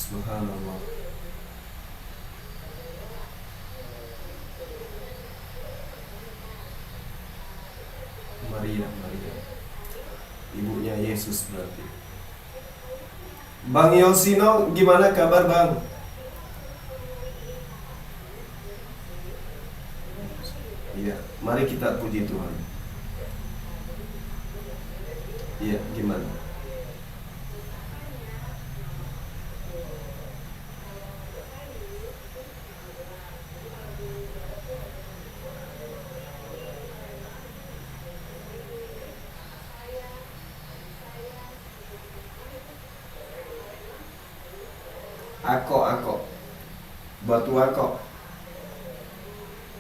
Subhanallah. Maria, Maria. Ibunya Yesus berarti. Bang Yosino, gimana kabar Bang? Iya, mari kita puji Tuhan. Iya, gimana? Ako, batu ako.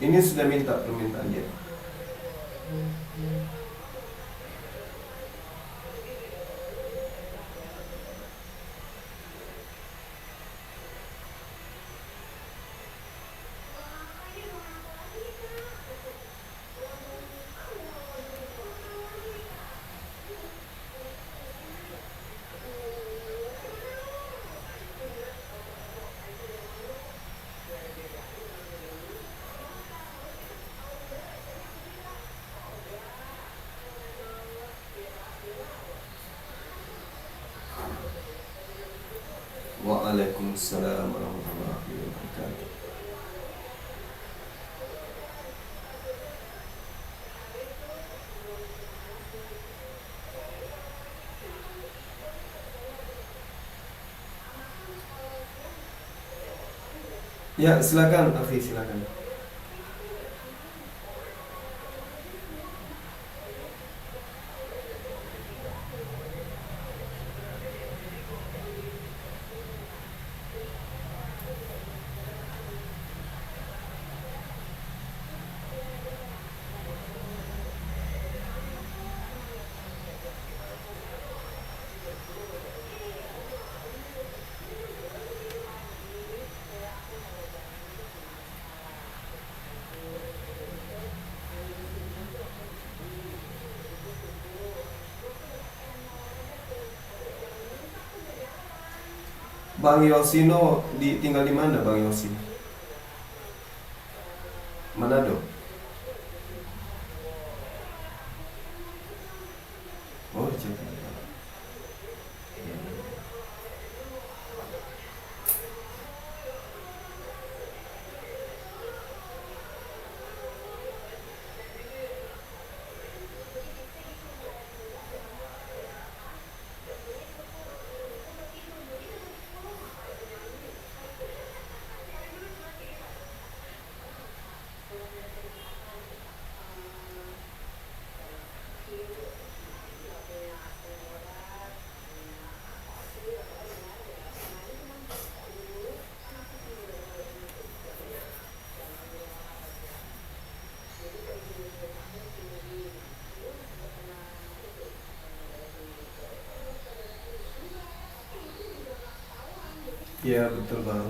Ini sudah minta permintaannya. Waalaikumsalam warahmatullahi wabarakatuh. Ya, silakan, Afi, silakan. Bang Yosino tinggal di mana Bang Yosi? Manado. Oh, Jakarta. Iya, betul Bang.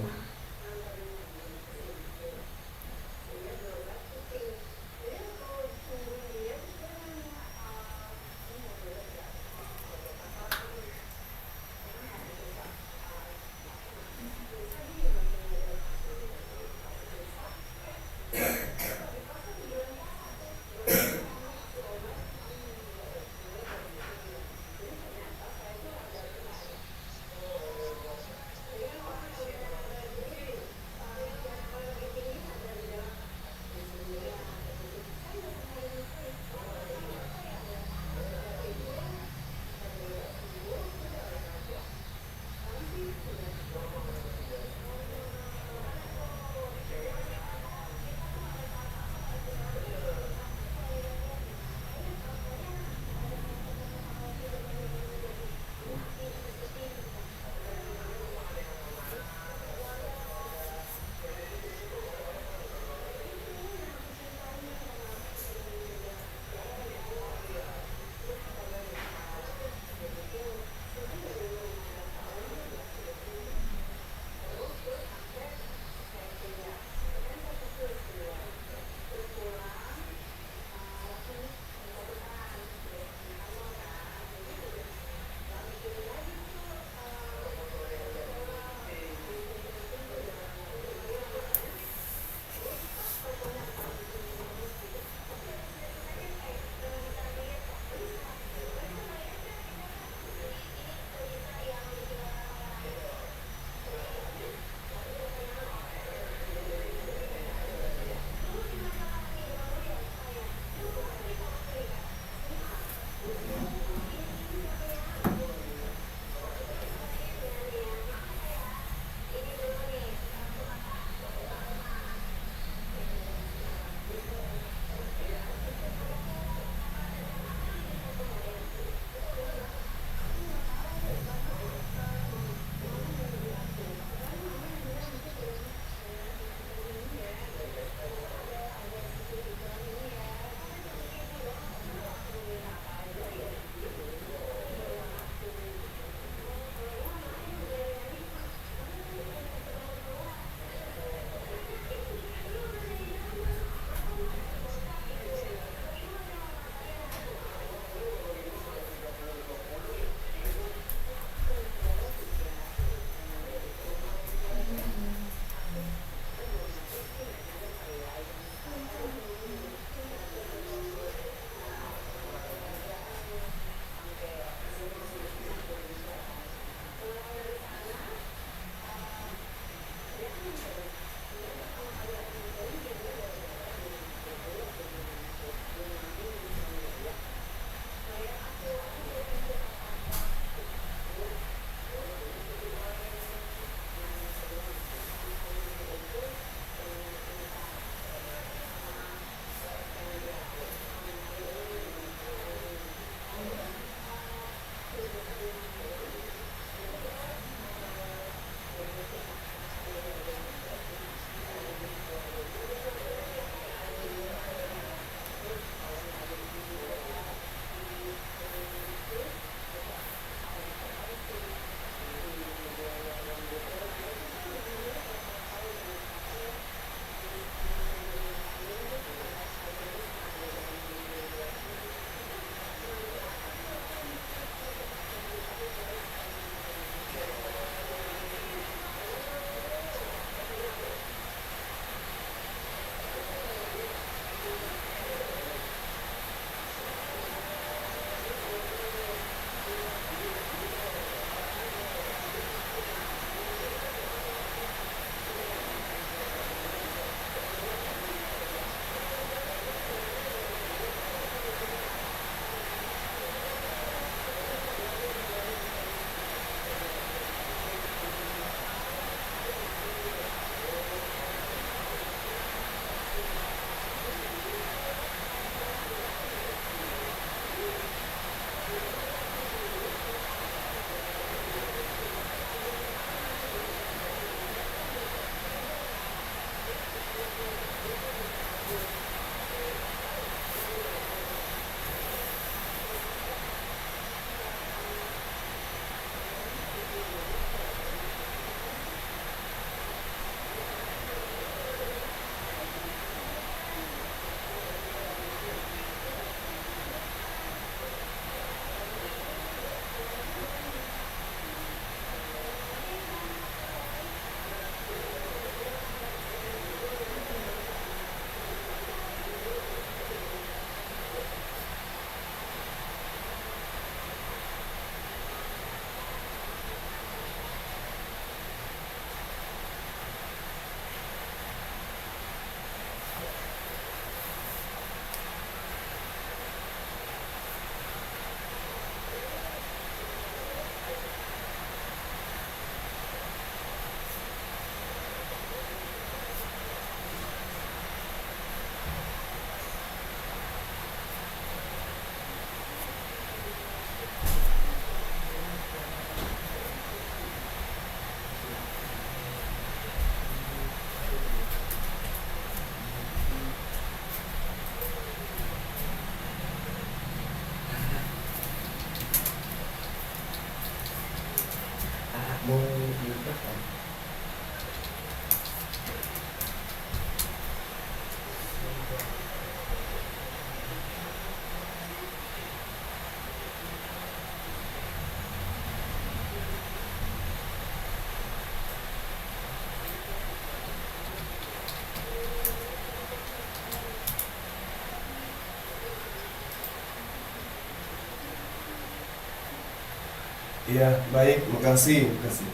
Iya, baik, makasih, makasih,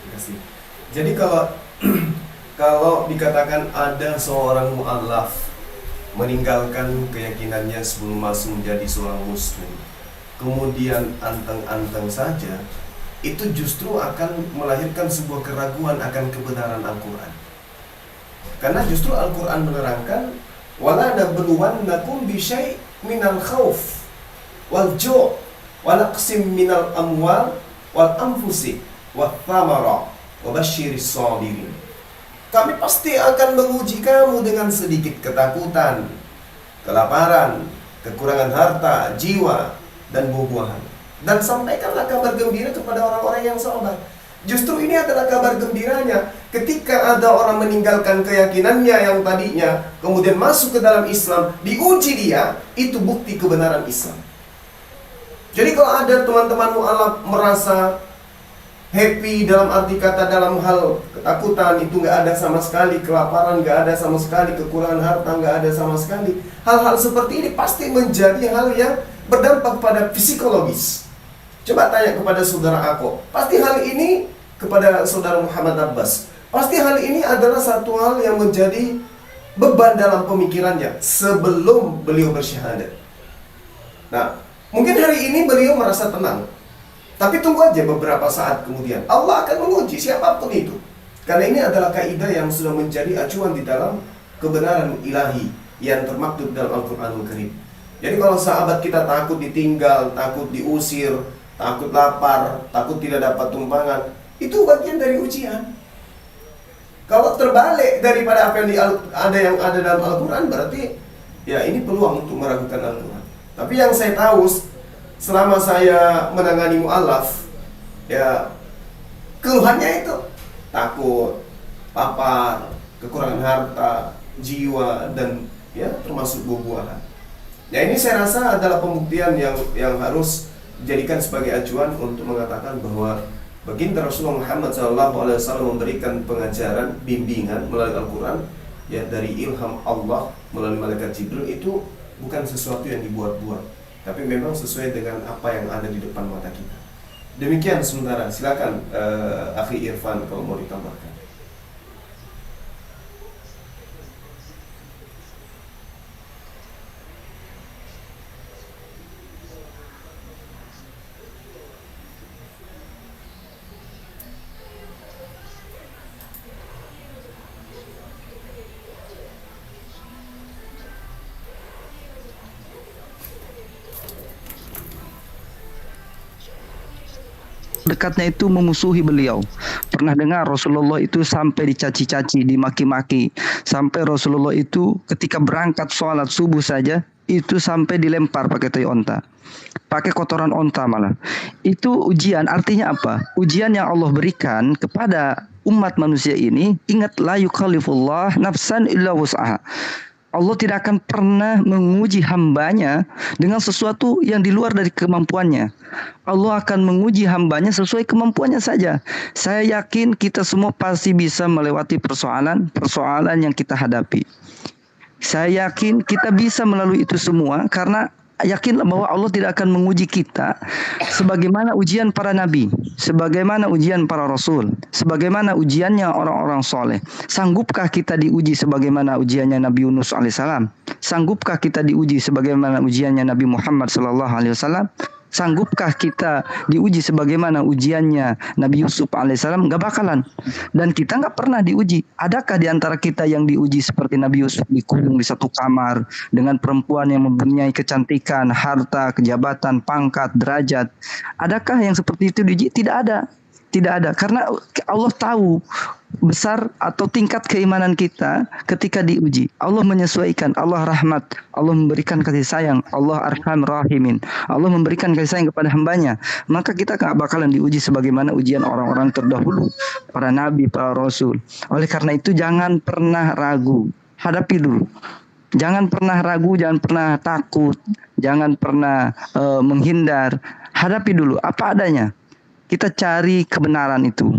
makasih. Jadi kalau kalau dikatakan ada seorang mu'alaf meninggalkan keyakinannya sebelum masuk menjadi seorang muslim, kemudian anteng-anteng saja, itu justru akan melahirkan sebuah keraguan akan kebenaran Al-Quran. Karena justru Al-Quran menerangkan, wala nabluwannakum bisyai' minal khauf wal ju' wa naqsim minal amwal wal anfusi wat thamara wa basyiris sabirin. Kami pasti akan menguji kamu dengan sedikit ketakutan, kelaparan, kekurangan harta, jiwa, dan buah-buahan. Dan sampaikanlah kabar gembira kepada orang-orang yang sabar. Justru ini adalah kabar gembiranya. Ketika ada orang meninggalkan keyakinannya yang tadinya, kemudian masuk ke dalam Islam, diuji dia, itu bukti kebenaran Islam. Jadi kalau ada teman-teman mu'alaf merasa happy dalam arti kata dalam hal ketakutan, itu nggak ada sama sekali, kelaparan nggak ada sama sekali, kekurangan harta nggak ada sama sekali, hal-hal seperti ini pasti menjadi hal yang berdampak pada psikologis. Coba tanya kepada saudara Ako, pasti hal ini kepada saudara Muhammad Abbas, pasti hal ini adalah satu hal yang menjadi beban dalam pemikirannya sebelum beliau bersyahadat. Nah, mungkin hari ini beliau merasa tenang, tapi tunggu aja beberapa saat kemudian Allah akan menguji siapapun itu. Karena ini adalah kaidah yang sudah menjadi acuan di dalam kebenaran ilahi yang termaktub dalam Al-Quranul Karim. Jadi kalau sahabat kita takut ditinggal, takut diusir, takut lapar, takut tidak dapat tumpangan, itu bagian dari ujian. Kalau terbalik daripada apa yang ada dalam Al-Quran, berarti ya ini peluang untuk meragukan Al-Quran. Tapi yang saya tahu selama saya menangani mu'alaf, ya keluhannya itu takut, lapar, kekurangan harta, jiwa, dan ya termasuk buah-buahan. Ya ini saya rasa adalah pembuktian yang harus dijadikan sebagai acuan untuk mengatakan bahwa baginda Rasulullah Muhammad SAW memberikan pengajaran, bimbingan melalui Al-Quran, ya dari ilham Allah melalui malaikat Jibril, itu bukan sesuatu yang dibuat-buat, tapi memang sesuai dengan apa yang ada di depan mata kita. Demikian sementara, silakan Akhi Irfan kalau mau ditambahkan. Dekatnya itu memusuhi beliau. Pernah dengar Rasulullah itu sampai dicaci-caci, dimaki-maki. Sampai Rasulullah itu ketika berangkat sholat subuh saja, itu sampai dilempar pakai tai onta. Pakai kotoran onta malah. Itu ujian, artinya apa? Ujian yang Allah berikan kepada umat manusia ini. Ingat, la yukallifullah nafsan illa wus'aha. Allah tidak akan pernah menguji hambanya dengan sesuatu yang di luar dari kemampuannya. Allah akan menguji hambanya sesuai kemampuannya saja. Saya yakin kita semua pasti bisa melewati persoalan yang kita hadapi. Saya yakin kita bisa melalui itu semua karena yakinlah bahwa Allah tidak akan menguji kita sebagaimana ujian para nabi, sebagaimana ujian para rasul, sebagaimana ujiannya orang-orang soleh. Sanggupkah kita diuji sebagaimana ujiannya Nabi Yunus alaihissalam? Sanggupkah kita diuji sebagaimana ujiannya Nabi Muhammad sallallahu alaihi wasallam? Sanggupkah kita diuji sebagaimana ujiannya Nabi Yusuf alaihissalam? Gak bakalan. Dan kita gak pernah diuji. Adakah di antara kita yang diuji seperti Nabi Yusuf dikurung di satu kamar dengan perempuan yang mempunyai kecantikan, harta, kejabatan, pangkat, derajat? Adakah yang seperti itu diuji? Tidak ada. Tidak ada. Karena Allah tahu besar atau tingkat keimanan kita ketika diuji. Allah menyesuaikan, Allah rahmat, Allah memberikan kasih sayang, Allah arham rahimin, Allah memberikan kasih sayang kepada hambanya. Maka kita gak bakalan diuji sebagaimana ujian orang-orang terdahulu, para nabi, para rasul. Oleh karena itu jangan pernah ragu, hadapi dulu. Jangan pernah ragu, jangan pernah takut, jangan pernah menghindar. Hadapi dulu apa adanya. Kita cari kebenaran itu.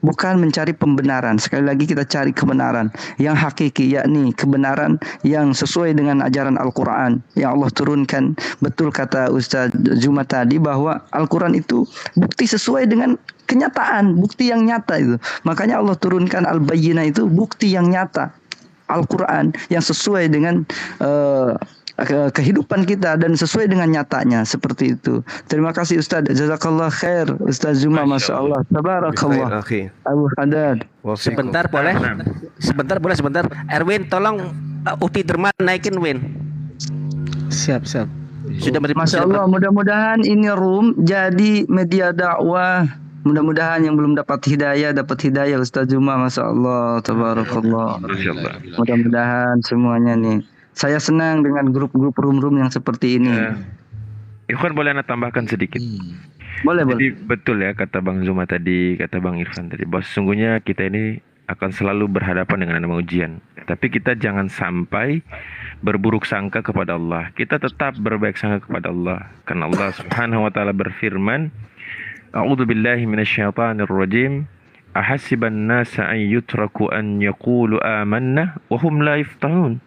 bukan mencari pembenaran. Sekali lagi kita cari kebenaran yang hakiki, yakni kebenaran yang sesuai dengan ajaran Al-Quran yang Allah turunkan. Betul kata Ustaz Zuma tadi bahwa Al-Quran itu bukti sesuai dengan kenyataan, bukti yang nyata itu. Makanya Allah turunkan Al-Bayyinah itu bukti yang nyata. Al-Quran yang sesuai dengan kehidupan kita dan sesuai dengan nyatanya, seperti itu. Terima kasih Ustaz. Jazakallah khair Ustaz Zuma, Masya Allah. Tabarakallah. Abu Haddad. Sebentar boleh? Sebentar. Erwin tolong Uti Derman naikin Win. Siap. Sudah Masya Allah, mudah-mudahan ini room jadi media dakwah. Mudah-mudahan yang belum dapat hidayah Ustaz Zuma, Masya Allah, tabarakallah. Mudah-mudahan semuanya nih. Saya senang dengan grup-grup room-room yang seperti ini. Ikhwan boleh Anda tambahkan sedikit? Boleh. Jadi betul ya kata Bang Zuma tadi, kata Bang Irfan tadi, bahwa sesungguhnya kita ini akan selalu berhadapan dengan nama ujian. Tapi kita jangan sampai berburuk sangka kepada Allah. Kita tetap berbaik sangka kepada Allah. Karena Allah Subhanahu wa taala berfirman, A'udzu billahi minasyaitonir rajim. Ahasiban nasa an yutraku an yaqulu amanna wa hum la yaftahun.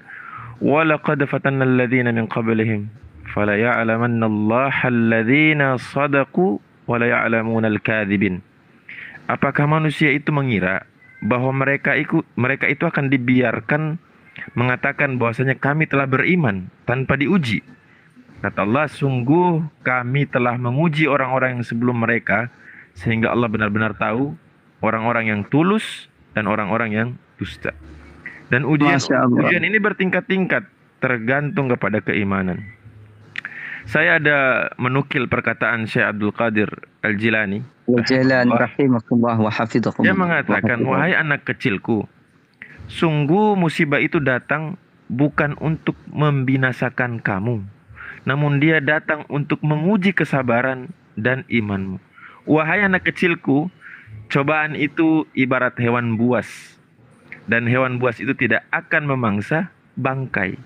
Wa laqad fatanna alladhina min qablihim fala ya'lamanna Allaha alladhina sadaqu wa la ya'lamuna al-kadhibin. Apakah manusia itu mengira bahwa mereka itu akan dibiarkan mengatakan bahwasanya kami telah beriman tanpa diuji? Kata Allah, sungguh kami telah menguji orang-orang yang sebelum mereka, sehingga Allah benar-benar tahu orang-orang yang tulus dan orang-orang yang dusta. Dan ujian ini bertingkat-tingkat, tergantung kepada keimanan. Saya ada menukil perkataan Syekh Abdul Qadir Al-Jilani. Rahimahullah wa hafidhahullah. Dia mengatakan, wahai anak kecilku, sungguh musibah itu datang bukan untuk membinasakan kamu, namun dia datang untuk menguji kesabaran dan imanmu. Wahai anak kecilku, cobaan itu ibarat hewan buas, dan hewan buas itu tidak akan memangsa bangkai.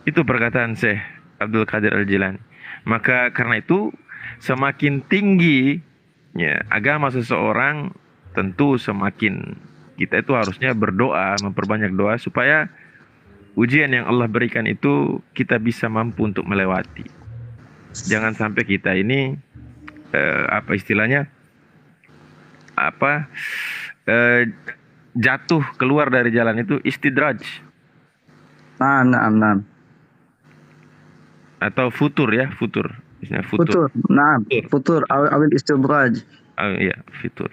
Itu perkataan Syekh Abdul Qadir Al-Jilani. Maka karena itu, semakin tinggi ya, agama seseorang, tentu semakin kita itu harusnya berdoa, memperbanyak doa supaya ujian yang Allah berikan itu kita bisa mampu untuk melewati. Jangan sampai kita ini jatuh keluar dari jalan itu istidraj. Nah. Atau futur. Futur. Awil istidraj. Iya, futur.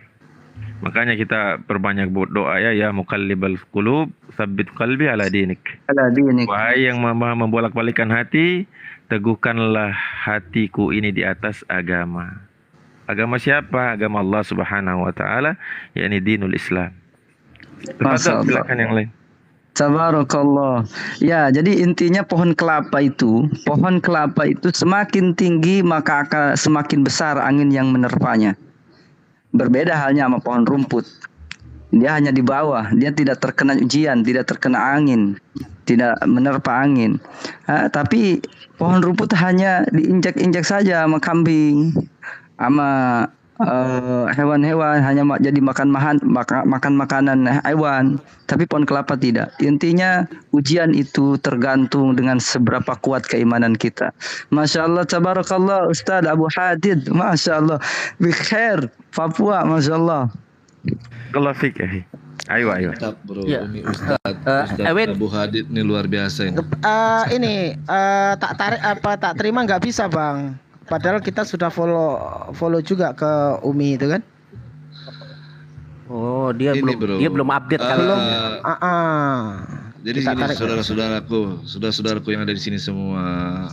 Makanya kita perbanyak doa ya muqallibal qulub, tsabbit qalbi ala dinik. Wahai yang membolak-balikan hati, teguhkanlah hatiku ini di atas agama. Agama siapa? Agama Allah Subhanahu wa taala, yakni dinul Islam. Silakan yang lain. Tabarakallah. Ya, jadi intinya pohon kelapa itu semakin tinggi maka akan semakin besar angin yang menerpanya. Berbeda halnya sama pohon rumput. Dia hanya di bawah, dia tidak terkena ujian, tidak terkena angin, tidak menerpa angin. Tapi pohon rumput hanya diinjak-injak saja sama kambing, sama hewan-hewan, hanya jadi makan makanan hewan. Tapi pohon kelapa tidak. Intinya ujian itu tergantung dengan seberapa kuat keimanan kita. Masya Allah, tabarakallah Ustaz Abu Hadid, Masya Allah, bikhair Papua, Masya Allah. Kalau fikih. Ayo. Mantap bro, Ya. ini Ustaz Abu Hadid ini luar biasa ini. Tak terima nggak bisa Bang. Padahal kita sudah follow juga ke Umi itu kan. Oh, dia Ini, belum bro. update kali Belum. ini. Jadi Kita gini tarik. saudara-saudaraku yang ada di sini semua,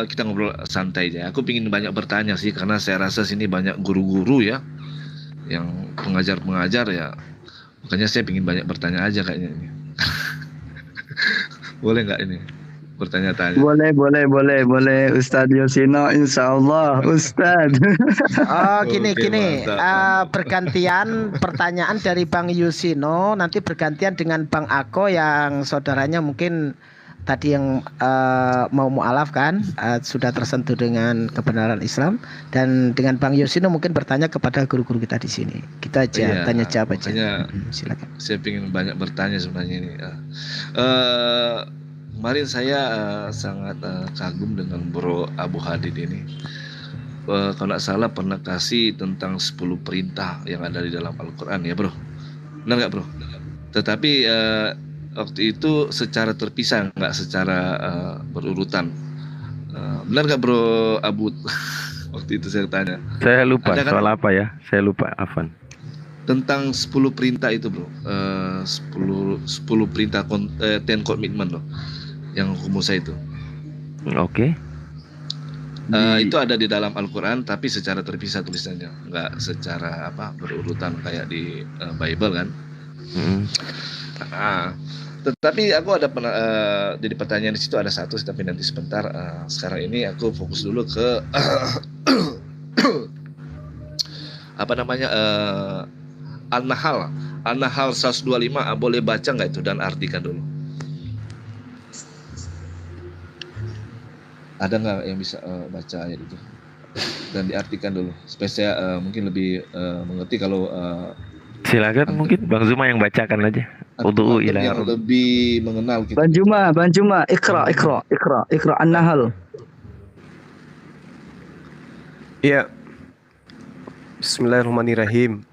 kita ngobrol santai aja. Aku pingin banyak bertanya sih, karena saya rasa sini banyak guru-guru ya, yang pengajar ya. Makanya saya pingin banyak bertanya aja kayaknya ini. Boleh nggak ini bertanya-tanya? Boleh Ustaz Yosino, insyaallah Ustaz. Gini. Mantap. Bergantian pertanyaan dari Bang Yusino, nanti bergantian dengan Bang Ako yang saudaranya mungkin tadi yang mau mualaf kan sudah tersentuh dengan kebenaran Islam, dan dengan Bang Yosino mungkin bertanya kepada guru-guru kita di sini. Kita aja Iya, tanya jawab aja. makanya Silakan. saya ingin banyak bertanya sebenarnya ini. Kemarin saya sangat kagum dengan Bro Abu Hadid ini. Kalau nggak salah pernah kasih tentang 10 perintah yang ada di dalam Al-Quran ya bro. Benar nggak bro? Tetapi waktu itu secara terpisah, nggak secara berurutan. Benar nggak bro Abu? Waktu itu saya tanya. Saya lupa Ada kan? soal apa ya? Saya lupa, Afan. Tentang 10 perintah itu bro. 10 perintah Ten Commitment loh. Yang hukum Musa itu. Oke. Itu ada di dalam Al-Quran tapi secara terpisah tulisannya, nggak secara berurutan kayak di Bible kan. Tetapi aku ada jadi pertanyaan di situ ada satu, tapi nanti sebentar. Sekarang ini aku fokus dulu ke An-Nahl 125. Boleh baca nggak itu dan artikan dulu? Ada nggak yang bisa baca ayat itu dan diartikan dulu supaya saya mungkin lebih mengerti kalau Silakan mungkin Bang Zuma yang bacakan aja. Untuk yang lebih mengenal kita. Bang Juma, Iqra An-Nahl. Ya. Bismillahirrahmanirrahim.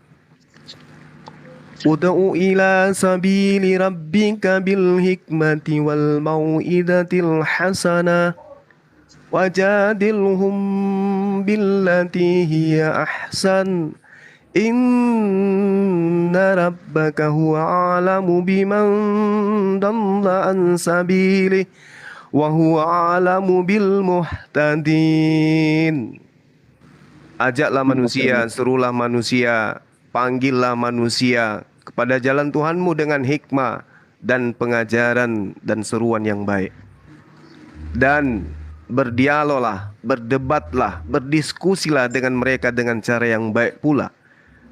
Ud'u ila sabili rabbika bil hikmati wal mau'izatil hasanah wajadilhum billati hiya ahsan inna rabbaka huwa a'lamu biman dalla an sabilihi wa huwa a'lamu bil muhtadin. Ajaklah manusia, serulah manusia, panggillah manusia kepada jalan Tuhanmu dengan hikmah dan pengajaran dan seruan yang baik. Dan berdialoglah, berdebatlah, berdiskusilah dengan mereka dengan cara yang baik pula.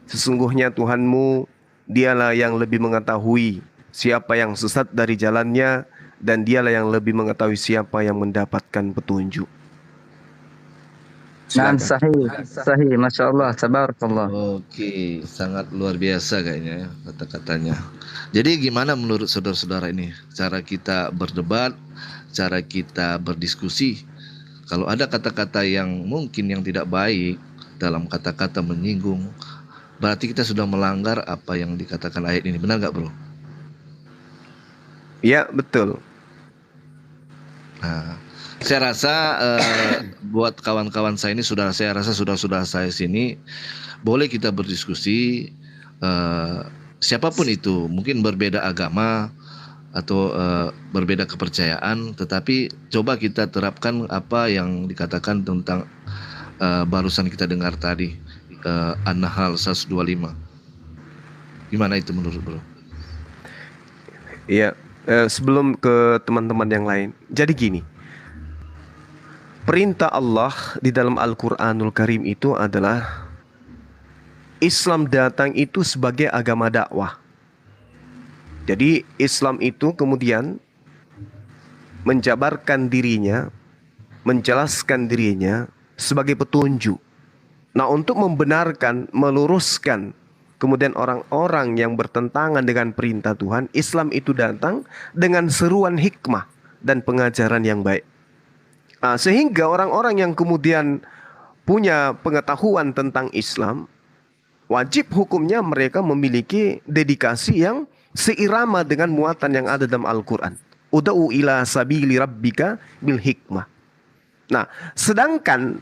Sesungguhnya Tuhanmu, dialah yang lebih mengetahui siapa yang sesat dari jalannya, dan dialah yang lebih mengetahui siapa yang mendapatkan petunjuk. Nah, sahih, Masya Allah, tabarakallah. Oke, sangat luar biasa kayaknya ya kata-katanya. Jadi gimana menurut saudara-saudara ini cara kita berdebat, cara kita berdiskusi? Kalau ada kata-kata yang mungkin yang tidak baik dalam kata-kata menyinggung, berarti kita sudah melanggar apa yang dikatakan ayat ini. Benar nggak bro? Ya, betul. Nah, saya rasa buat kawan-kawan saya ini saudara-saudara saya sini boleh kita berdiskusi, siapapun itu, mungkin berbeda agama atau berbeda kepercayaan, tetapi coba kita terapkan apa yang dikatakan tentang barusan kita dengar tadi, An-Nahl 125. Gimana itu menurut bro? Iya, sebelum ke teman-teman yang lain, jadi gini, perintah Allah di dalam Al-Quranul Karim itu adalah Islam datang itu sebagai agama dakwah. Jadi Islam itu kemudian menjabarkan dirinya, menjelaskan dirinya sebagai petunjuk. Nah, untuk membenarkan, meluruskan kemudian orang-orang yang bertentangan dengan perintah Tuhan, Islam itu datang dengan seruan hikmah dan pengajaran yang baik. Nah, sehingga orang-orang yang kemudian punya pengetahuan tentang Islam, wajib hukumnya mereka memiliki dedikasi yang seirama dengan muatan yang ada dalam Al-Quran. Ud'u ila sabili rabbika bil hikmah. Nah, sedangkan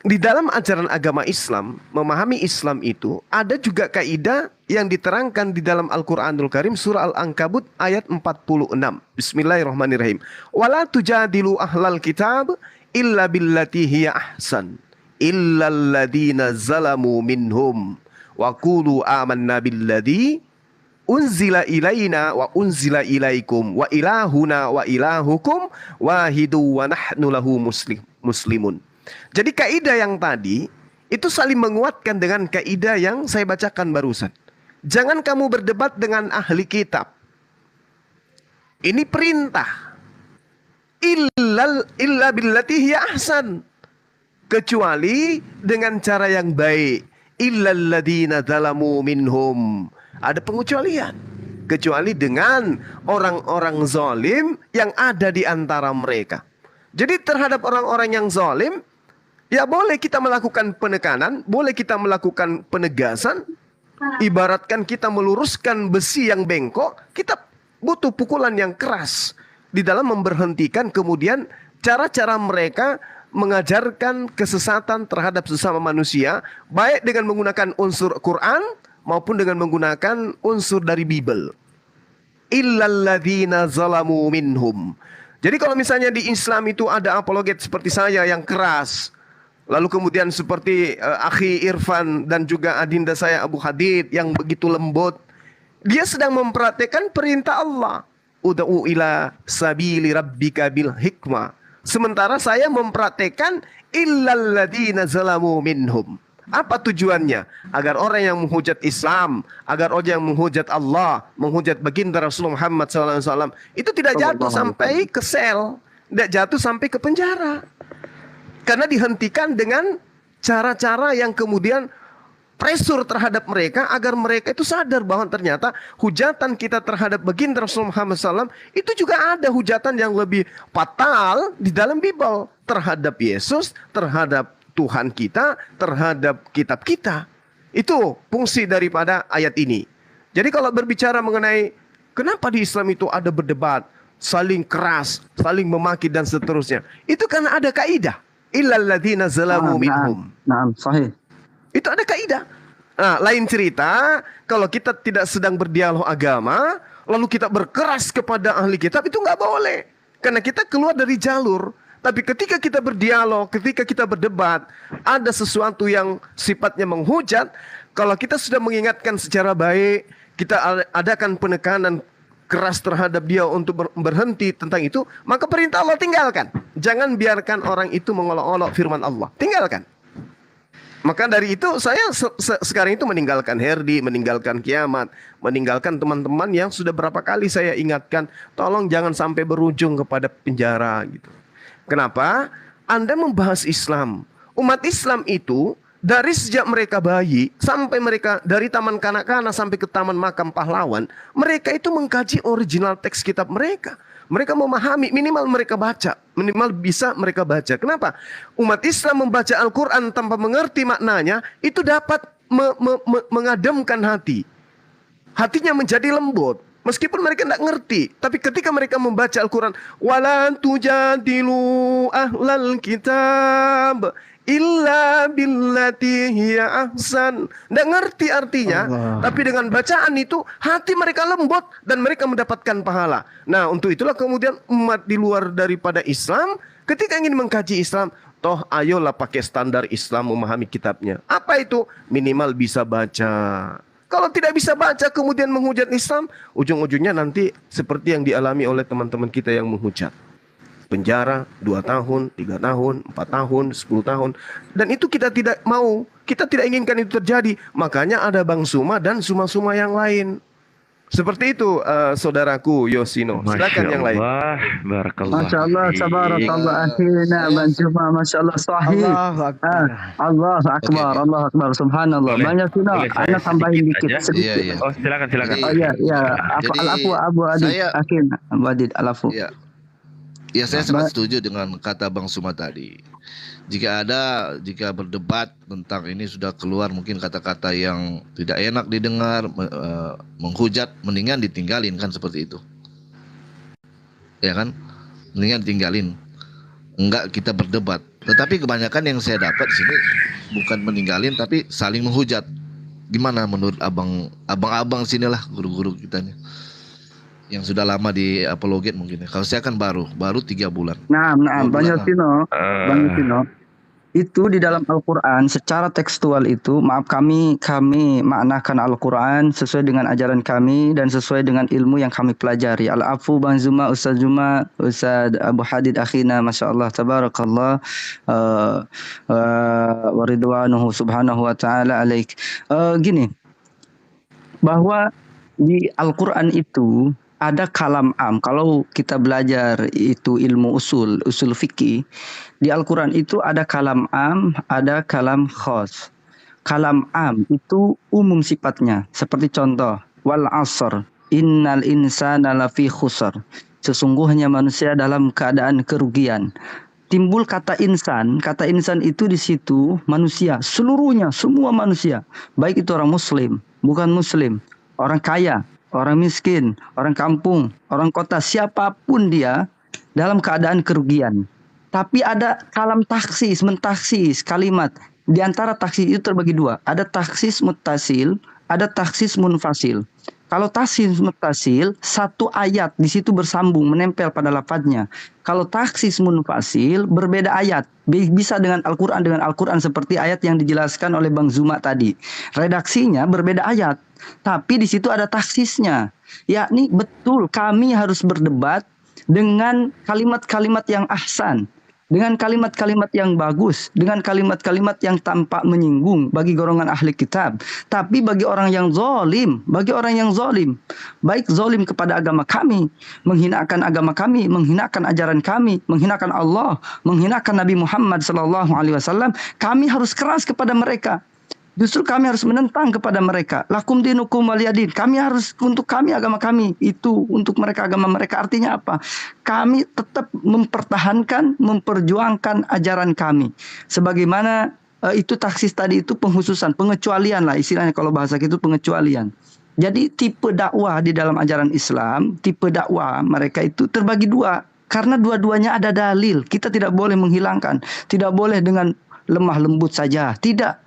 di dalam ajaran agama Islam, memahami Islam itu ada juga kaidah yang diterangkan di dalam Al-Quranul Karim surah Al-Ankabut ayat 46. Bismillahirrahmanirrahim. Wala tujadilu ahlal kitab illa billati hiya ahsan illa alladhina zalamu minhum wa qulu amanna billadhi unzila ilaina wa unzila ilaikum wa ilahuna wa ilahukum wahidu wa nahnu lahu muslimun. Jadi kaidah yang tadi itu saling menguatkan dengan kaidah yang saya bacakan barusan. Jangan kamu berdebat dengan ahli kitab. Ini perintah. illa billati hiya ahsan, kecuali dengan cara yang baik. Illal ladzina zalamu minhum, ada pengecualian, kecuali dengan orang-orang zalim yang ada di antara mereka. Jadi terhadap orang-orang yang zalim, ya boleh kita melakukan penekanan, boleh kita melakukan penegasan. Ibaratkan kita meluruskan besi yang bengkok, kita butuh pukulan yang keras di dalam memberhentikan kemudian cara-cara mereka mengajarkan kesesatan terhadap sesama manusia, baik dengan menggunakan unsur Quran maupun dengan menggunakan unsur dari Bible. Illal ladzina zalamu minhum. Jadi kalau misalnya di Islam itu ada apologet seperti saya yang keras, lalu kemudian seperti Akhi Irfan dan juga adinda saya Abu Hadid yang begitu lembut, dia sedang mempraktekkan perintah Allah. Ud'u ila sabili rabbika bil hikmah. Sementara saya mempraktekkan illal ladzina zalamu minhum. Apa tujuannya? Agar orang yang menghujat Islam, agar orang yang menghujat Allah, menghujat baginda Rasulullah Muhammad SAW itu tidak jatuh sampai ke sel, tidak jatuh sampai ke penjara. Karena dihentikan dengan cara-cara yang kemudian pressure terhadap mereka agar mereka itu sadar bahwa ternyata hujatan kita terhadap baginda Rasulullah Muhammad SAW itu juga ada hujatan yang lebih fatal di dalam Bible terhadap Yesus, terhadap Tuhan kita, terhadap kitab kita. Itu fungsi daripada ayat ini. Jadi kalau berbicara mengenai kenapa di Islam itu ada berdebat, saling keras, saling memaki dan seterusnya, itu karena ada kaidah. Illal ladzina zalamu minhum. Naam, sahih. Itu ada kaidah. Nah, lain cerita kalau kita tidak sedang berdialog agama, lalu kita berkeras kepada ahli kitab, itu nggak boleh. Karena kita keluar dari jalur. Tapi ketika kita berdialog, ketika kita berdebat, ada sesuatu yang sifatnya menghujat, kalau kita sudah mengingatkan secara baik, kita adakan penekanan keras terhadap dia untuk berhenti tentang itu, maka perintah Allah tinggalkan. Jangan biarkan orang itu mengolok-olok firman Allah. Tinggalkan. Maka dari itu saya sekarang itu meninggalkan Herdi, meninggalkan Kiamat, meninggalkan teman-teman yang sudah berapa kali saya ingatkan, tolong jangan sampai berujung kepada penjara gitu. Kenapa? Anda membahas Islam. Umat Islam itu dari sejak mereka bayi sampai mereka dari taman kanak-kanak sampai ke taman makam pahlawan, mereka itu mengkaji original teks kitab mereka. Mereka memahami, minimal mereka baca, minimal bisa mereka baca. Kenapa? Umat Islam membaca Al-Quran tanpa mengerti maknanya, itu dapat mengademkan hati. Hatinya menjadi lembut. Meskipun mereka tidak ngerti, tapi ketika mereka membaca Al-Quran, walan tujadilu ahlal kitab illa billati hiya ahsan. Tidak ngerti artinya, tapi dengan bacaan itu hati mereka lembut dan mereka mendapatkan pahala. Nah, untuk itulah kemudian umat di luar daripada Islam ketika ingin mengkaji Islam, toh ayolah pakai standar Islam memahami kitabnya. Apa itu? Minimal bisa baca. Kalau tidak bisa baca kemudian menghujat Islam, ujung-ujungnya nanti seperti yang dialami oleh teman-teman kita yang menghujat. Penjara 2 tahun, 3 tahun, 4 tahun, 10 tahun. Dan itu kita tidak mau, kita tidak inginkan itu terjadi. Makanya ada Bang Suma dan Suma-Suma yang lain. Seperti itu saudaraku Yosino. Silakan yang lain. Barakallah. Masya Allah, tabarakallah akhirnya Bang Suma, Masya Allah sahih. Allah Akbar, Allah Akbar, subhanallah. Banyak Sino, Anda tambahin dikit sedikit. Iya. Oh, silakan. Oh iya. Al-afu Abu Adid, akhirnya Abu Adid al-afu. Iya. Ya, saya sangat setuju dengan kata Bang Suma tadi. Jika berdebat tentang ini sudah keluar mungkin kata-kata yang tidak enak didengar, menghujat, mendingan ditinggalin kan seperti itu. Ya kan? Mendingan ditinggalin. Enggak kita berdebat. Tetapi kebanyakan yang saya dapat di sini bukan meninggalin tapi saling menghujat. Gimana menurut abang-abang sinilah guru-guru kita nih? Yang sudah lama di apologet mungkin. Kalau saya kan baru 3 bulan. Nah, banyak Sino. Itu di dalam Al-Quran secara tekstual itu, maaf kami maknakan Al-Quran sesuai dengan ajaran kami dan sesuai dengan ilmu yang kami pelajari. Al-afu Bang Zuma, Ustaz Abu Hadid akhina, Masya Allah, tabarakallah, wa ridwanuhu subhanahu wa ta'ala alaik. Gini, bahwa di Al-Quran itu ada kalam am. Kalau kita belajar itu ilmu usul fikih, di Al-Quran itu ada kalam am, ada kalam khos. Kalam am itu umum sifatnya. Seperti contoh, wal asr, innal insana lafi khusr. Sesungguhnya manusia dalam keadaan kerugian. Timbul kata insan itu di situ manusia, seluruhnya, semua manusia. Baik itu orang muslim, bukan muslim, orang kaya, orang miskin, orang kampung, orang kota, siapapun dia dalam keadaan kerugian. Tapi ada kalam taksis, mentaksis kalimat. Di antara taksis itu terbagi dua. Ada taksis muttasil, ada taksis munfasil. Kalau taksis muttasil, satu ayat di situ bersambung, menempel pada lafadznya. Kalau taksis munfasil, berbeda ayat. Bisa dengan Al-Quran seperti ayat yang dijelaskan oleh Bang Zuma tadi. Redaksinya berbeda ayat. Tapi di situ ada taksisnya. Yakni betul kami harus berdebat dengan kalimat-kalimat yang ahsan. Dengan kalimat-kalimat yang bagus, dengan kalimat-kalimat yang tampak menyinggung bagi golongan ahli kitab. Tapi bagi orang yang zalim, baik zalim kepada agama kami, menghinakan agama kami, menghinakan ajaran kami, menghinakan Allah, menghinakan Nabi Muhammad SAW, kami harus keras kepada mereka. Justru kami harus menentang kepada mereka. Lakum dinukum waliyadin. Kami harus untuk kami agama kami. Itu untuk mereka agama mereka. Artinya apa? Kami tetap mempertahankan, memperjuangkan ajaran kami. Sebagaimana itu taksis tadi itu penghususan, pengecualian lah istilahnya kalau bahasa itu pengecualian. Jadi tipe dakwah di dalam ajaran Islam, tipe dakwah mereka itu terbagi dua. Karena dua-duanya ada dalil. Kita tidak boleh menghilangkan. Tidak boleh dengan lemah lembut saja, tidak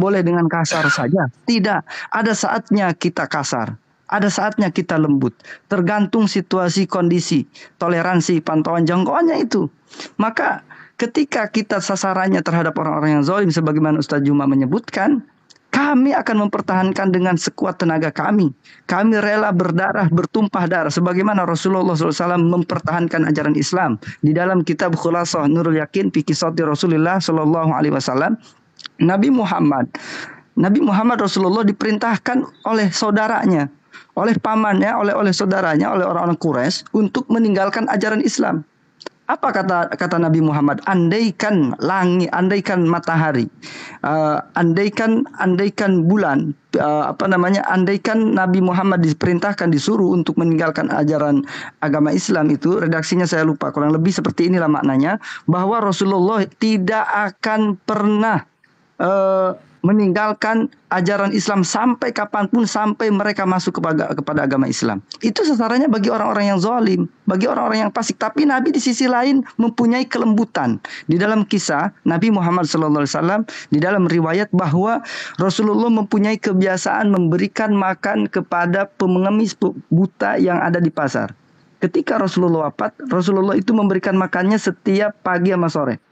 boleh dengan kasar saja, tidak. Ada saatnya kita kasar, ada saatnya kita lembut, tergantung situasi, kondisi, toleransi, pantauan jangkauannya itu. Maka ketika kita sasarannya terhadap orang-orang yang zalim, sebagaimana Ustaz Juma menyebutkan, kami akan mempertahankan dengan sekuat tenaga kami. Kami rela berdarah, bertumpah darah. Sebagaimana Rasulullah SAW mempertahankan ajaran Islam. Di dalam kitab Khulasah Nurul Yakin fi Qissati Rasulullah SAW. Nabi Muhammad Rasulullah diperintahkan oleh saudaranya, oleh pamannya, oleh saudaranya, oleh orang-orang Quraisy untuk meninggalkan ajaran Islam. Apa kata Nabi Muhammad? Andaikan langit, andaikan matahari, andaikan bulan, andaikan Nabi Muhammad diperintahkan, disuruh untuk meninggalkan ajaran agama Islam itu, redaksinya saya lupa, kurang lebih seperti inilah maknanya, bahwa Rasulullah tidak akan pernah meninggalkan ajaran Islam sampai kapanpun, sampai mereka masuk kepada agama Islam. Itu sasarannya bagi orang-orang yang zalim, bagi orang-orang yang fasik. Tapi Nabi di sisi lain mempunyai kelembutan. Di dalam kisah Nabi Muhammad SAW, di dalam riwayat bahwa Rasulullah mempunyai kebiasaan memberikan makan kepada pengemis buta yang ada di pasar. Ketika Rasulullah wafat, Rasulullah itu memberikan makannya setiap pagi sama sore.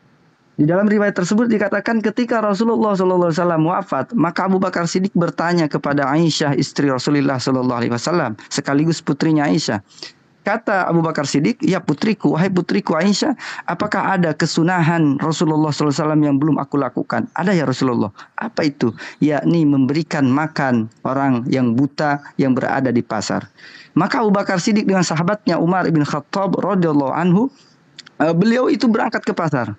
Di dalam riwayat tersebut dikatakan ketika Rasulullah SAW wafat, maka Abu Bakar Siddiq bertanya kepada Aisyah, istri Rasulullah SAW, sekaligus putrinya Aisyah. Kata Abu Bakar Siddiq, ya putriku, wahai putriku Aisyah, apakah ada kesunahan Rasulullah SAW yang belum aku lakukan? Ada ya Rasulullah. Apa itu? Yakni memberikan makan orang yang buta yang berada di pasar. Maka Abu Bakar Siddiq dengan sahabatnya Umar bin Khattab radhiyallahu anhu, beliau itu berangkat ke pasar.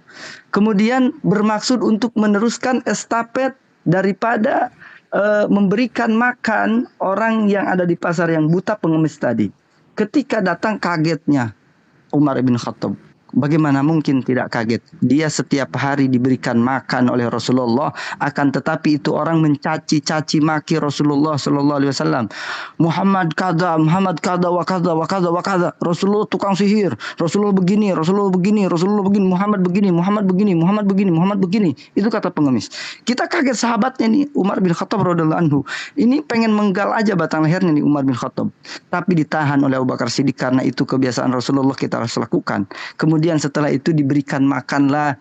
Kemudian bermaksud untuk meneruskan estafet daripada memberikan makan orang yang ada di pasar yang buta pengemis tadi. Ketika datang kagetnya Umar bin Khattab. Bagaimana mungkin tidak kaget? Dia setiap hari diberikan makan oleh Rasulullah, akan tetapi itu orang mencaci maki Rasulullah SAW. Muhammad kada wa kada wa kada wa kada. Rasulullah tukang sihir. Rasulullah begini, Rasulullah begini, Rasulullah begini, Muhammad begini, Muhammad begini, Muhammad begini, Muhammad begini. Itu kata pengemis. Kita kaget sahabatnya nih Umar bin Khattab radhiyallahu anhu. Ini pengen menggal aja batang lehernya nih Umar bin Khattab. Tapi ditahan oleh Abu Bakar Siddiq karena itu kebiasaan Rasulullah, kita harus lakukan. Kemudian setelah itu diberikan makanlah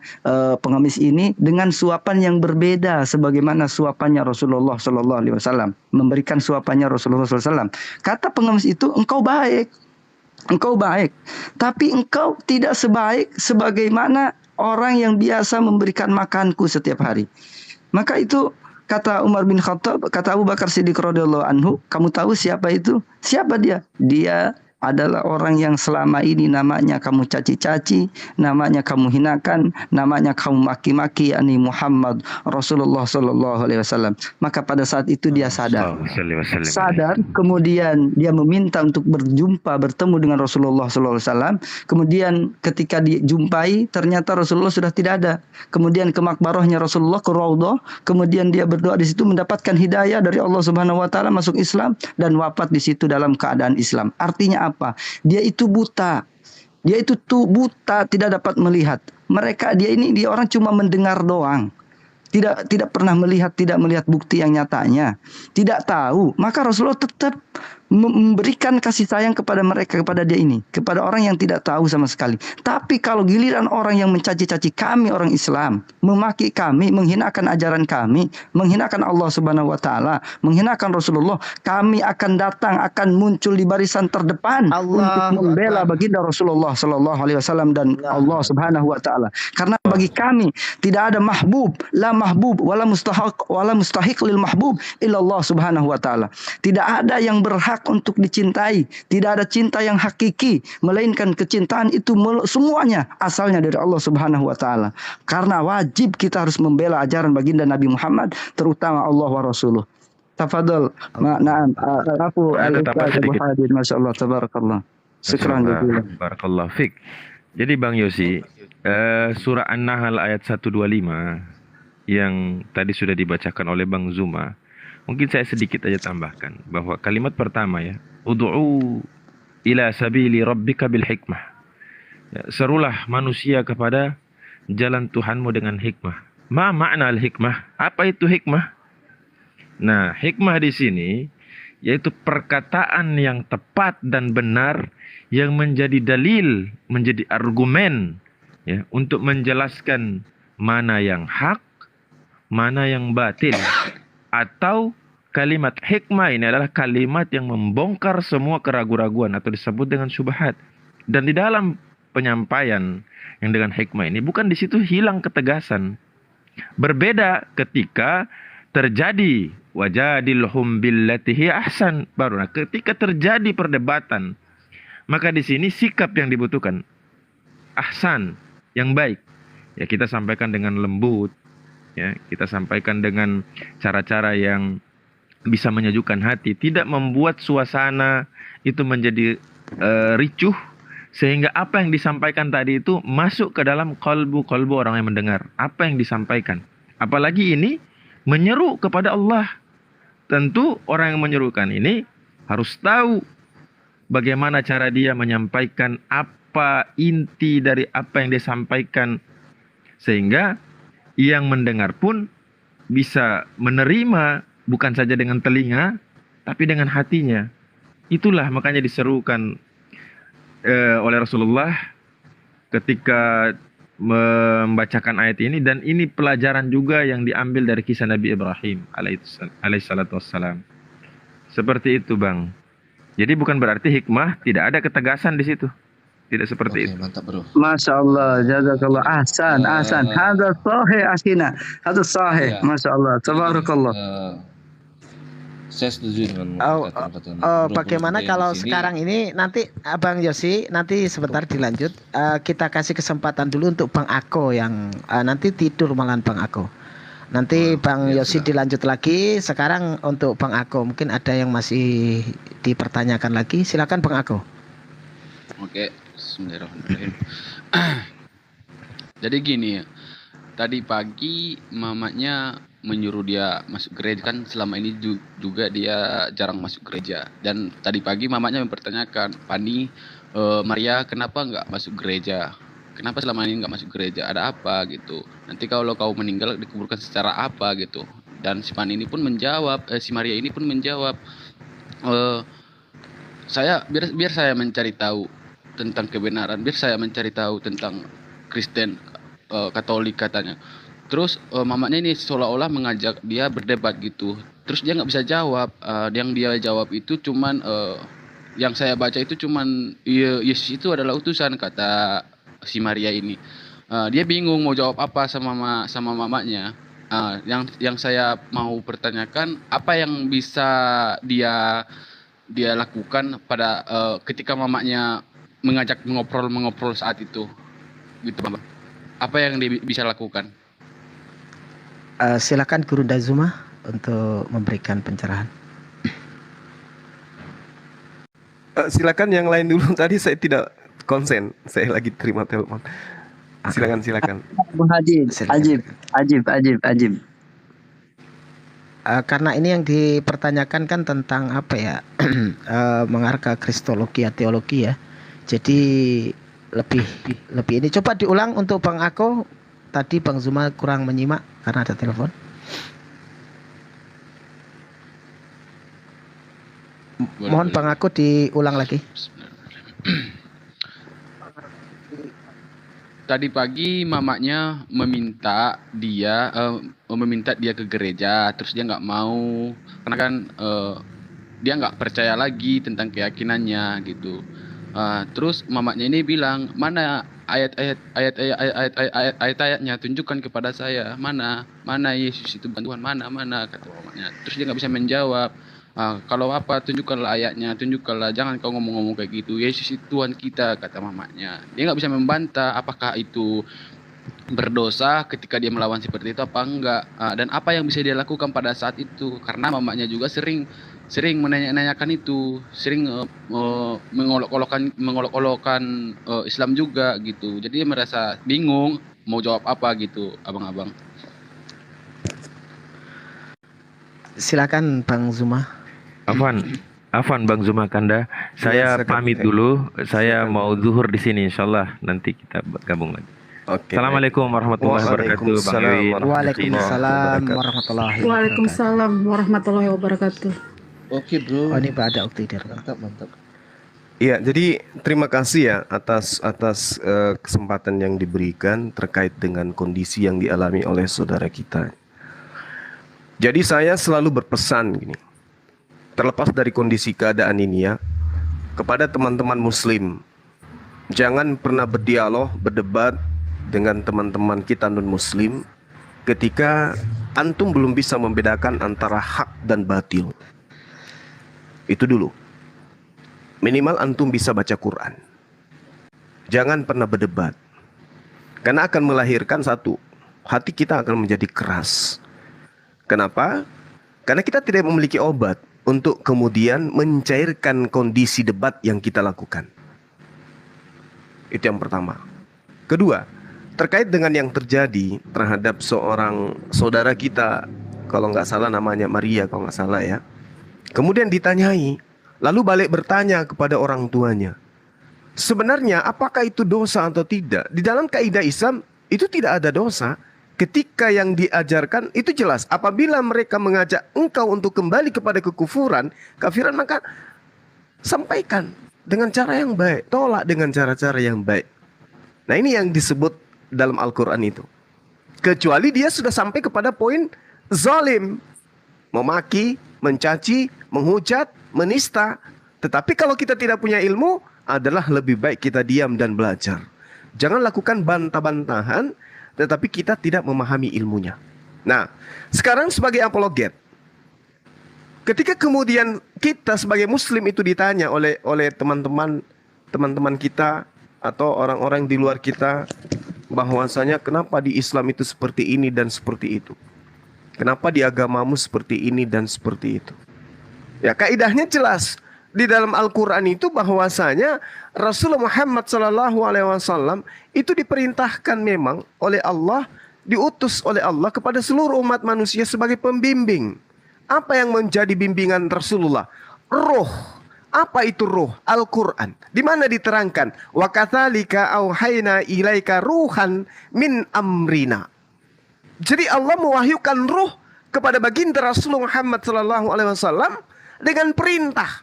pengemis ini dengan suapan yang berbeda sebagaimana suapannya Rasulullah SAW. Memberikan suapannya Rasulullah SAW. Kata pengemis itu, engkau baik, tapi engkau tidak sebaik sebagaimana orang yang biasa memberikan makanku setiap hari. Maka itu kata Umar bin Khattab, kata Abu Bakar Siddiq radhiyallahu anhu, kamu tahu siapa itu? Siapa dia? Dia adalah orang yang selama ini namanya kamu caci-caci, namanya kamu hinakan, namanya kamu maki-maki, yakni Muhammad Rasulullah Sallallahu Alaihi Wasallam. Maka pada saat itu dia sadar. Sadar, kemudian dia meminta untuk bertemu dengan Rasulullah Sallallahu Alaihi Wasallam. Kemudian ketika dijumpai, ternyata Rasulullah sudah tidak ada. Kemudian ke makbarahnya Rasulullah, ke Raudhah, kemudian dia berdoa di situ, mendapatkan hidayah dari Allah Subhanahu Wa Taala, masuk Islam dan wafat di situ dalam keadaan Islam. Artinya apa? Dia itu buta. Dia itu buta, tidak dapat melihat. Dia orang cuma mendengar doang. Tidak pernah melihat, tidak melihat bukti yang nyatanya. Tidak tahu. Maka Rasulullah tetap memberikan kasih sayang kepada mereka, kepada dia ini, kepada orang yang tidak tahu sama sekali. Tapi kalau giliran orang yang mencaci-caci kami orang Islam, memaki kami, menghinakan ajaran kami, menghinakan Allah Subhanahu Wa Taala, menghinakan Rasulullah, kami akan datang, akan muncul di barisan terdepan untuk membela baginda Rasulullah Sallallahu Alaihi Wasallam dan Allah Subhanahu Wa Taala. Karena bagi kami tidak ada mahbub, la mahbub, wala mustahiq lil mahbub illa Allah Subhanahu Wa Taala. Tidak ada yang berhak untuk dicintai, tidak ada cinta yang hakiki, melainkan kecintaan itu semuanya asalnya dari Allah Subhanahu Wa Taala. Karena wajib kita harus membela ajaran baginda Nabi Muhammad, terutama Allah wa Rasuluh. Tafadhal. Na'am. Afu al-Ustaz Abu Hadid, masyaallah, tabarakallah. Syukran jazilan. Barakallah fik. Jadi Bang Yosi, surah An-Nahl ayat 125 yang tadi sudah dibacakan oleh Bang Zuma, mungkin saya sedikit aja tambahkan bahwa kalimat pertama ya, ud'u ila sabili rabbika bil hikmah. Ya, serulah manusia kepada jalan Tuhanmu dengan hikmah. Ma makna al hikmah? Apa itu hikmah? Nah, hikmah di sini yaitu perkataan yang tepat dan benar yang menjadi dalil, menjadi argumen ya untuk menjelaskan mana yang hak, mana yang batil. Atau kalimat hikmah ini adalah kalimat yang membongkar semua keraguan-raguan atau disebut dengan syubhat. Dan di dalam penyampaian yang dengan hikmah ini bukan di situ hilang ketegasan. Berbeda ketika terjadi wajadilhum billati hiya ahsan, baru ketika terjadi perdebatan, maka di sini sikap yang dibutuhkan ahsan, yang baik. Ya, kita sampaikan dengan lembut. Ya, kita sampaikan dengan cara-cara yang bisa menyejukkan hati, tidak membuat suasana itu menjadi ricuh, sehingga apa yang disampaikan tadi itu masuk ke dalam kalbu orang yang mendengar. Apa yang disampaikan, apalagi ini menyeru kepada Allah. Tentu orang yang menyerukan ini harus tahu bagaimana cara dia menyampaikan apa inti dari apa yang disampaikan, sehingga yang mendengar pun bisa menerima bukan saja dengan telinga, tapi dengan hatinya. Itulah makanya diserukan oleh Rasulullah ketika membacakan ayat ini, dan ini pelajaran juga yang diambil dari kisah Nabi Ibrahim alaihissalatu wassalam. Seperti itu Bang. Jadi bukan berarti hikmah tidak ada ketegasan di situ. Tidak seperti itu. Mantap bro. Masya Allah, jazakallah. Ahsan. Hadza sahih akhina. Hadza sahih. Masya Allah. Tabarakallah. Saya setuju dengan bagaimana kalau sekarang ini nanti Bang Yosi nanti sebentar dilanjut, kita kasih kesempatan dulu untuk Bang Ako yang nanti tidur malahan Bang Ako. Nanti Bang Yosi dilanjut lagi. Sekarang untuk Bang Ako mungkin ada yang masih dipertanyakan lagi. Silakan Bang Ako. Oke, bismillahirrahmanirrahim. Jadi gini ya, tadi pagi mamanya menyuruh dia masuk gereja, kan selama ini juga dia jarang masuk gereja. Dan tadi pagi mamanya mempertanyakan, Pani, Maria kenapa nggak masuk gereja? Kenapa selama ini nggak masuk gereja? Ada apa gitu? Nanti kalau kau meninggal dikuburkan secara apa gitu? Dan si Pani ini pun menjawab, si Maria ini pun menjawab, biar saya mencari tahu tentang kebenaran, biar saya mencari tahu tentang Kristen, Katolik katanya. Terus mamanya ini seolah-olah mengajak dia berdebat gitu. Terus dia nggak bisa jawab. Yang dia jawab itu cuman yang saya baca itu cuman Yesus itu adalah utusan, kata si Maria ini. Dia bingung mau jawab apa sama mamanya. Yang saya mau pertanyakan, apa yang bisa dia dia lakukan pada ketika mamanya mengajak mengobrol saat itu, gitu Bang. Apa yang dia bisa lakukan? Silakan Guru Dazuma untuk memberikan pencerahan. Silakan yang lain dulu. Tadi saya tidak konsen, saya lagi terima telepon. Silakan. Bung Haji, Ajib. Karena ini yang dipertanyakan kan tentang apa ya, mengarah ke kristologi ya, teologi ya. Jadi lebih ini coba diulang untuk Bang Ako. Tadi Bang Zuma kurang menyimak karena ada telepon. Mohon Bang Ako diulang lagi. Tadi pagi mamanya meminta dia ke gereja, terus dia nggak mau karena kan dia nggak percaya lagi tentang keyakinannya gitu. Terus mamanya ini bilang, mana ayat-ayatnya, tunjukkan kepada saya, mana Yesus itu Tuhan, mana kata mamanya. Terus dia nggak bisa menjawab. Kalau apa, tunjukkanlah ayatnya, tunjukkanlah, jangan kau ngomong-ngomong kayak gitu, Yesus itu Tuhan kita, kata mamanya. Dia nggak bisa membantah apakah itu berdosa ketika dia melawan seperti itu apa enggak, dan apa yang bisa dia lakukan pada saat itu, karena mamanya juga sering menanyakan itu, sering mengolok-olokkan Islam juga gitu. Jadi dia merasa bingung mau jawab apa gitu, abang-abang. Silakan Bang Zuma. Afwan Bang Zuma Kanda, saya pamit dulu. Saya mau zuhur di sini, insyaallah nanti kita gabung lagi. Oke. Assalamualaikum warahmatullahi wabarakatuh, Bang Ewin. Waalaikumsalam warahmatullahi wabarakatuh. Oke bro. Oh, ini ada Uktidir. Mantap. Iya, jadi terima kasih ya atas kesempatan yang diberikan terkait dengan kondisi yang dialami oleh saudara kita. Jadi saya selalu berpesan gini, terlepas dari kondisi keadaan ini ya, kepada teman-teman muslim, jangan pernah berdialog, berdebat dengan teman-teman kita non-muslim ketika antum belum bisa membedakan antara hak dan batil. Itu dulu. Minimal antum bisa baca Quran. Jangan pernah berdebat. Karena akan melahirkan satu, hati kita akan menjadi keras. Kenapa? Karena kita tidak memiliki obat untuk kemudian mencairkan kondisi debat yang kita lakukan. Itu yang pertama. Kedua, terkait dengan yang terjadi terhadap seorang saudara kita, kalau nggak salah namanya Maria, kalau nggak salah ya. Kemudian ditanyai, lalu balik bertanya kepada orang tuanya. Sebenarnya apakah itu dosa atau tidak? Di dalam kaidah Islam itu tidak ada dosa. Ketika yang diajarkan itu jelas. Apabila mereka mengajak engkau untuk kembali kepada kekufuran, kafiran, maka sampaikan dengan cara yang baik. Tolak dengan cara-cara yang baik. Nah, ini yang disebut dalam Al-Quran itu. Kecuali dia sudah sampai kepada poin zalim. Memaki, mencaci, menghujat, menista. Tetapi kalau kita tidak punya ilmu, adalah lebih baik kita diam dan belajar. Jangan lakukan bantah-bantahan, tetapi kita tidak memahami ilmunya. Nah, sekarang sebagai apologet, ketika kemudian kita sebagai muslim itu ditanya oleh teman-teman kita atau orang-orang di luar kita, bahwasanya kenapa di Islam itu seperti ini dan seperti itu, kenapa di agamamu seperti ini dan seperti itu. Ya, kaidahnya jelas di dalam Al-Quran itu, bahwasanya Rasulullah Muhammad SAW itu diperintahkan memang oleh Allah, diutus oleh Allah kepada seluruh umat manusia sebagai pembimbing. Apa yang menjadi bimbingan Rasulullah? Ruh. Apa itu ruh? Al-Quran. Di mana diterangkan, wa katsalika auhayna ilaika ruhan min amrina. Jadi Allah mewahyukan ruh kepada baginda Rasulullah Muhammad SAW dengan perintah.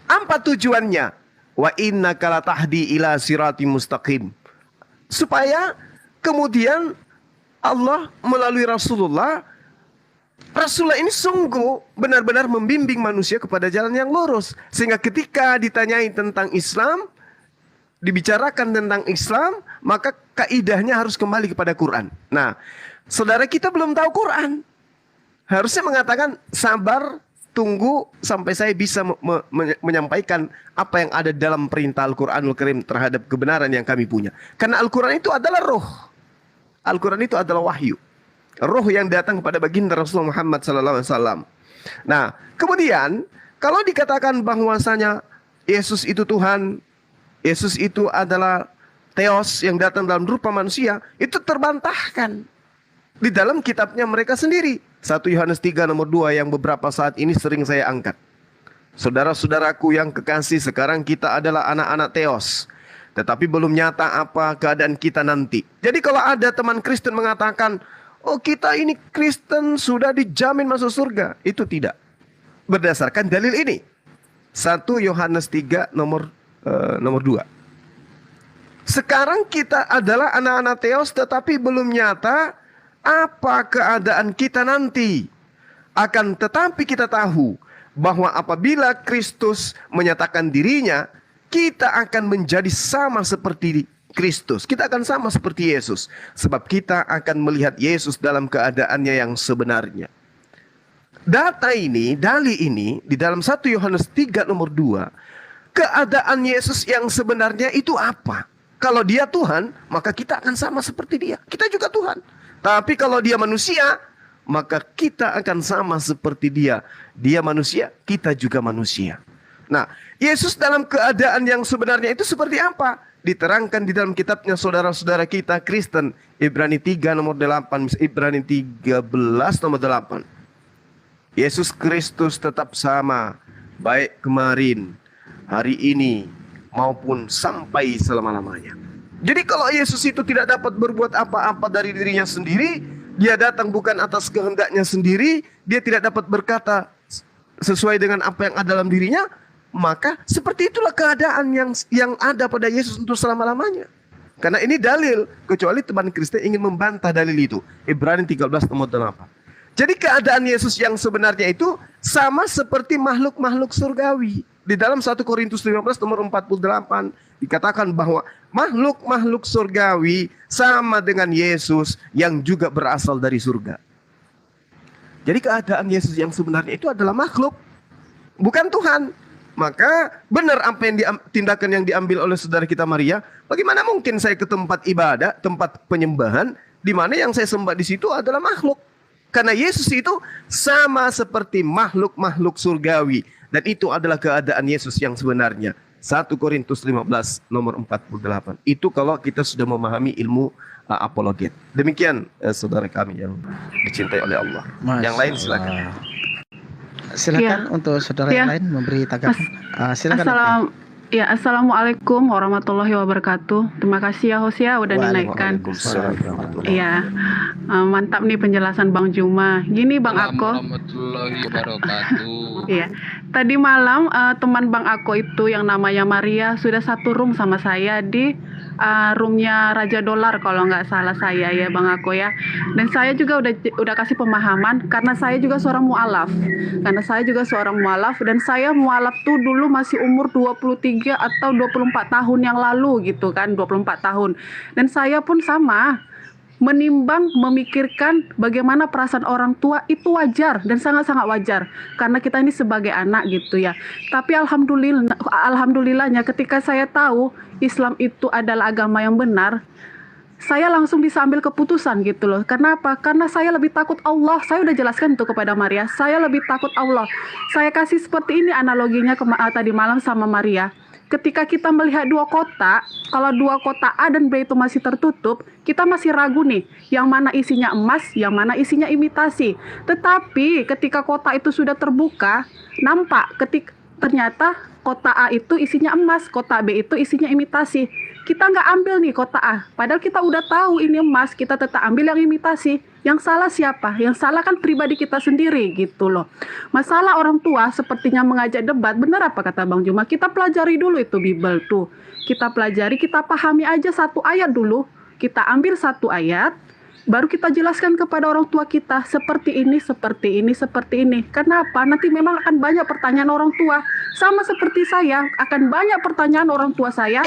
Apa tujuannya? Wa innaka latahdi ila sirati mustaqim. Supaya kemudian Allah melalui Rasulullah ini sungguh benar-benar membimbing manusia kepada jalan yang lurus. Sehingga ketika ditanyai tentang Islam, dibicarakan tentang Islam, maka kaidahnya harus kembali kepada Quran. Nah, saudara kita belum tahu Quran, harusnya mengatakan sabar, tunggu sampai saya bisa menyampaikan apa yang ada dalam perintah Al-Quranul Karim terhadap kebenaran yang kami punya. Karena Al-Quran itu adalah roh. Al-Quran itu adalah wahyu. Roh yang datang kepada baginda Rasulullah Muhammad SAW. Nah, kemudian kalau dikatakan bahwasanya Yesus itu Tuhan, Yesus itu adalah Theos yang datang dalam rupa manusia, itu terbantahkan di dalam kitabnya mereka sendiri. 1 Yohanes 3 nomor 2 yang beberapa saat ini sering saya angkat. Saudara-saudaraku yang kekasih, sekarang kita adalah anak-anak Theos, tetapi belum nyata apa keadaan kita nanti. Jadi kalau ada teman Kristen mengatakan, oh kita ini Kristen sudah dijamin masuk surga, itu tidak berdasarkan dalil ini. 1 Yohanes 3 nomor 2. Sekarang kita adalah anak-anak Theos, tetapi belum nyata apa keadaan kita nanti. Akan tetapi kita tahu bahwa apabila Kristus menyatakan dirinya, kita akan menjadi sama seperti Kristus. Kita akan sama seperti Yesus. Sebab kita akan melihat Yesus dalam keadaannya yang sebenarnya. Data ini, dalil ini, di dalam 1 Yohanes 3 nomor 2, keadaan Yesus yang sebenarnya itu apa? Kalau dia Tuhan, maka kita akan sama seperti dia. Kita juga Tuhan. Tapi kalau dia manusia, maka kita akan sama seperti dia. Dia manusia, kita juga manusia. Nah, Yesus dalam keadaan yang sebenarnya itu seperti apa? Diterangkan di dalam kitabnya saudara-saudara kita Kristen. Ibrani 3 nomor 8, Ibrani 13 nomor 8. Yesus Kristus tetap sama, baik kemarin, hari ini, maupun sampai selama-lamanya. Jadi kalau Yesus itu tidak dapat berbuat apa-apa dari dirinya sendiri, dia datang bukan atas kehendaknya sendiri, dia tidak dapat berkata sesuai dengan apa yang ada dalam dirinya, maka seperti itulah keadaan yang ada pada Yesus untuk selama-lamanya. Karena ini dalil, kecuali teman Kristen ingin membantah dalil itu. Ibrani 13 nomor 8. Jadi keadaan Yesus yang sebenarnya itu sama seperti makhluk-makhluk surgawi. Di dalam 1 Korintus 15 nomor 48 dikatakan bahwa makhluk-makhluk surgawi sama dengan Yesus yang juga berasal dari surga. Jadi keadaan Yesus yang sebenarnya itu adalah makhluk, bukan Tuhan. Maka benar apa yang tindakan yang diambil oleh saudara kita Maria. Bagaimana mungkin saya ke tempat ibadah, tempat penyembahan, di mana yang saya sembah di situ adalah makhluk. Karena Yesus itu sama seperti makhluk-makhluk surgawi. Dan itu adalah keadaan Yesus yang sebenarnya. 1 Korintus 15 nomor 48. Itu kalau kita sudah memahami ilmu apologet. Demikian saudara kami yang dicintai oleh Allah. Yang lain silakan. Silakan untuk saudara yang lain memberi tanggapan. Silakan. Assalamualaikum warahmatullahi wabarakatuh. Terima kasih ya Hosea udah dinaikkan. Iya, mantap nih penjelasan Bang Juma. Gini Bang Ako. Warahmatullahi wabarakatuh. Iya, tadi malam teman Bang Ako itu yang namanya Maria sudah satu room sama saya di roomnya Raja Dolar kalau nggak salah saya ya Bang Ako ya. Dan saya juga udah kasih pemahaman karena saya juga seorang mualaf. Dan saya mualaf tuh dulu masih umur 23 atau 24 tahun yang lalu gitu kan, 24 tahun. Dan saya pun sama menimbang, memikirkan bagaimana perasaan orang tua itu wajar dan sangat-sangat wajar karena kita ini sebagai anak gitu ya. Tapi alhamdulillahnya ketika saya tahu Islam itu adalah agama yang benar, saya langsung bisa ambil keputusan gitu loh. Karena apa? Karena saya lebih takut Allah. Saya udah jelaskan itu kepada Maria. Saya lebih takut Allah. Saya kasih seperti ini analoginya tadi malam sama Maria. Ketika kita melihat dua kotak, kalau dua kotak A dan B itu masih tertutup, kita masih ragu nih, yang mana isinya emas, yang mana isinya imitasi. Tetapi ketika kotak itu sudah terbuka, nampak ternyata kotak A itu isinya emas, kotak B itu isinya imitasi. Kita nggak ambil nih kotak A, padahal kita udah tahu ini emas, kita tetap ambil yang imitasi. Yang salah siapa? Yang salah kan pribadi kita sendiri gitu loh. Masalah orang tua sepertinya mengajak debat, benar apa kata Bang Juma? Kita pelajari dulu itu Bible tuh. Kita pelajari, kita pahami aja satu ayat dulu. Kita ambil satu ayat, baru kita jelaskan kepada orang tua kita seperti ini, seperti ini, seperti ini. Kenapa? Nanti memang akan banyak pertanyaan orang tua. Sama seperti saya, akan banyak pertanyaan orang tua saya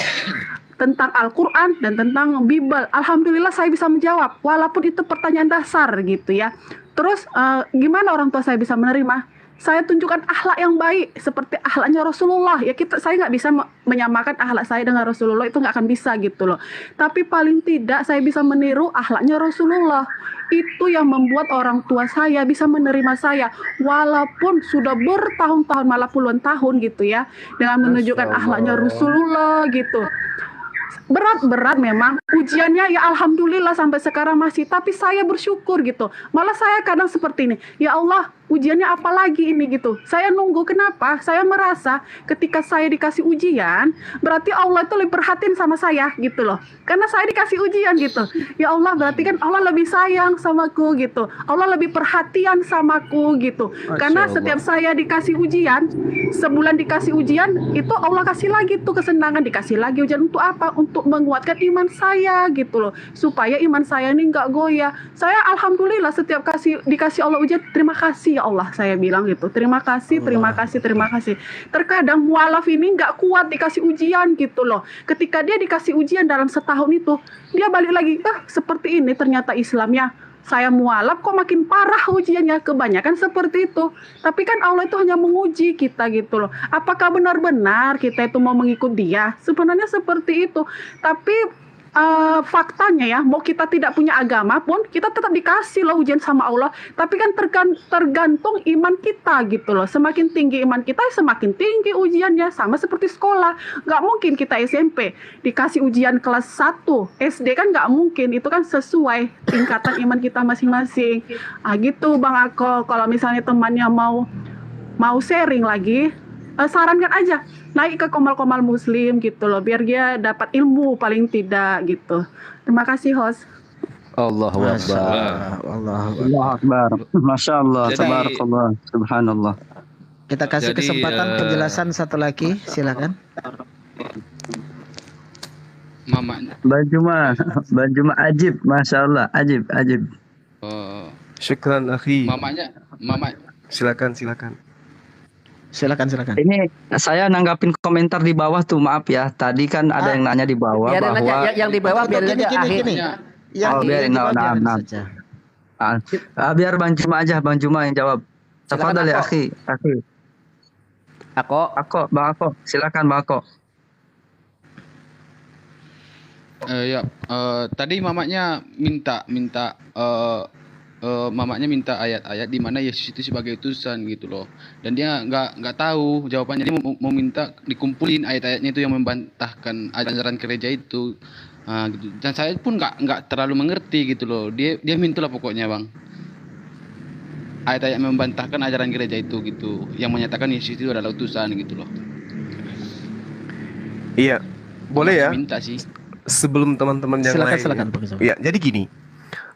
tentang Al-Quran dan tentang Bible. Alhamdulillah saya bisa menjawab, walaupun itu pertanyaan dasar gitu ya. Terus gimana orang tua saya bisa menerima? saya tunjukkan akhlak yang baik seperti akhlaknya Rasulullah. Ya saya nggak bisa menyamakan akhlak saya dengan Rasulullah, itu nggak akan bisa gitu loh. Tapi paling tidak saya bisa meniru akhlaknya Rasulullah. Itu yang membuat orang tua saya bisa menerima saya walaupun sudah bertahun-tahun malah puluhan tahun gitu ya, dengan menunjukkan akhlaknya Rasulullah gitu. Berat memang ujiannya, ya alhamdulillah sampai sekarang masih, tapi saya bersyukur gitu. Malah saya kadang seperti ini, ya Allah ujiannya apa lagi ini gitu. Saya nunggu, kenapa? Saya merasa ketika saya dikasih ujian berarti Allah itu lebih perhatiin sama saya gitu loh. Karena saya dikasih ujian gitu. Ya Allah, berarti kan Allah lebih sayang samaku gitu. Allah lebih perhatian samaku gitu. Karena setiap saya dikasih ujian, sebulan dikasih ujian, itu Allah kasih lagi tuh kesenangan, dikasih lagi ujian untuk apa? Untuk menguatkan iman saya gitu loh. Supaya iman saya ini nggak goyah. Saya alhamdulillah setiap dikasih Allah ujian, terima kasih ya Allah, saya bilang gitu. Terima kasih. Terkadang mualaf ini nggak kuat dikasih ujian gitu loh. Ketika dia dikasih ujian dalam setahun itu, dia balik lagi, seperti ini ternyata Islamnya. Saya mualaf kok makin parah ujiannya, kebanyakan seperti itu. Tapi kan Allah itu hanya menguji kita gitu loh. Apakah benar-benar kita itu mau mengikut dia? Sebenarnya seperti itu. Tapi faktanya ya, mau kita tidak punya agama pun kita tetap dikasih loh ujian sama Allah. Tapi kan tergantung iman kita gitu loh. Semakin tinggi iman kita, semakin tinggi ujiannya. Sama seperti sekolah. Nggak mungkin kita SMP dikasih ujian kelas 1 SD, kan nggak mungkin. Itu kan sesuai tingkatan iman kita masing-masing. Gitu Bang Ako. Kalau misalnya temannya mau sharing lagi, sarankan aja naik ke komal-komal muslim gitu loh, biar dia dapat ilmu paling tidak gitu. Terima kasih host. Allahu Akbar. Allahu Akbar. Masya Allah, tabarakallah, subhanallah. Kita kasih kesempatan penjelasan satu lagi, silakan. Mamanya. Bang Juma ajib, Masya Allah, ajib. Syukran akhi. Mamanya. Silakan. Silakan. Ini saya nanggapin komentar di bawah tuh, maaf ya. Tadi kan ada yang nanya di bawah Ya, bahwa yang di bawah biar aja akhir. biarin, nah. Biar Bang Juma aja, Bang Juma yang jawab. Tafadhal ya akhi. Bang Ako, silakan Bang Ako. Tadi mamanya minta ayat-ayat di mana Yesus itu sebagai utusan gitu loh, dan dia nggak tahu jawabannya. Dia mau minta dikumpulin ayat-ayatnya itu yang membantahkan ajaran gereja itu, gitu. Dan saya pun nggak terlalu mengerti gitu loh. Dia mintalah pokoknya bang, ayat-ayat membantahkan ajaran gereja itu gitu, yang menyatakan Yesus itu adalah utusan gitu loh. Iya, boleh ya. Minta sih. Sebelum teman-teman yang lain. Silakan. Ya, jadi gini.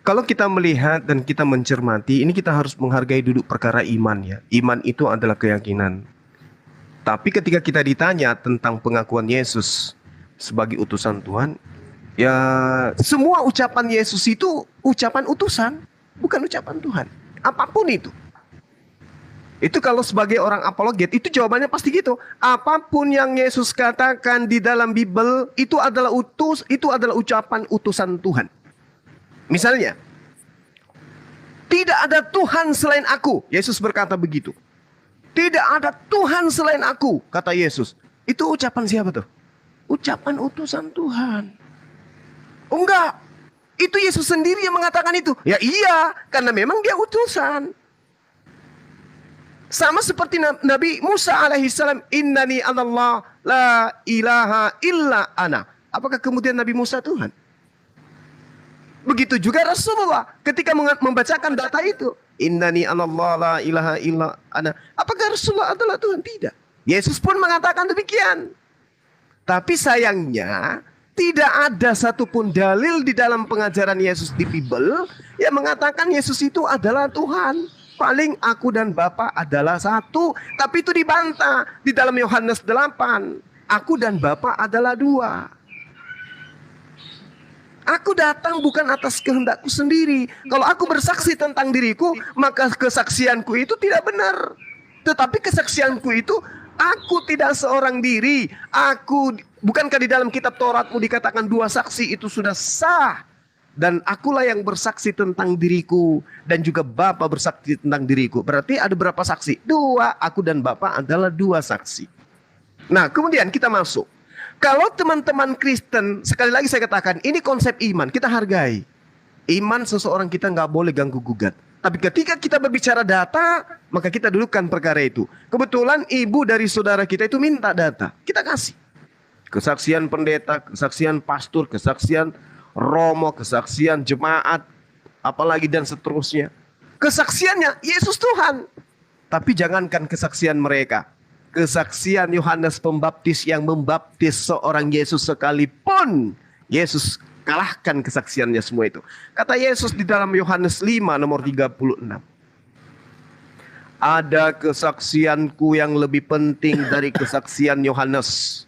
Kalau kita melihat dan kita mencermati, ini kita harus menghargai duduk perkara iman ya. Iman itu adalah keyakinan. Tapi ketika kita ditanya tentang pengakuan Yesus sebagai utusan Tuhan, ya semua ucapan Yesus itu ucapan utusan, bukan ucapan Tuhan. Apapun itu. Itu kalau sebagai orang apologet, itu jawabannya pasti gitu. Apapun yang Yesus katakan di dalam Bible, itu adalah ucapan utusan Tuhan. Misalnya, tidak ada Tuhan selain aku. Yesus berkata begitu. Tidak ada Tuhan selain aku, kata Yesus. Itu ucapan siapa tuh? Ucapan utusan Tuhan. Oh enggak, itu Yesus sendiri yang mengatakan itu. Ya iya, karena memang dia utusan. Sama seperti Nabi Musa alaihissalam. Innani anallah la ilaha illa ana. Apakah kemudian Nabi Musa Tuhan? Begitu juga Rasulullah ketika membacakan data itu. Innani anallah la ilaha illa ana. Apakah Rasulullah adalah Tuhan? Tidak. Yesus pun mengatakan demikian. Tapi sayangnya tidak ada satupun dalil di dalam pengajaran Yesus di Bible yang mengatakan Yesus itu adalah Tuhan. Paling aku dan Bapa adalah satu. Tapi itu dibantah di dalam Yohanes 8. Aku dan Bapa adalah dua. Aku datang bukan atas kehendakku sendiri. Kalau aku bersaksi tentang diriku, maka kesaksianku itu tidak benar. Tetapi kesaksianku itu, aku tidak seorang diri. Bukankah di dalam kitab Tauratmu dikatakan 2 saksi itu sudah sah? dan akulah yang bersaksi tentang diriku dan juga Bapa bersaksi tentang diriku. Berarti ada berapa saksi? 2. Aku dan Bapa adalah 2 saksi. Nah, kemudian kita masuk. Kalau teman-teman Kristen, sekali lagi saya katakan, ini konsep iman, kita hargai. Iman seseorang kita nggak boleh ganggu gugat. Tapi ketika kita berbicara data, maka kita dudukkan perkara itu. Kebetulan ibu dari saudara kita itu minta data, kita kasih. Kesaksian pendeta, kesaksian pastor, kesaksian romo, kesaksian jemaat, apalagi dan seterusnya. Kesaksiannya Yesus Tuhan. Tapi jangankan kesaksian mereka, kesaksian Yohanes Pembaptis yang membaptis seorang Yesus sekalipun, Yesus kalahkan kesaksiannya semua itu. Kata Yesus di dalam Yohanes 5 nomor 36. Ada kesaksianku yang lebih penting dari kesaksian Yohanes,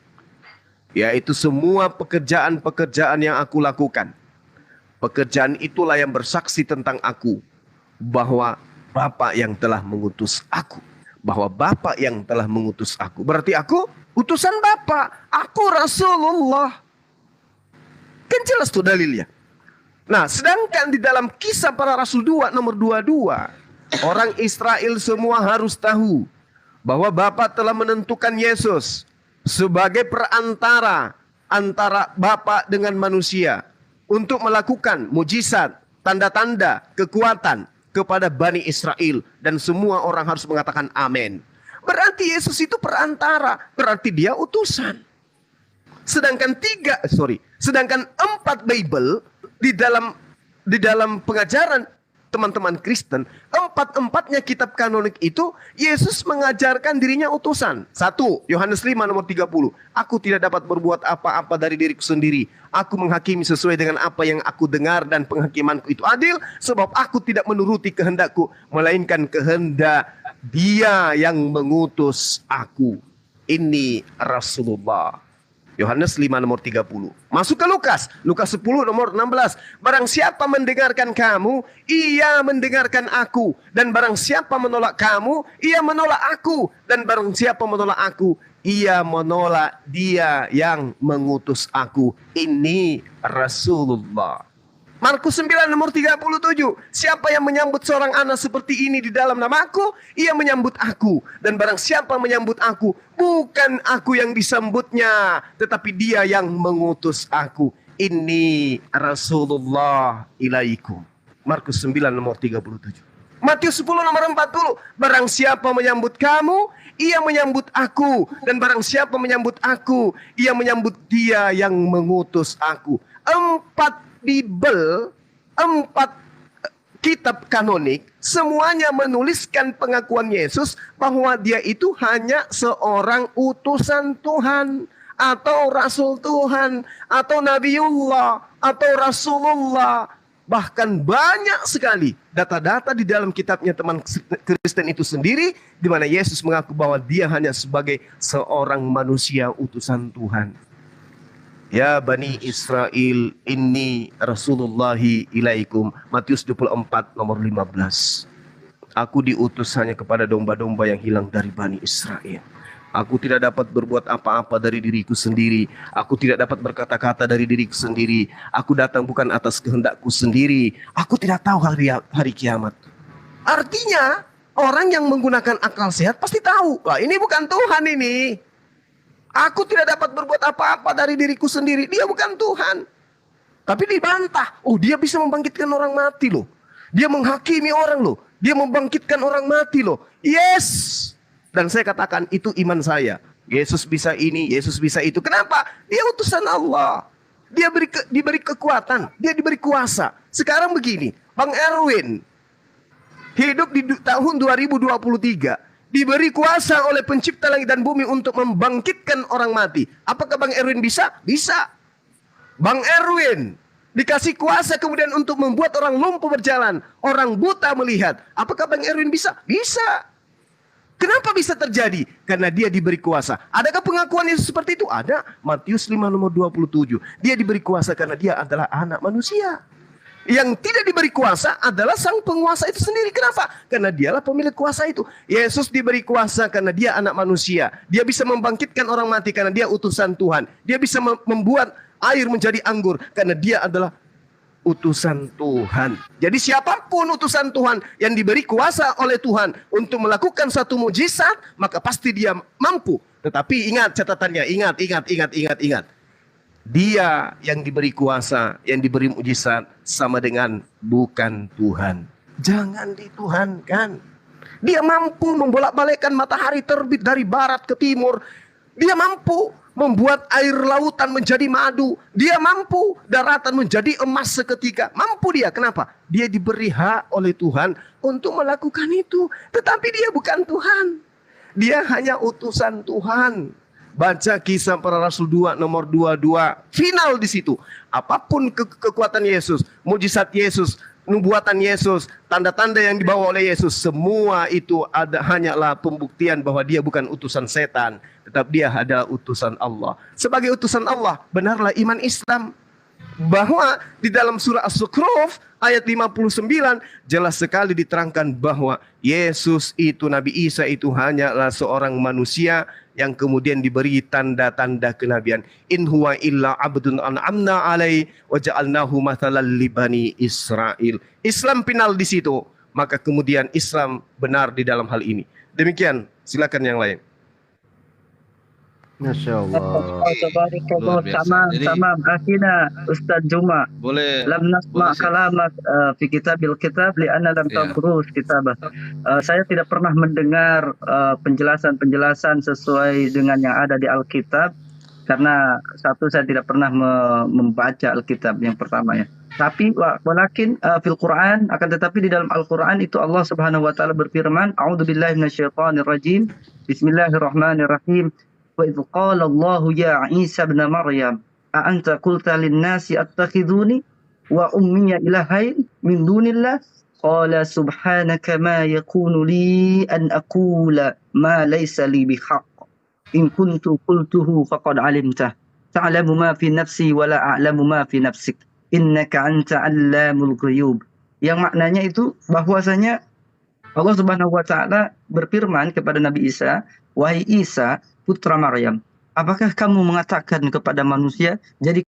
yaitu semua pekerjaan-pekerjaan yang aku lakukan. Pekerjaan itulah yang bersaksi tentang aku, bahwa Bapa yang telah mengutus aku. Bahwa Bapa yang telah mengutus aku. Berarti aku utusan Bapa. Aku Rasulullah. Kan jelas tuh dalilnya. Nah, sedangkan di dalam Kisah Para Rasul 2 nomor 22, orang Israel semua harus tahu bahwa Bapa telah menentukan Yesus sebagai perantara antara Bapa dengan manusia untuk melakukan mujizat, tanda-tanda, kekuatan kepada Bani Israel, dan semua orang harus mengatakan amin. Berarti Yesus itu perantara, berarti dia utusan. Sedangkan 4 Bible di dalam pengajaran teman-teman Kristen, 4-4-nya kitab kanonik itu Yesus mengajarkan dirinya utusan. 1 Yohanes 5 nomor 30. Aku tidak dapat berbuat apa-apa dari diriku sendiri. Aku menghakimi sesuai dengan apa yang aku dengar, dan penghakimanku itu adil, sebab aku tidak menuruti kehendakku, melainkan kehendak Dia yang mengutus aku. Ini Rasulullah. Yohanes 5 nomor 30. Masuk ke Lukas 10 nomor 16. Barang siapa mendengarkan kamu, ia mendengarkan aku. Dan barang siapa menolak kamu, ia menolak aku. Dan barang siapa menolak aku, ia menolak Dia yang mengutus aku. Ini Rasulullah. Markus 9 nomor 37. Siapa yang menyambut seorang anak seperti ini di dalam namaku, ia menyambut aku. Dan barang siapa menyambut aku, bukan aku yang disambutnya, tetapi Dia yang mengutus aku. Ini Rasulullah ilaikum. Markus 9 nomor 37. Matius 10 nomor 40. Barang siapa menyambut kamu, ia menyambut aku. Dan barang siapa menyambut aku, ia menyambut Dia yang mengutus aku. 4 Bible, 4 kitab kanonik, semuanya menuliskan pengakuan Yesus bahwa Dia itu hanya seorang utusan Tuhan, atau Rasul Tuhan, atau Nabiullah, atau Rasulullah. Bahkan banyak sekali data-data di dalam kitabnya teman Kristen itu sendiri, di mana Yesus mengaku bahwa Dia hanya sebagai seorang manusia utusan Tuhan. Ya Bani Israel, inni Rasulullahi ilaikum. Matius 24 nomor 15. Aku diutus hanya kepada domba-domba yang hilang dari Bani Israel. Aku tidak dapat berbuat apa-apa dari diriku sendiri. Aku tidak dapat berkata-kata dari diriku sendiri. Aku datang bukan atas kehendakku sendiri. Aku tidak tahu hari kiamat. Artinya orang yang menggunakan akal sehat pasti tahu, wah ini bukan Tuhan ini. Aku tidak dapat berbuat apa-apa dari diriku sendiri. Dia bukan Tuhan. Tapi dibantah. Oh, dia bisa membangkitkan orang mati loh. Dia menghakimi orang loh. Dia membangkitkan orang mati loh. Yes. Dan saya katakan itu iman saya. Yesus bisa ini, Yesus bisa itu. Kenapa? Dia utusan Allah. Dia diberi kekuatan. Dia diberi kuasa. Sekarang begini. Bang Erwin hidup di tahun 2023. Diberi kuasa oleh pencipta langit dan bumi untuk membangkitkan orang mati. Apakah Bang Erwin bisa? Bisa. Bang Erwin dikasih kuasa kemudian untuk membuat orang lumpuh berjalan, orang buta melihat. Apakah Bang Erwin bisa? Bisa. Kenapa bisa terjadi? Karena dia diberi kuasa. Adakah pengakuan Yesus seperti itu? Ada. Matius 5 nomor 27. Dia diberi kuasa karena dia adalah anak manusia. Yang tidak diberi kuasa adalah sang penguasa itu sendiri. Kenapa? Karena dialah pemilik kuasa itu. Yesus diberi kuasa karena dia anak manusia. Dia bisa membangkitkan orang mati karena dia utusan Tuhan. Dia bisa membuat air menjadi anggur karena dia adalah utusan Tuhan. Jadi siapapun utusan Tuhan yang diberi kuasa oleh Tuhan untuk melakukan satu mujizat, maka pasti dia mampu. Tetapi ingat catatannya, ingat. Dia yang diberi kuasa, yang diberi mujizat sama dengan bukan Tuhan. Jangan dituhankan. Dia mampu membolak-balikkan matahari terbit dari barat ke timur. Dia mampu membuat air lautan menjadi madu. Dia mampu daratan menjadi emas seketika. Mampu dia. Kenapa? Dia diberi hak oleh Tuhan untuk melakukan itu. Tetapi dia bukan Tuhan. Dia hanya utusan Tuhan. Baca Kisah Para Rasul 2 nomor 22. Final di situ. Apapun kekuatan Yesus, mujizat Yesus, nubuatan Yesus, tanda-tanda yang dibawa oleh Yesus, semua itu hanyalah pembuktian bahwa dia bukan utusan setan, tetapi dia adalah utusan Allah. Sebagai utusan Allah, benarlah iman Islam. Bahwa di dalam surah As-Zukhruf ayat 59 jelas sekali diterangkan bahwa Yesus itu, Nabi Isa itu hanyalah seorang manusia yang kemudian diberi tanda-tanda kenabian. In huwa illa abdun an'amna alai wa ja'alnahu mathalan li bani Israel. Islam final di situ, maka kemudian Islam benar di dalam hal ini. Demikian, silakan yang lain. Masya Allah. Luar biasa. Jadi- Tamam akhina Ustaz Juma. Boleh. Lam nasma boleh saya- kalamak fi kitabil kitab li'anna lam Ya. tadrus kitabah. Saya tidak pernah mendengar penjelasan-penjelasan sesuai dengan yang ada di Alkitab karena satu saya tidak pernah membaca Alkitab yang pertama ya. Tapi walakin fil Quran, akan tetapi di dalam Al-Quran itu Allah Subhanahu wa taala berfirman, A'udzubillahi minasyaitonir rajim. Bismillahirrahmanirrahim. Wa idz qala Allahu ya Isa ibn Maryam a anta qulta lin-nasi attakhiduni wa ummiya ilahain min dunillah qala subhanaka ma yakunu li an aqula ma laysa li bihaq in kuntu qultuhu faqad alimtah ta'lamu ma fi nafsi wa la a'lamu ma fi nafsik innaka anta 'allamul ghuyub. Yang maknanya itu bahwasanya Allah Subhanahu wa taala berfirman kepada Nabi Isa, wahai Isa putra Maryam, apakah kamu mengatakan kepada manusia jadi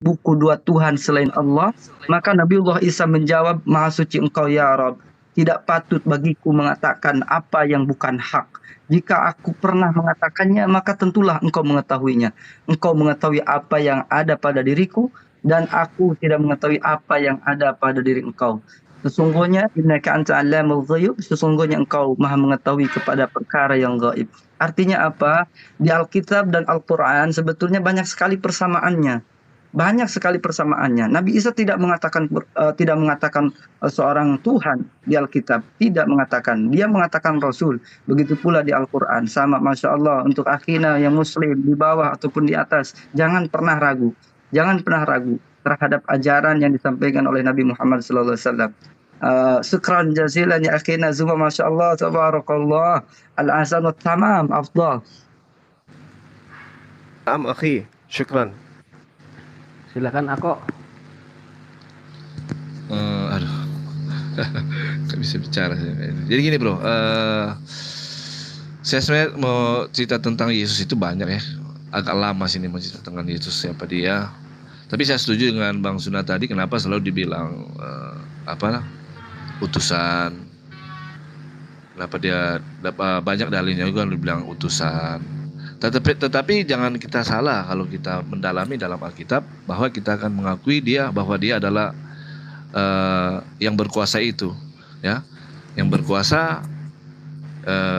buku dua Tuhan selain Allah? Maka Nabiullah Isa menjawab, Maha suci engkau ya Rabb, tidak patut bagiku mengatakan apa yang bukan hak. Jika aku pernah mengatakannya, maka tentulah engkau mengetahuinya. Engkau mengetahui apa yang ada pada diriku, dan aku tidak mengetahui apa yang ada pada diri engkau. Sesungguhnya innaka anta 'allamul ghuyub, sesungguhnya engkau maha mengetahui kepada perkara yang gaib. Artinya apa? Di Alkitab dan Al-Quran sebetulnya banyak sekali persamaannya. Banyak sekali persamaannya. Nabi Isa tidak mengatakan seorang Tuhan di Alkitab, tidak mengatakan. Dia mengatakan Rasul. Begitu pula di Al-Quran. Sama, Masya Allah, untuk akhina yang Muslim di bawah ataupun di atas, jangan pernah ragu. Jangan pernah ragu terhadap ajaran yang disampaikan oleh Nabi Muhammad SAW. Syukran jazilan ya akhina Zuma, Masya Allah, tabarakallah, al-ahsan wa tamam, afdal. Akhi, syukran. Silakan aku. Aduh, nggak bisa bicara. Jadi gini bro, saya sebenarnya mau cerita tentang Yesus itu banyak ya. Agak lama sini mau cerita tentang Yesus, siapa dia. Tapi saya setuju dengan Bang Suna tadi, kenapa selalu dibilang utusan. Kenapa dia banyak dalilnya juga dibilang utusan. Tetapi jangan kita salah kalau kita mendalami dalam Alkitab bahwa kita akan mengakui bahwa dia adalah yang berkuasa itu, ya, yang berkuasa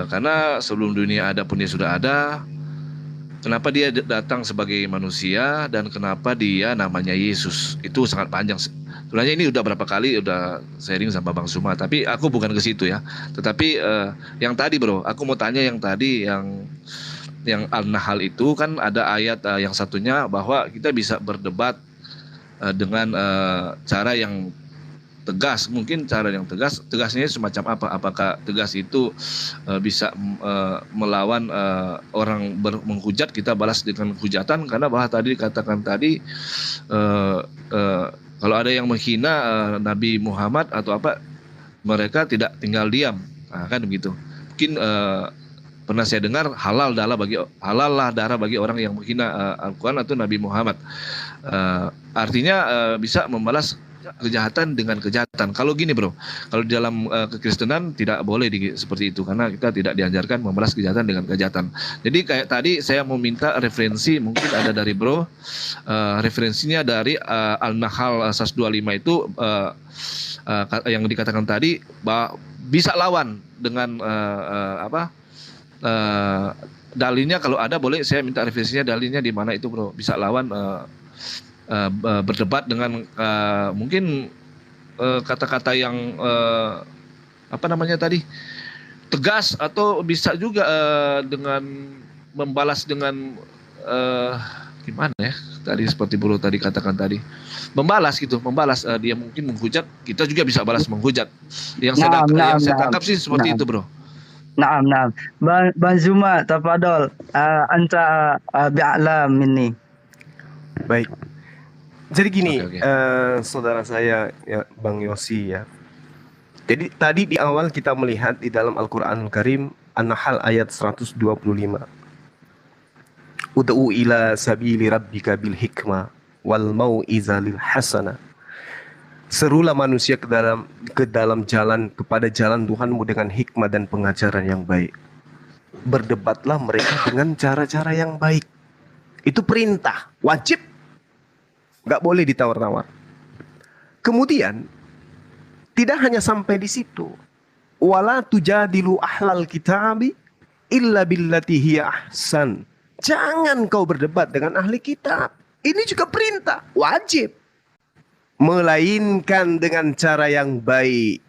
karena sebelum dunia ada pun dia sudah ada. Kenapa dia datang sebagai manusia dan kenapa dia namanya Yesus? Itu sangat panjang. Sebenarnya ini udah berapa kali udah sharing sama Bang Suma, tapi aku bukan ke situ ya. Tetapi yang tadi bro, aku mau tanya yang tadi yang Al-Nahl itu kan ada ayat yang satunya bahwa kita bisa berdebat dengan cara yang tegas. Mungkin cara yang tegasnya semacam apa? Apakah tegas itu bisa melawan orang menghujat, kita balas dengan hujatan? Karena bahwa tadi dikatakan tadi kalau ada yang menghina Nabi Muhammad atau apa, mereka tidak tinggal diam, kan begitu. Mungkin pernah saya dengar halal darah bagi orang yang menghina Al-Quran atau Nabi Muhammad. Artinya bisa membalas kejahatan dengan kejahatan. Kalau gini bro, kalau di dalam kekristenan tidak boleh seperti itu karena kita tidak diajarkan membalas kejahatan dengan kejahatan. Jadi kayak tadi saya mau minta referensi, mungkin ada dari bro, referensinya dari Al-Nahl 125 itu yang dikatakan tadi bahwa bisa lawan dengan dalilnya. Kalau ada boleh saya minta referensinya, dalilnya di mana itu bro, bisa lawan berdebat dengan mungkin kata-kata yang tegas, atau bisa juga dengan membalas dengan gimana ya tadi, seperti bro tadi katakan tadi, membalas dia mungkin menghujat, kita juga bisa balas menghujat. Yang saya tangkap sih seperti itu bro. Naam. Bang Zuma, tafadhol. Anta bi'alam minni. Baik. Jadi gini, Oke. saudara saya ya, Bang Yosi ya. Jadi tadi di awal kita melihat di dalam Al-Qur'anul Karim An-Nahl ayat 125. Ud'u ila sabili rabbika bil hikmah wal mau'izalil hasanah. Serulah manusia ke dalam jalan, kepada jalan Tuhanmu dengan hikmah dan pengajaran yang baik. Berdebatlah mereka dengan cara-cara yang baik. Itu perintah, wajib. Nggak boleh ditawar-tawar. Kemudian tidak hanya sampai di situ. Wala tujadilu ahlal kitabi illa billati hiya ahsan. Jangan kau berdebat dengan ahli kitab. Ini juga perintah, wajib. Melainkan dengan cara yang baik.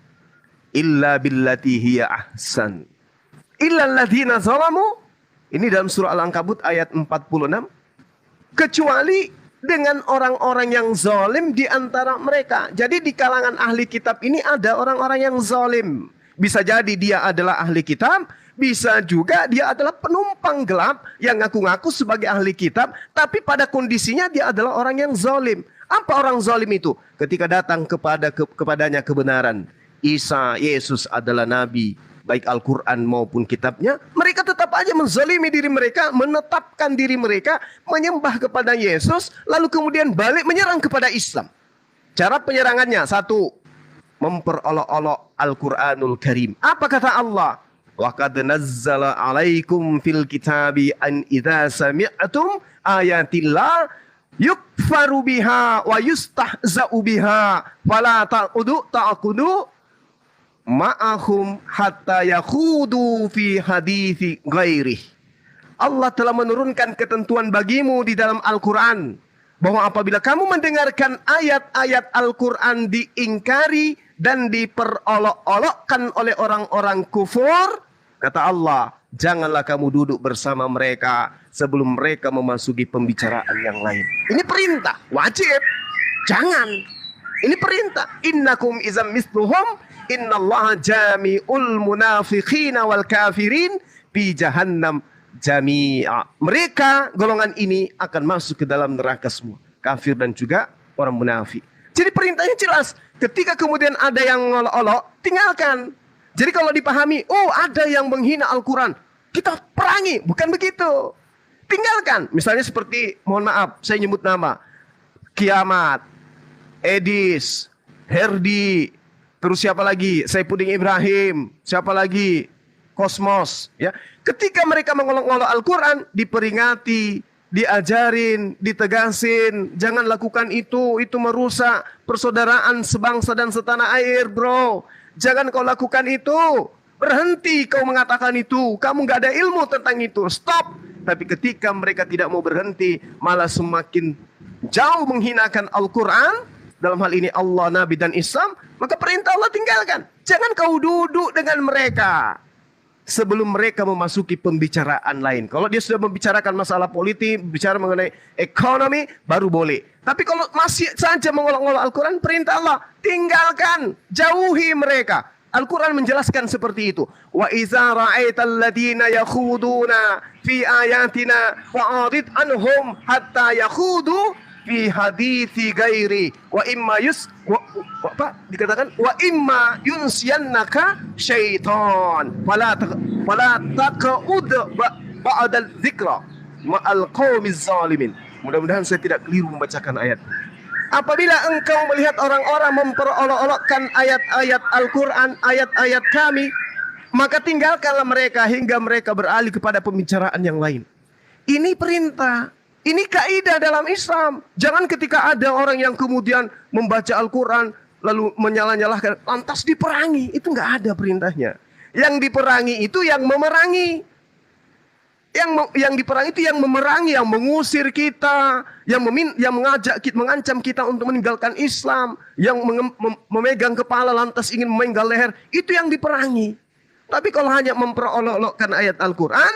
Illa billati hiya ahsan. Illa alladziina zalamu. Ini dalam surah Al-Ankabut ayat 46. Kecuali dengan orang-orang yang zalim di antara mereka. Jadi di kalangan ahli kitab ini ada orang-orang yang zalim. Bisa jadi dia adalah ahli kitab, bisa juga dia adalah penumpang gelap yang ngaku-ngaku sebagai ahli kitab, tapi pada kondisinya dia adalah orang yang zalim. Apa orang zalim itu? Ketika datang kepadanya kebenaran, Isa, Yesus adalah nabi, baik Al-Quran maupun kitabnya, mereka tetap aja menzalimi diri mereka, menetapkan diri mereka menyembah kepada Yesus, lalu kemudian balik menyerang kepada Islam. Cara penyerangannya, satu, memperolok-olok Al-Quranul Karim. Apa kata Allah? Wa qad nazzala alaikum fil kitabi an idza sami'tum ayatillah yukfaru biha wa yustahza'u biha fala ta'qudu ma'ahum hatta yakhudu fi hadithi ghairi. Allah telah menurunkan ketentuan bagimu di dalam Al-Quran bahwa apabila kamu mendengarkan ayat-ayat Al-Quran diingkari dan diperolok-olokkan oleh orang-orang kufur, kata Allah, janganlah kamu duduk bersama mereka sebelum mereka memasuki pembicaraan yang lain. Ini perintah, wajib. Jangan. Ini perintah. Innakum izam misluhum innallaha jami'ul munafiqina wal kafirin fi jahannam jami'a. Mereka, golongan ini akan masuk ke dalam neraka semua. Kafir dan juga orang munafik. Jadi perintahnya jelas. Ketika kemudian ada yang ngolok-olok, tinggalkan. Jadi kalau dipahami, oh ada yang menghina Al-Quran, kita perangi. Bukan begitu. Tinggalkan. Misalnya seperti, mohon maaf, saya nyebut nama. Kiamat, Edis, Herdi, terus siapa lagi? Saipudin Ibrahim, siapa lagi? Kosmos. Ya, ketika mereka mengolok-olok Al-Quran, diperingati, diajarin, ditegasin, jangan lakukan itu merusak persaudaraan sebangsa dan setanah air, bro. Jangan kau lakukan itu. Berhenti kau mengatakan itu. Kamu gak ada ilmu tentang itu. Stop. Tapi ketika mereka tidak mau berhenti, malah semakin jauh menghinakan Al-Quran, dalam hal ini Allah, Nabi dan Islam, maka perintah Allah tinggalkan. Jangan kau duduk dengan mereka sebelum mereka memasuki pembicaraan lain. Kalau dia sudah membicarakan masalah politik, bicara mengenai ekonomi, baru boleh. Tapi kalau masih saja mengolok-olok Al-Quran, perintah Allah, tinggalkan, jauhi mereka. Al-Quran menjelaskan seperti itu. Wa iza ra'aital ladina yakhuduna fi ayatina fa'arid anhum hatta yakhudu fi hadithi gairi wa imma dikatakan wa imma yunsiyannaka syaitan wala taqud ba'dal dzikra ma'al qaumiz zalimin. Mudah-mudahan saya tidak keliru membacakan ayat. Apabila engkau melihat orang-orang memperolok-olokkan ayat-ayat Al-Quran, ayat-ayat kami, maka tinggalkanlah mereka hingga mereka beralih kepada pembicaraan yang lain. Ini perintah, ini kaidah dalam Islam. Jangan ketika ada orang yang kemudian membaca Al-Quran lalu menyalah-nyalahkan, lantas diperangi. Itu nggak ada perintahnya. Yang diperangi itu yang memerangi. Yang diperangi itu yang memerangi, yang mengusir kita, yang mengajak kita, mengancam kita untuk meninggalkan Islam, yang memegang kepala lantas ingin memenggal leher, itu yang diperangi. Tapi kalau hanya memperolok-olokkan ayat Al-Quran,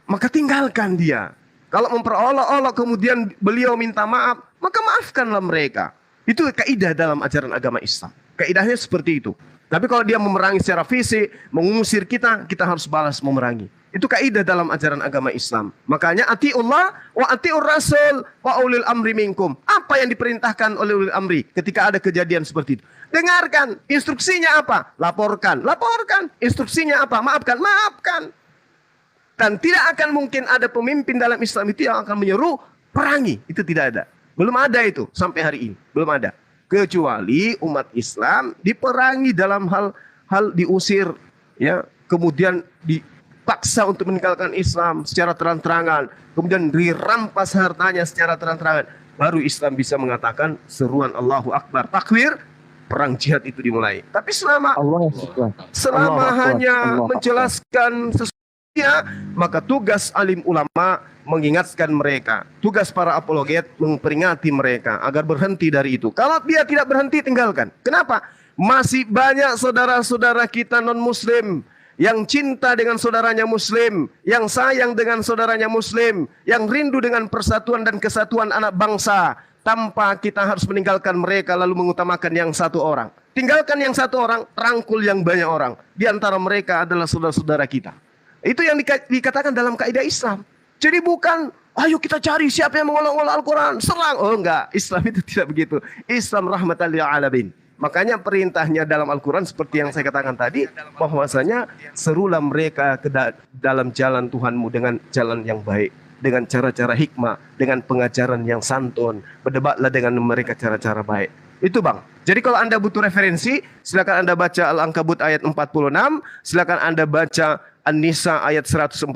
maka tinggalkan dia. Kalau memperolok-olok kemudian beliau minta maaf, maka maafkanlah mereka. Itu kaidah dalam ajaran agama Islam. Kaidahnya seperti itu. Tapi kalau dia memerangi secara fisik, mengusir kita, kita harus balas memerangi. Itu kaidah dalam ajaran agama Islam. Makanya atiullah wa atiur rasul wa ulil amri minkum. Apa yang diperintahkan oleh ulil amri ketika ada kejadian seperti itu? Dengarkan. Instruksinya apa? Laporkan. Laporkan. Instruksinya apa? Maafkan. Maafkan. Dan tidak akan mungkin ada pemimpin dalam Islam itu yang akan menyeru perangi. Itu tidak ada. Belum ada itu sampai hari ini. Belum ada. Kecuali umat Islam diperangi dalam hal diusir, ya, kemudian dipaksa untuk meninggalkan Islam secara terang-terangan, kemudian dirampas hartanya secara terang-terangan, baru Islam bisa mengatakan seruan Allahu Akbar, takbir, perang jihad itu dimulai. Tapi selama hanya menjelaskan sesuatu, maka tugas alim ulama mengingatkan mereka. Tugas para apologet memperingati mereka agar berhenti dari itu. Kalau dia tidak berhenti, tinggalkan. Kenapa? Masih banyak saudara-saudara kita non-muslim yang cinta dengan saudaranya muslim, yang sayang dengan saudaranya muslim, yang rindu dengan persatuan dan kesatuan anak bangsa, tanpa kita harus meninggalkan mereka lalu mengutamakan yang satu orang. Tinggalkan yang satu orang, rangkul yang banyak orang. Di antara mereka adalah saudara-saudara kita. Itu yang dikatakan dalam kaidah Islam. Jadi bukan, ayo kita cari siapa yang mengolok-olok Al-Quran, serang. Oh enggak, Islam itu tidak begitu. Islam rahmatan lil alamin. Makanya perintahnya dalam Al-Quran seperti yang saya katakan tadi, bahwasanya serulah mereka ke dalam jalan Tuhanmu dengan jalan yang baik, dengan cara-cara hikmah, dengan pengajaran yang santun. Berdebatlah dengan mereka cara-cara baik. Itu bang. Jadi kalau Anda butuh referensi, silakan Anda baca Al-Ankabut ayat 46, silakan Anda baca An-Nisa ayat 140,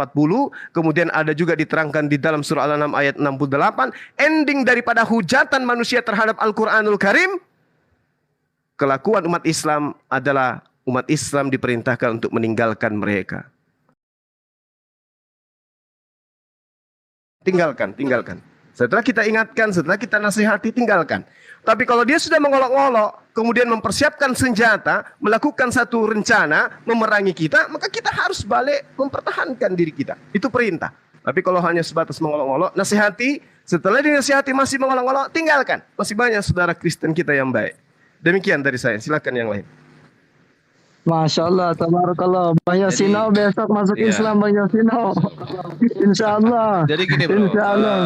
kemudian ada juga diterangkan di dalam surah Al-An'am ayat 68, ending daripada hujatan manusia terhadap Al-Quranul Karim, kelakuan umat Islam adalah umat Islam diperintahkan untuk meninggalkan mereka. Tinggalkan. Setelah kita ingatkan, setelah kita nasihati, tinggalkan. Tapi kalau dia sudah mengolok-olok, kemudian mempersiapkan senjata, melakukan satu rencana, memerangi kita, maka kita harus balik mempertahankan diri kita. Itu perintah. Tapi kalau hanya sebatas mengolok-olok, nasihati, setelah dinasihati masih mengolok-olok, tinggalkan. Masih banyak saudara Kristen kita yang baik. Demikian dari saya, silakan yang lain. Masya Allah, tabarakallah. Bang Yasino besok masuk Islam, Bang Yasino. Insya Allah. Jadi gini bro, Insya Allah.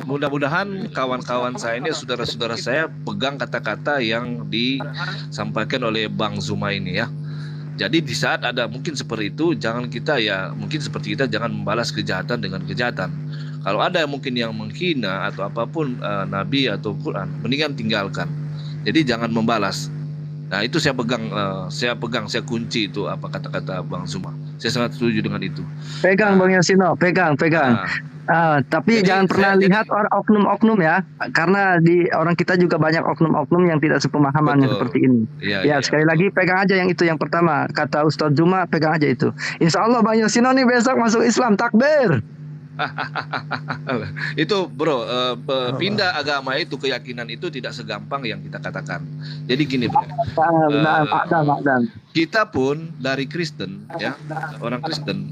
mudah-mudahan kawan-kawan saya ini, saudara-saudara saya, pegang kata-kata yang disampaikan oleh Bang Zuma ini ya. Jadi di saat ada mungkin seperti itu, jangan kita ya, mungkin seperti kita jangan membalas kejahatan dengan kejahatan. Kalau ada mungkin yang menghina atau apapun Nabi atau Quran, mendingan tinggalkan. Jadi jangan membalas. Nah itu saya kunci itu apa kata-kata Bang Zuma. Saya sangat setuju dengan itu. Pegang Bang Yasino, pegang. Tapi Jadi jangan pernah lihat oknum-oknum ya, karena di orang kita juga banyak oknum-oknum yang tidak sepemahaman yang seperti ini. Iya. Sekali lagi pegang aja yang itu yang pertama, kata Ustadz Zuma, pegang aja itu. Insya Allah Bang Yasino nih besok masuk Islam, takbir. Itu bro, pindah agama itu, keyakinan itu tidak segampang yang kita katakan. Jadi gini bro, kita pun dari Kristen ya, orang Kristen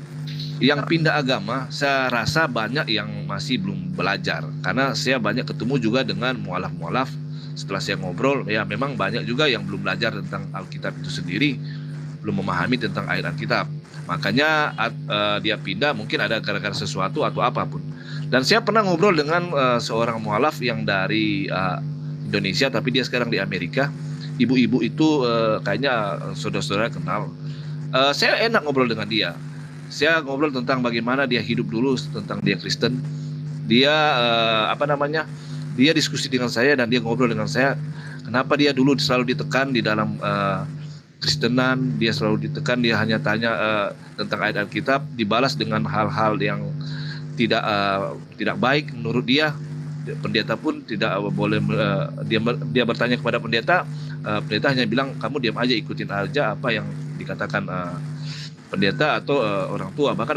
yang pindah agama, saya rasa banyak yang masih belum belajar. Karena saya banyak ketemu juga dengan mualaf-mualaf. Setelah saya ngobrol, ya memang banyak juga yang belum belajar tentang Alkitab itu sendiri, belum memahami tentang ayat Alkitab. Makanya dia pindah, mungkin ada gara-gara sesuatu atau apapun. Dan saya pernah ngobrol dengan seorang mualaf yang dari Indonesia, tapi dia sekarang di Amerika. Ibu-ibu itu kayaknya saudara-saudara kenal. Saya enak ngobrol dengan dia. Saya ngobrol tentang bagaimana dia hidup dulu, tentang dia Kristen. Dia dia diskusi dengan saya dan dia ngobrol dengan saya. Kenapa dia dulu selalu ditekan di dalam Kristenan, dia selalu ditekan, dia hanya tanya tentang ayat Alkitab, dibalas dengan hal-hal yang tidak baik menurut dia. Pendeta pun tidak boleh dia bertanya kepada pendeta, pendeta hanya bilang kamu diam aja, ikutin aja apa yang dikatakan pendeta atau orang tua. Bahkan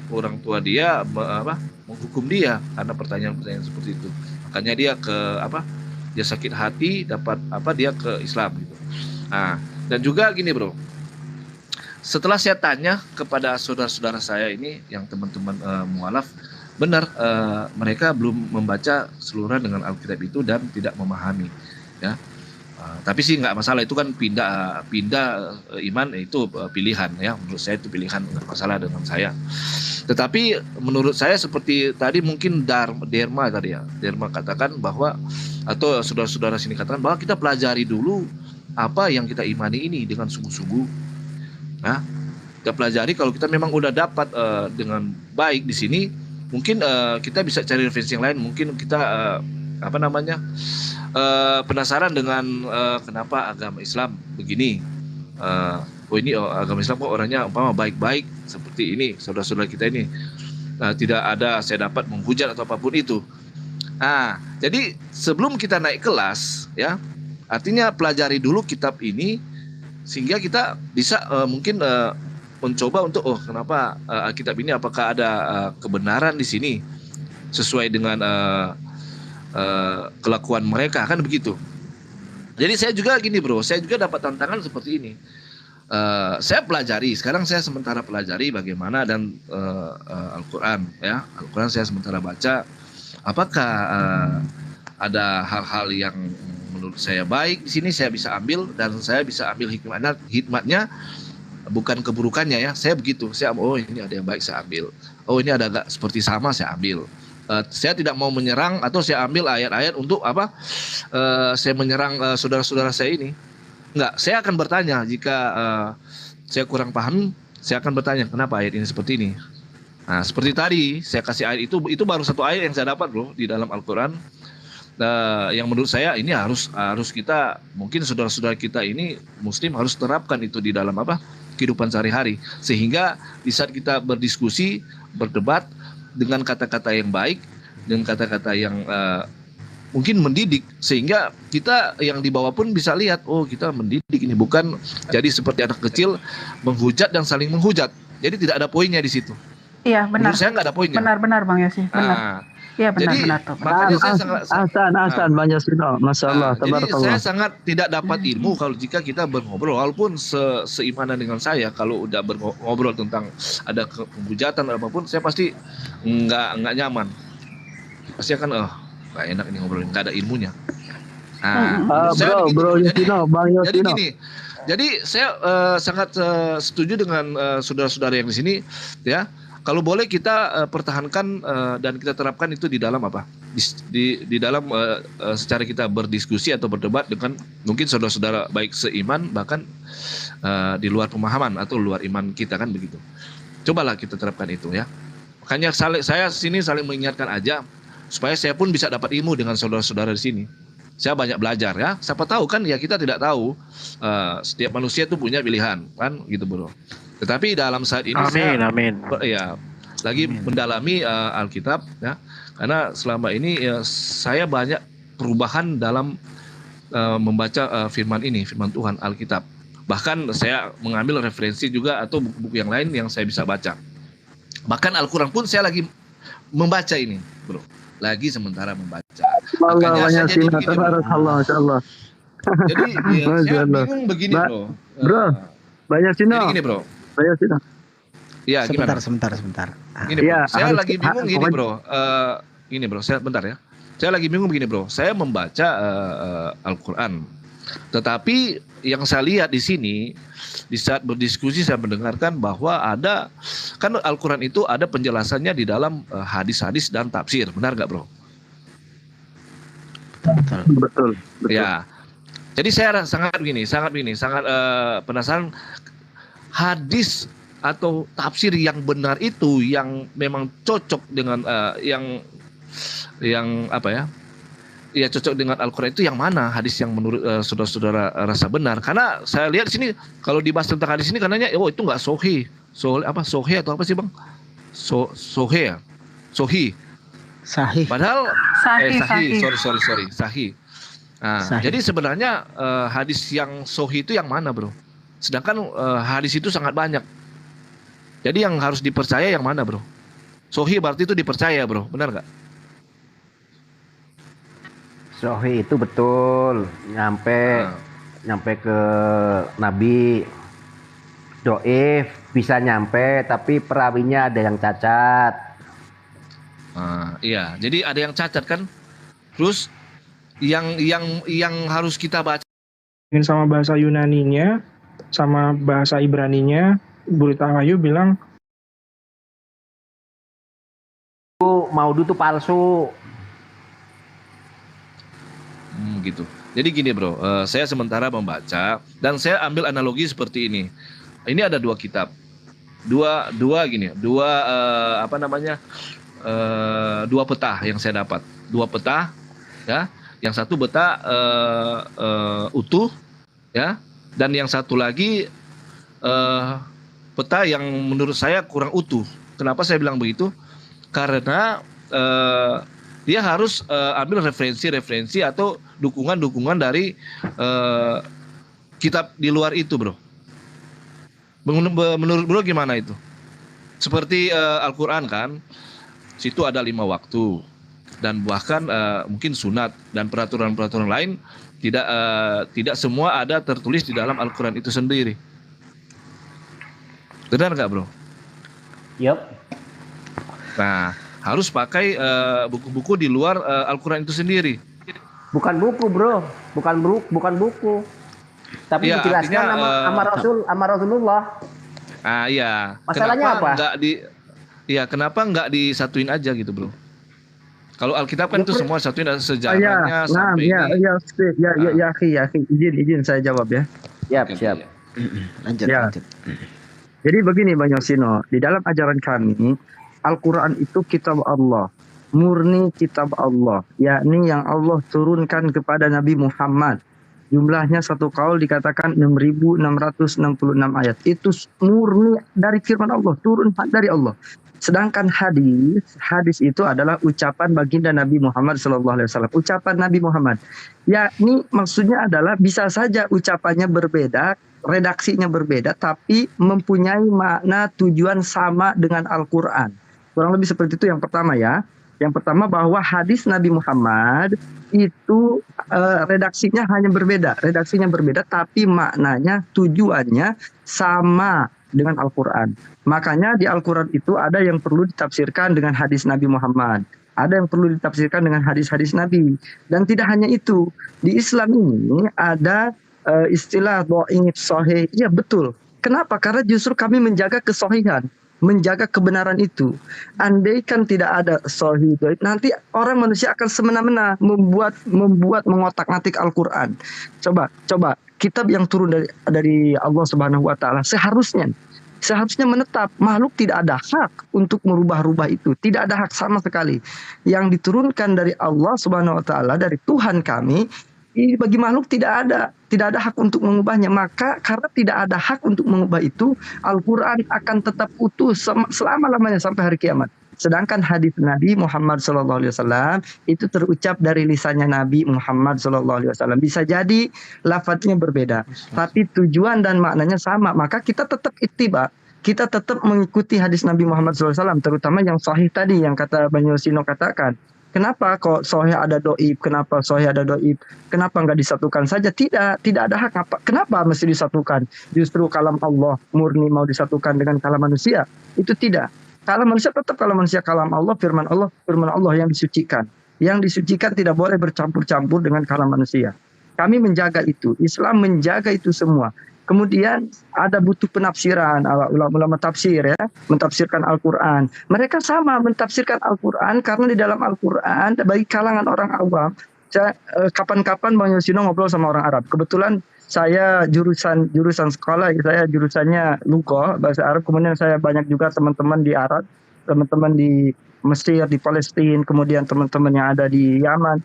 orang tua dia menghukum dia karena pertanyaan-pertanyaan seperti itu. Makanya dia dia sakit hati, dapat dia ke Islam gitu. Nah, dan juga gini bro, setelah saya tanya kepada saudara-saudara saya ini yang teman-teman mualaf, benar mereka belum membaca seluruhan dengan Alkitab itu dan tidak memahami, ya. Tapi sih nggak masalah, itu kan pindah iman itu pilihan, ya. Menurut saya itu pilihan, nggak masalah dengan saya. Tetapi menurut saya seperti tadi mungkin Derma katakan bahwa, atau saudara-saudara sini katakan bahwa kita pelajari dulu apa yang kita imani ini dengan sungguh-sungguh. Nah, kita pelajari, kalau kita memang udah dapat dengan baik di sini, mungkin kita bisa cari referensi yang lain. Mungkin kita penasaran dengan kenapa agama Islam begini. Agama Islam kok orangnya baik-baik seperti ini, saudara-saudara kita ini. Tidak ada saya dapat menghujat atau apapun itu. Jadi sebelum kita naik kelas, ya, artinya pelajari dulu kitab ini sehingga kita bisa mungkin mencoba untuk kenapa Alkitab ini, apakah ada kebenaran di sini sesuai dengan kelakuan mereka, kan begitu. Jadi saya juga gini bro, saya juga dapat tantangan seperti ini. Saya pelajari, sekarang saya sementara pelajari bagaimana dan Al-Quran, ya, Al-Quran saya sementara baca. Apakah ada hal-hal yang menurut saya baik di sini saya bisa ambil, dan saya bisa ambil hikmatnya, bukan keburukannya, ya. Saya begitu, saya ini ada yang baik saya ambil, ini ada agak seperti sama saya ambil. Saya tidak mau menyerang atau saya ambil ayat-ayat untuk saya menyerang saudara-saudara saya ini. Enggak, saya akan bertanya jika saya kurang paham, saya akan bertanya kenapa ayat ini seperti ini. Nah, seperti tadi saya kasih ayat itu baru satu ayat yang saya dapat bro di dalam Al-Quran. Yang menurut saya ini harus kita, mungkin saudara-saudara kita ini Muslim harus terapkan itu di dalam kehidupan sehari-hari, sehingga di saat kita berdiskusi, berdebat dengan kata-kata yang baik, dengan kata-kata yang mungkin mendidik, sehingga kita yang di bawah pun bisa lihat, kita mendidik ini, bukan jadi seperti anak kecil menghujat dan saling menghujat. Jadi tidak ada poinnya di situ. Iya, benar. Menurut saya nggak ada poinnya. Benar Bang Yosi, benar. Iya, benar. Makanya saya sangat Bang Yosino, Masya Allah, jadi saya sangat tidak dapat ilmu kalau jika kita berngobrol, walaupun seimanan dengan saya, kalau udah berngobrol tentang ada penghujatan atau apapun, saya pasti nggak nyaman. Pasti akan nggak enak ini ngobrol, nggak ada ilmunya. Jadi gini, jadi saya sangat setuju dengan saudara-saudara yang di sini, ya. Kalau boleh kita pertahankan dan kita terapkan itu di dalam di dalam secara kita berdiskusi atau berdebat dengan mungkin saudara-saudara baik seiman, bahkan di luar pemahaman atau luar iman kita, kan begitu. Cobalah kita terapkan itu, ya. Makanya saya sini saling mengingatkan aja supaya saya pun bisa dapat ilmu dengan saudara-saudara di sini. Saya banyak belajar, ya. Siapa tahu kan, ya, kita tidak tahu. Setiap manusia itu punya pilihan, kan gitu bro. Tetapi dalam saat ini saya lagi mendalami Alkitab, ya, karena selama ini saya banyak perubahan dalam membaca firman Tuhan Alkitab. Bahkan saya mengambil referensi juga atau buku-buku yang lain yang saya bisa baca. Bahkan Al-Quran pun saya lagi membaca ini, bro. Lagi sementara membaca. Makanya saya jadi begini, bro. Jadi saya bingung begini, bro. Banyak sini. Jadi gini, bro. Ya, sebentar. Gini, bro. Saya lagi bingung gini, bro. Gini, bro. Bentar, ya. Saya lagi bingung begini, bro. Saya membaca Al-Quran. Tetapi yang saya lihat di sini, di saat berdiskusi saya mendengarkan bahwa kan Al-Quran itu ada penjelasannya di dalam hadis-hadis dan tafsir. Benar nggak, bro? Betul. Ya. Jadi saya sangat penasaran hadis atau tafsir yang benar itu, yang memang cocok dengan yang ya cocok dengan Al-Quran itu yang mana? Hadis yang menurut saudara-saudara rasa benar? Karena saya lihat di sini kalau dibahas tentang hadis ini katanya, oh itu nggak sohi, sohi atau apa sih bang? Sohe ya, sohi. Sahih. Padahal Sahih. sorry, sahih. Nah, Sahih. jadi sebenarnya hadis yang sohi itu yang mana bro? Sedangkan hadis itu sangat banyak. Jadi yang harus dipercaya yang mana bro? Sohi berarti itu dipercaya bro, benar nggak? Sohi itu betul nyampe ke Nabi. Doif bisa nyampe tapi perawinya ada yang cacat. Iya, jadi ada yang cacat kan? Terus yang harus kita baca sama bahasa Yunaninya, sama bahasa Ibraninya, Guru Tahayu bilang Maudu itu palsu. gitu. Jadi gini bro, saya sementara membaca dan saya ambil analogi seperti ini. Ini ada dua kitab, dua peta yang saya dapat, dua peta, ya. Yang satu peta utuh, ya, dan yang satu lagi peta yang menurut saya kurang utuh. Kenapa saya bilang begitu? Karena dia harus ambil referensi atau dukungan dari kitab di luar itu, bro. Menurut bro gimana itu? Seperti Al-Quran kan, situ ada 5 waktu dan bahkan mungkin sunat dan peraturan-peraturan lain tidak semua ada tertulis di dalam Al-Quran itu sendiri. Benar nggak, bro? Yup. Nah, harus pakai buku-buku di luar Al-Quran itu sendiri. Bukan buku, bro. Bukan buku. Tapi ya, dijelaskan sama Rasulullah. Ah iya. Masalahnya apa? Kenapa nggak disatuin aja gitu, bro? Kalau Alkitab kan itu semua satuin sejarahnya sampai ini. Ya, izin saya jawab ya. Siap. Lanjut. Jadi begini Bang Yosino, di dalam ajaran kami Al-Quran itu kitab Allah, murni kitab Allah, yakni yang Allah turunkan kepada Nabi Muhammad. Jumlahnya satu kaul dikatakan 6.666 ayat. Itu murni dari firman Allah, turun dari Allah. Sedangkan hadis itu adalah ucapan baginda Nabi Muhammad SAW. Ucapan Nabi Muhammad. Yakni maksudnya adalah bisa saja ucapannya berbeda, redaksinya berbeda, tapi mempunyai makna tujuan sama dengan Al-Quran. Kurang lebih seperti itu yang pertama ya. Yang pertama bahwa hadis Nabi Muhammad itu redaksinya berbeda, tapi maknanya, tujuannya sama dengan Al-Quran. Makanya di Al-Quran itu ada yang perlu ditafsirkan dengan hadis Nabi Muhammad, ada yang perlu ditafsirkan dengan hadis-hadis Nabi. Dan tidak hanya itu, di Islam ini ada istilah dhaif, sahih. Ya betul. Kenapa? Karena justru kami menjaga kesahihan, menjaga kebenaran itu. Andaikan tidak ada sahih dhaif, nanti orang manusia akan semena-mena membuat mengotak-atik Al-Quran. Coba kitab yang turun dari Allah Subhanahu wa taala seharusnya menetap. Makhluk tidak ada hak untuk merubah-rubah itu. Tidak ada hak sama sekali. Yang diturunkan dari Allah Subhanahu wa taala, dari Tuhan kami, bagi makhluk tidak ada hak untuk mengubahnya. Maka karena tidak ada hak untuk mengubah itu, Al-Quran akan tetap utuh selama-lamanya sampai hari kiamat. Sedangkan hadis Nabi Muhammad SAW itu terucap dari lisannya Nabi Muhammad SAW. Bisa jadi lafadznya berbeda, tapi tujuan dan maknanya sama. Maka kita tetap ittiba, kita tetap mengikuti hadis Nabi Muhammad SAW, terutama yang sahih tadi yang kata Bang Yosino katakan. Kenapa kok sahih ada doib? Kenapa sahih ada doib? Kenapa nggak disatukan saja? Tidak ada hak. Kenapa mesti disatukan? Justru kalam Allah murni mau disatukan dengan kalam manusia? Itu tidak. Kalam manusia tetap kalam manusia, kalam Allah, firman Allah yang disucikan. Yang disucikan tidak boleh bercampur-campur dengan kalam manusia. Kami menjaga itu. Islam menjaga itu semua. Kemudian ada butuh penafsiran, ulama-ulama tafsir ya, mentafsirkan Al-Quran. Mereka sama mentafsirkan Al-Quran karena di dalam Al-Quran bagi kalangan orang awam, kapan-kapan Bang Yosino ngobrol sama orang Arab. Kebetulan saya jurusan sekolah, saya jurusannya Lughah, bahasa Arab. Kemudian saya banyak juga teman-teman di Arab, teman-teman di Mesir, di Palestina, kemudian teman-teman yang ada di Yaman.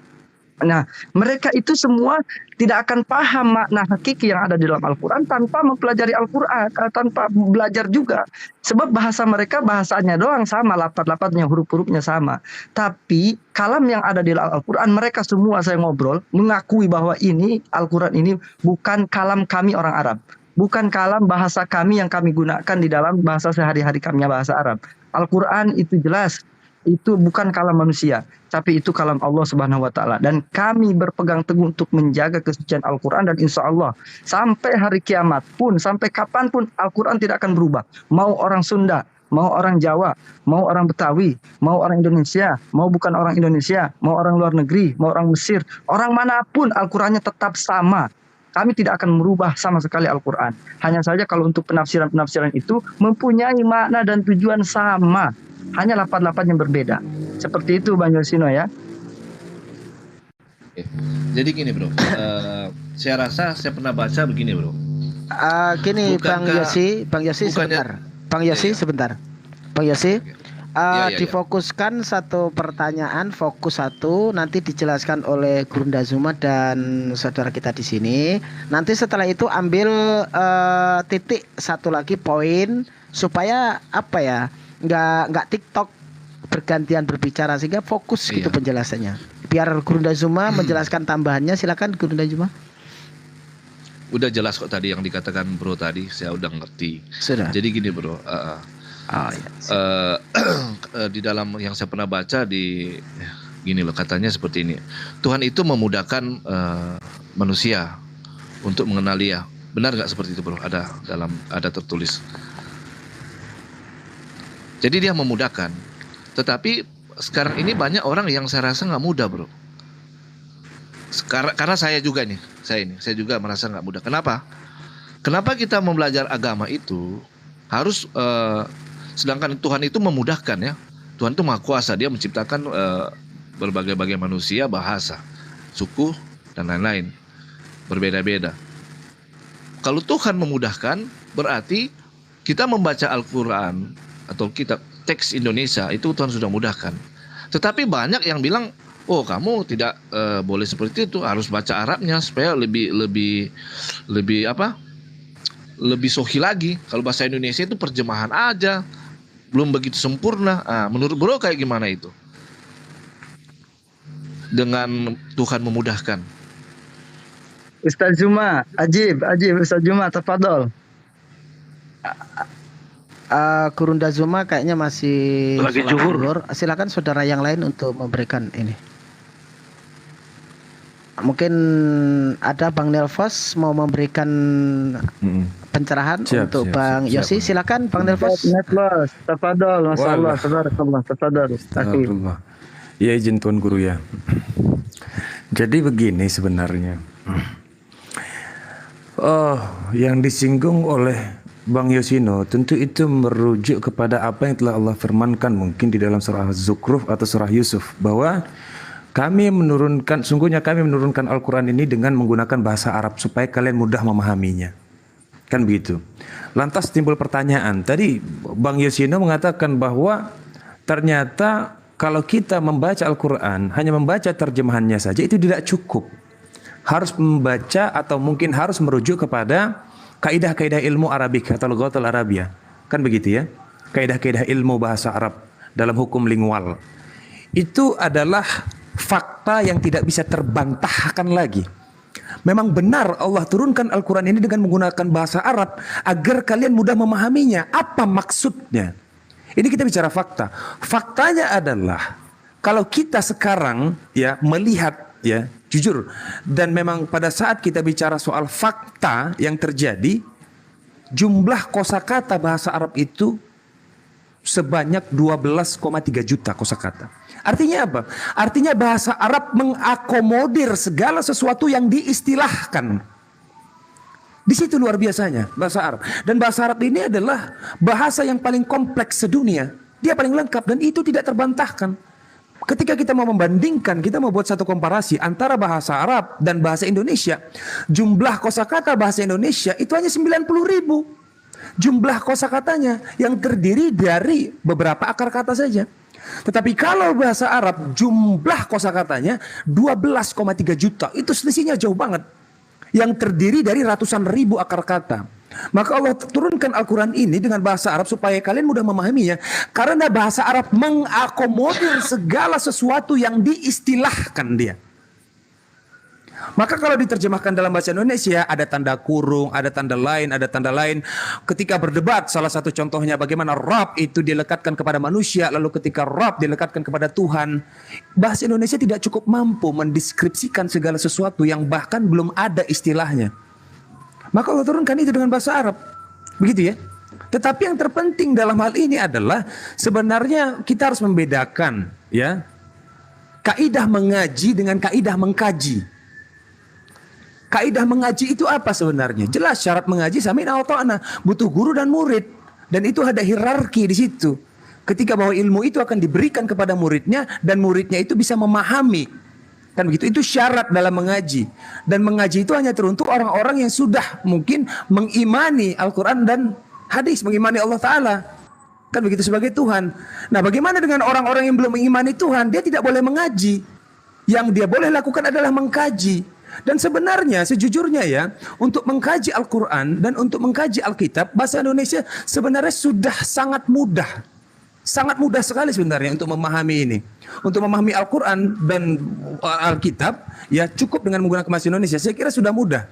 Nah, mereka itu semua tidak akan paham makna hakiki yang ada di dalam Al-Quran tanpa mempelajari Al-Quran, tanpa belajar juga. Sebab bahasa mereka bahasanya doang sama, lapat-lapatnya, huruf-hurufnya sama. Tapi kalam yang ada di dalam Al-Quran, mereka semua saya ngobrol, mengakui bahwa ini, Al-Quran ini bukan kalam kami orang Arab. Bukan kalam bahasa kami yang kami gunakan di dalam bahasa sehari-hari kami bahasa Arab. Al-Quran itu jelas. Itu bukan kalam manusia, tapi itu kalam Allah Subhanahu wa taala. Dan kami berpegang teguh untuk menjaga kesucian Al-Qur'an, dan insya Allah sampai hari kiamat pun, sampai kapanpun Al-Qur'an tidak akan berubah. Mau orang Sunda, mau orang Jawa, mau orang Betawi, mau orang Indonesia, mau bukan orang Indonesia, mau orang luar negeri, mau orang Mesir, orang manapun Al-Qur'annya tetap sama. Kami tidak akan merubah sama sekali Al-Qur'an. Hanya saja kalau untuk penafsiran-penafsiran itu mempunyai makna dan tujuan sama. Hanya lapan-lapan yang berbeda. Seperti itu Bang Yosino ya. Jadi gini bro, saya rasa saya pernah baca begini bro. Gini Bang Yosi sebentar. Bang Yosi sebentar. Bang Yosi, difokuskan satu pertanyaan, fokus satu, nanti dijelaskan oleh Gurunda Zuma dan saudara kita di sini. Nanti setelah itu ambil titik satu lagi poin supaya apa ya? Nggak TikTok bergantian berbicara, sehingga fokus gitu penjelasannya. Biar Gurunda Zuma menjelaskan tambahannya, silakan Gurunda Zuma. Udah jelas kok tadi yang dikatakan bro tadi, saya udah ngerti. Sudah. Jadi gini bro, di dalam yang saya pernah baca di gini loh, katanya seperti ini. Tuhan itu memudahkan manusia untuk mengenal Dia. Benar nggak seperti itu bro? Ada tertulis. Jadi dia memudahkan. Tetapi sekarang ini banyak orang yang saya rasa nggak mudah bro. Karena saya juga nih, saya juga merasa nggak mudah. Kenapa? Kenapa kita belajar agama itu harus sedangkan Tuhan itu memudahkan ya. Tuhan itu Maha Kuasa, Dia menciptakan berbagai-bagai manusia, bahasa, suku dan lain-lain, berbeda-beda. Kalau Tuhan memudahkan, berarti kita membaca Al-Quran atau kitab teks Indonesia itu Tuhan sudah mudahkan. Tetapi banyak yang bilang, oh kamu tidak boleh seperti itu, harus baca Arabnya supaya lebih sohi lagi. Kalau bahasa Indonesia itu terjemahan aja, belum begitu sempurna. Menurut bro kayak gimana itu? Dengan Tuhan memudahkan. Ustaz Zuma, ajib Ustaz Zuma, tafadhol. Gurunda Zuma kayaknya masih lagi zuhur. Silakan saudara yang lain untuk memberikan ini. Mungkin ada Bang Nelvos mau memberikan pencerahan untuk Bang Yosi. Silakan Bang Nelvos. Tafadhol, masyaallah, tafadhol. Ya izin Tuan Guru ya. Jadi begini sebenarnya. Yang disinggung oleh Bang Yosino tentu itu merujuk kepada apa yang telah Allah firmankan mungkin di dalam surah Az-Zukhruf atau surah Yusuf, bahwa sungguhnya kami menurunkan Al-Quran ini dengan menggunakan bahasa Arab supaya kalian mudah memahaminya. Kan begitu. Lantas timbul pertanyaan, tadi Bang Yosino mengatakan bahwa ternyata kalau kita membaca Al-Quran hanya membaca terjemahannya saja itu tidak cukup. Harus membaca atau mungkin harus merujuk kepada kaidah-kaidah ilmu Arabik atau lughatul Arabia. Kan begitu ya? Kaidah-kaidah ilmu bahasa Arab dalam hukum lingual. Itu adalah fakta yang tidak bisa terbantahkan lagi. Memang benar Allah turunkan Al-Quran ini dengan menggunakan bahasa Arab agar kalian mudah memahaminya. Apa maksudnya? Ini kita bicara fakta. Faktanya adalah kalau kita sekarang ya melihat ya jujur, dan memang pada saat kita bicara soal fakta yang terjadi, jumlah kosakata bahasa Arab itu sebanyak 12,3 juta kosakata. Artinya apa? Artinya bahasa Arab mengakomodir segala sesuatu yang diistilahkan. Di situ luar biasanya bahasa Arab. Dan bahasa Arab ini adalah bahasa yang paling kompleks sedunia. Dia paling lengkap dan itu tidak terbantahkan. Ketika kita mau membandingkan, kita mau buat satu komparasi antara bahasa Arab dan bahasa Indonesia, jumlah kosakata bahasa Indonesia itu hanya 90.000. Jumlah kosakatanya yang terdiri dari beberapa akar kata saja. Tetapi kalau bahasa Arab jumlah kosakatanya 12,3 juta, itu selisihnya jauh banget. Yang terdiri dari ratusan ribu akar kata. Maka Allah turunkan Al-Quran ini dengan bahasa Arab supaya kalian mudah memahaminya. Karena bahasa Arab mengakomodir segala sesuatu yang diistilahkan dia. Maka kalau diterjemahkan dalam bahasa Indonesia ada tanda kurung, ada tanda lain, ada tanda lain. Ketika berdebat, salah satu contohnya bagaimana Rabb itu dilekatkan kepada manusia, lalu ketika Rabb dilekatkan kepada Tuhan. Bahasa Indonesia tidak cukup mampu mendeskripsikan segala sesuatu yang bahkan belum ada istilahnya. Maka Allah turunkan itu dengan bahasa Arab. Begitu ya. Tetapi yang terpenting dalam hal ini adalah sebenarnya kita harus membedakan ya kaidah mengaji dengan kaidah mengkaji. Kaidah mengaji itu apa sebenarnya? Jelas syarat mengaji sami'na wa ta'na, butuh guru dan murid. Dan itu ada hierarki di situ. Ketika bahwa ilmu itu akan diberikan kepada muridnya dan muridnya itu bisa memahami. Kan begitu, itu syarat dalam mengaji. Dan mengaji itu hanya teruntuk orang-orang yang sudah mungkin mengimani Al-Quran dan hadis, mengimani Allah Ta'ala. Kan begitu sebagai Tuhan. Nah, bagaimana dengan orang-orang yang belum mengimani Tuhan? Dia tidak boleh mengaji. Yang dia boleh lakukan adalah mengkaji. Dan sebenarnya sejujurnya ya, untuk mengkaji Al-Quran dan untuk mengkaji Alkitab, bahasa Indonesia sebenarnya sudah sangat mudah. Sangat mudah sekali sebenarnya untuk memahami ini. Untuk memahami Al-Quran dan Alkitab, ya cukup dengan menggunakan bahasa Indonesia. Saya kira sudah mudah.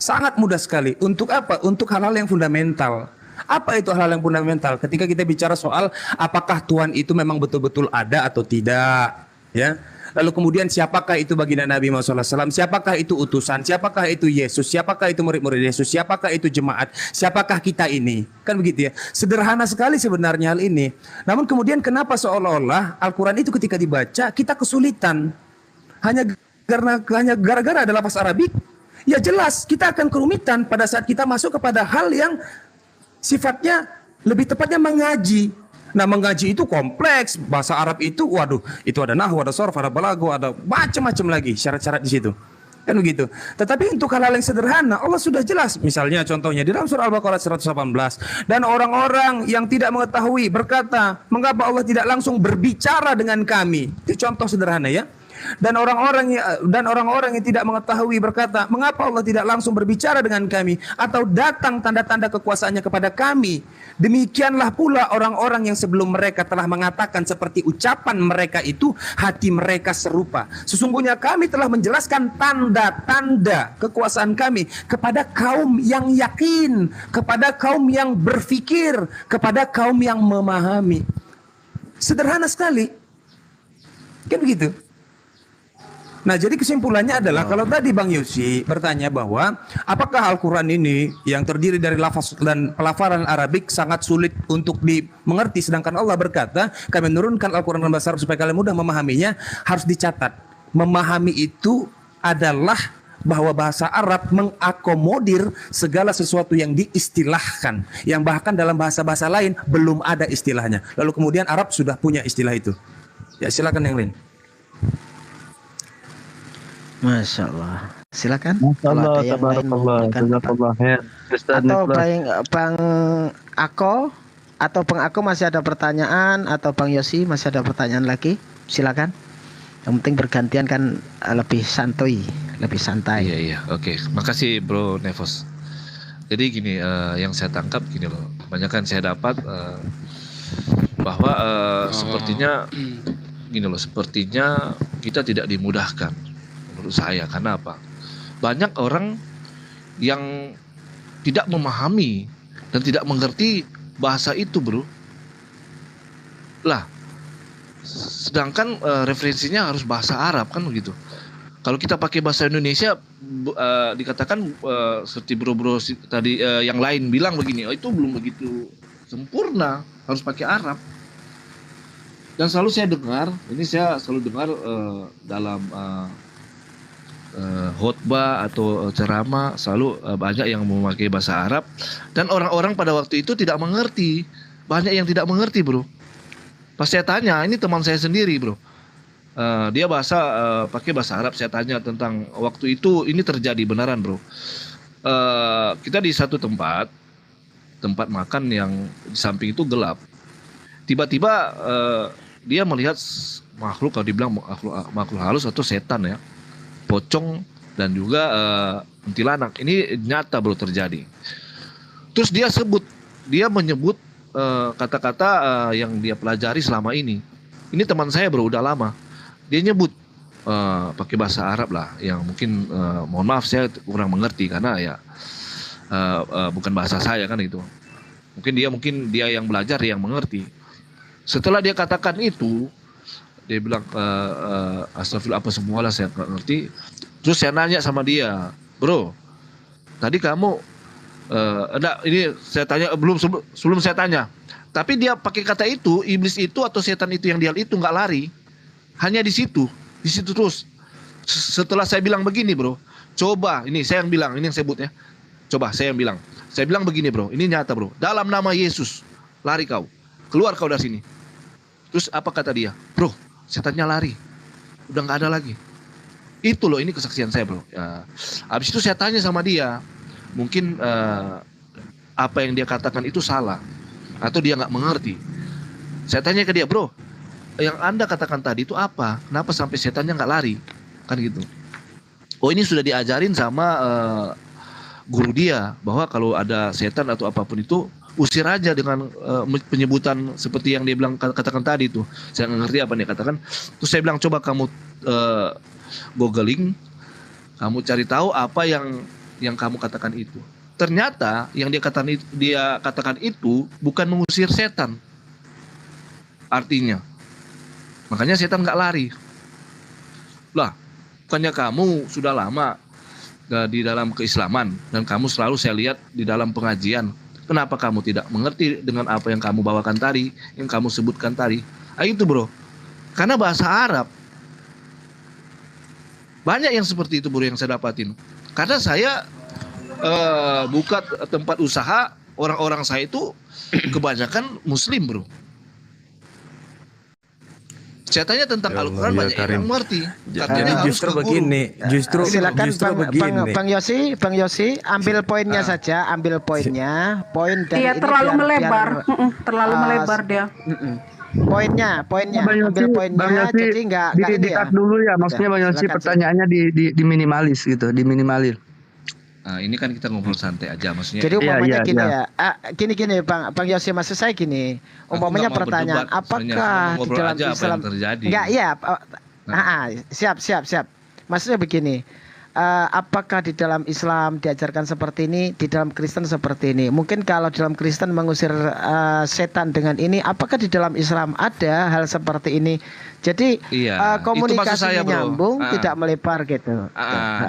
Sangat mudah sekali. Untuk apa? Untuk hal-hal yang fundamental. Apa itu hal-hal yang fundamental? Ketika kita bicara soal apakah Tuhan itu memang betul-betul ada atau tidak, ya. Lalu kemudian siapakah itu baginda Nabi Muhammad SAW? Siapakah itu utusan? Siapakah itu Yesus? Siapakah itu murid-murid Yesus? Siapakah itu jemaat? Siapakah kita ini? Kan begitu ya. Sederhana sekali sebenarnya hal ini. Namun kemudian kenapa seolah-olah Al-Quran itu ketika dibaca kita kesulitan? Hanya gara-gara ada lafaz Arabik? Ya jelas kita akan kerumitan pada saat kita masuk kepada hal yang sifatnya lebih tepatnya mengaji. Nah, mengaji itu kompleks. Bahasa Arab itu, waduh, itu ada nahwu, ada sarf, ada balaghah, ada macam-macam lagi syarat-syarat di situ. Kan begitu. Tetapi untuk hal-hal yang sederhana, Allah sudah jelas. Misalnya contohnya di dalam surah Al-Baqarah 118. Dan orang-orang yang tidak mengetahui berkata, mengapa Allah tidak langsung berbicara dengan kami? Itu contoh sederhana ya. Dan orang-orang yang tidak mengetahui berkata, mengapa Allah tidak langsung berbicara dengan kami atau datang tanda-tanda kekuasaannya kepada kami? Demikianlah pula orang-orang yang sebelum mereka telah mengatakan seperti ucapan mereka itu, hati mereka serupa. Sesungguhnya kami telah menjelaskan tanda-tanda kekuasaan kami kepada kaum yang yakin, kepada kaum yang berfikir, kepada kaum yang memahami. Sederhana sekali. Kan begitu. Nah, jadi kesimpulannya adalah kalau tadi Bang Yosi bertanya bahwa apakah Al-Quran ini yang terdiri dari lafaz dan pelafalan Arabik sangat sulit untuk dimengerti, sedangkan Allah berkata kami menurunkan Al-Quran dalam bahasa Arab supaya kalian mudah memahaminya. Harus dicatat, memahami itu adalah bahwa bahasa Arab mengakomodir segala sesuatu yang diistilahkan, yang bahkan dalam bahasa-bahasa lain belum ada istilahnya. Lalu kemudian Arab sudah punya istilah itu. Ya, silakan yang lain. Masya Allah. Silakan. Allah, tabarakallah, jazakallah ya. Atau Bang Ako atau Bang Ako masih ada pertanyaan, atau Bang Yosi masih ada pertanyaan lagi? Silakan. Yang penting bergantian kan lebih santuy, lebih santai. Iya, oke. Makasih Bro Nevos. Jadi gini, yang saya tangkap gini loh. Kebanyakan saya dapat bahwa sepertinya gini loh, sepertinya kita tidak dimudahkan. Menurut saya, karena apa? Banyak orang yang tidak memahami dan tidak mengerti bahasa itu, bro. Lah, sedangkan referensinya harus bahasa Arab kan begitu. Kalau kita pakai bahasa Indonesia, dikatakan seperti bro-bro tadi yang lain bilang begini, oh itu belum begitu sempurna, harus pakai Arab. Dan selalu saya dengar, dalam khotbah atau ceramah selalu banyak yang memakai bahasa Arab, dan orang-orang pada waktu itu tidak mengerti, banyak yang tidak mengerti, bro. Pas saya tanya, ini teman saya sendiri, bro, dia pakai bahasa Arab. Saya tanya tentang waktu itu, ini terjadi benaran, bro. Kita di satu tempat makan yang di samping itu gelap. Tiba-tiba dia melihat makhluk, kalau dibilang makhluk halus atau setan ya, pocong dan juga kuntilanak. Ini nyata bro terjadi. Terus dia menyebut kata-kata yang dia pelajari selama ini. Ini teman saya bro, udah lama. Dia nyebut pakai bahasa Arab lah, yang mungkin mohon maaf saya kurang mengerti karena ya bukan bahasa saya kan itu. Mungkin dia yang belajar yang mengerti. Setelah dia katakan itu, dia bilang astagfirullah apa semua lah saya nggak ngerti. Terus saya nanya sama dia, bro, tadi kamu enggak, ini saya tanya sebelum saya tanya. Tapi dia pakai kata itu, iblis itu atau setan itu yang dia itu nggak lari, hanya di situ terus. Setelah saya bilang begini bro, coba ini saya yang bilang, ini yang saya sebut ya. Coba saya yang bilang, saya bilang begini bro, ini nyata bro. Dalam nama Yesus, lari kau, keluar kau dari sini. Terus apa kata dia, bro? Setannya lari, udah nggak ada lagi. Itu loh, ini kesaksian saya bro. Ya, habis itu saya tanya sama dia, mungkin apa yang dia katakan itu salah atau dia nggak mengerti. Saya tanya ke dia, bro, yang Anda katakan tadi itu apa? Kenapa sampai setannya nggak lari? Kan gitu. Oh, ini sudah diajarin sama guru dia bahwa kalau ada setan atau apapun itu usir aja dengan penyebutan seperti yang dia bilang katakan tadi itu. Saya nggak ngerti apa dia katakan. Terus saya bilang coba kamu googling, kamu cari tahu apa yang kamu katakan itu. Ternyata yang dia katakan itu bukan mengusir setan. Artinya, makanya setan nggak lari. Lah, bukannya kamu sudah lama di dalam keislaman dan kamu selalu saya lihat di dalam pengajian. Kenapa kamu tidak mengerti dengan apa yang kamu bawakan tadi, yang kamu sebutkan tadi? Itu bro, karena bahasa Arab banyak yang seperti itu bro yang saya dapatin. Karena saya buka tempat usaha, orang-orang saya itu kebanyakan Muslim bro. Saya tanya tentang Al-Quran, banyak yang mengerti. Jadi justru begini, silakan begini. Bang Yosi, ambil poinnya saja, ambil poinnya, poin dari Iya, ini terlalu biar- melebar. biar, Terlalu melebar dia. poinnya, ambil poinnya, jadi nggak ini ya. Dikat dulu ya, maksudnya Bang Yosi Silakan, pertanyaannya diminimalis gitu, diminimalir. Nah, ini kan kita ngobrol santai aja, maksudnya. Jadi umpamanya gini iya. ya, gini Bang Yosi, maksud saya gini, umpamanya nggak mau pertanyaan, berdebat, apakah soalnya. di Ngobrol dalam aja apa Islam yang terjadi. Enggak ya, siap. Maksudnya begini, apakah di dalam Islam diajarkan seperti ini, di dalam Kristen seperti ini? Mungkin kalau dalam Kristen mengusir setan dengan ini, apakah di dalam Islam ada hal seperti ini? Jadi Iya, itu maksud komunikasinya saya, bro. nyambung, tidak melebar gitu.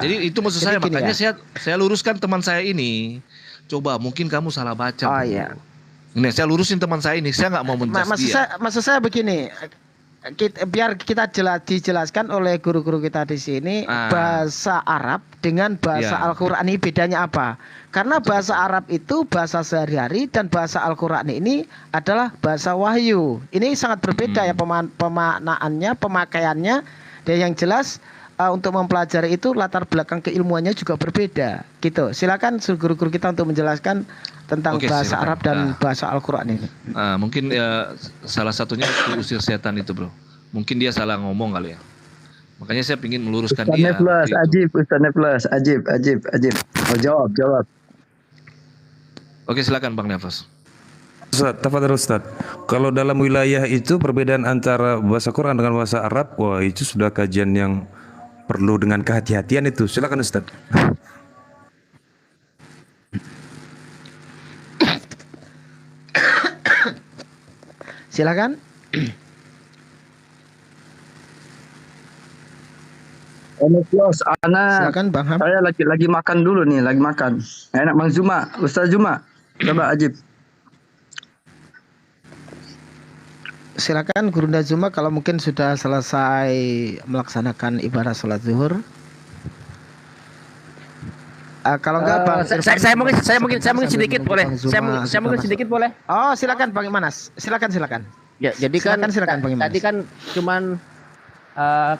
Jadi itu maksud Jadi saya, gini makanya ya. saya luruskan teman saya ini. Coba mungkin kamu salah baca. Oh bro. iya. Ini saya lurusin teman saya ini, saya nggak mau menjas dia. Maksud saya begini, biar kita dijelaskan oleh guru-guru kita di sini bahasa Arab dengan bahasa Ya. Al-Qur'an ini bedanya apa? Karena bahasa Arab itu bahasa sehari-hari dan bahasa Al-Qur'an ini adalah bahasa wahyu. Ini sangat berbeda ya pemaknaannya, pemakaiannya, dan yang jelas untuk mempelajari itu latar belakang keilmuannya juga berbeda. Gitu. Silakan guru-guru kita untuk menjelaskan tentang Oke, bahasa silakan. Arab dan bahasa Al-Qur'an ini. Mungkin salah satunya itu usir setan itu bro. Mungkin dia salah ngomong kali ya. Makanya saya ingin meluruskan Ustaz dia. Neflas, Gitu. Ustaz Neflas, ajib. Oh, jawab. Oke, silakan Bang Nefas. Ustaz, tafadhol Ustaz. Kalau dalam wilayah itu perbedaan antara bahasa Quran dengan bahasa Arab, wah itu sudah kajian yang perlu dengan kehati-hatian itu. Silakan Ustaz. Silakan. Neflas, Silakan Bang Ham. saya lagi makan dulu nih, lagi makan. Enak Bang Zuma, Ustaz Zuma. Coba ajib. Silakan Guru Zuma kalau mungkin sudah selesai melaksanakan ibadah sholat zuhur. Kalau enggak Bang Irfan, Saya mungkin sedikit boleh. Bang Zuma Saya mungkin sudah sedikit boleh. Oh, silakan Bang Imanas. Silakan. Ya, jadi Silakan Bang Imanas. tadi kan cuman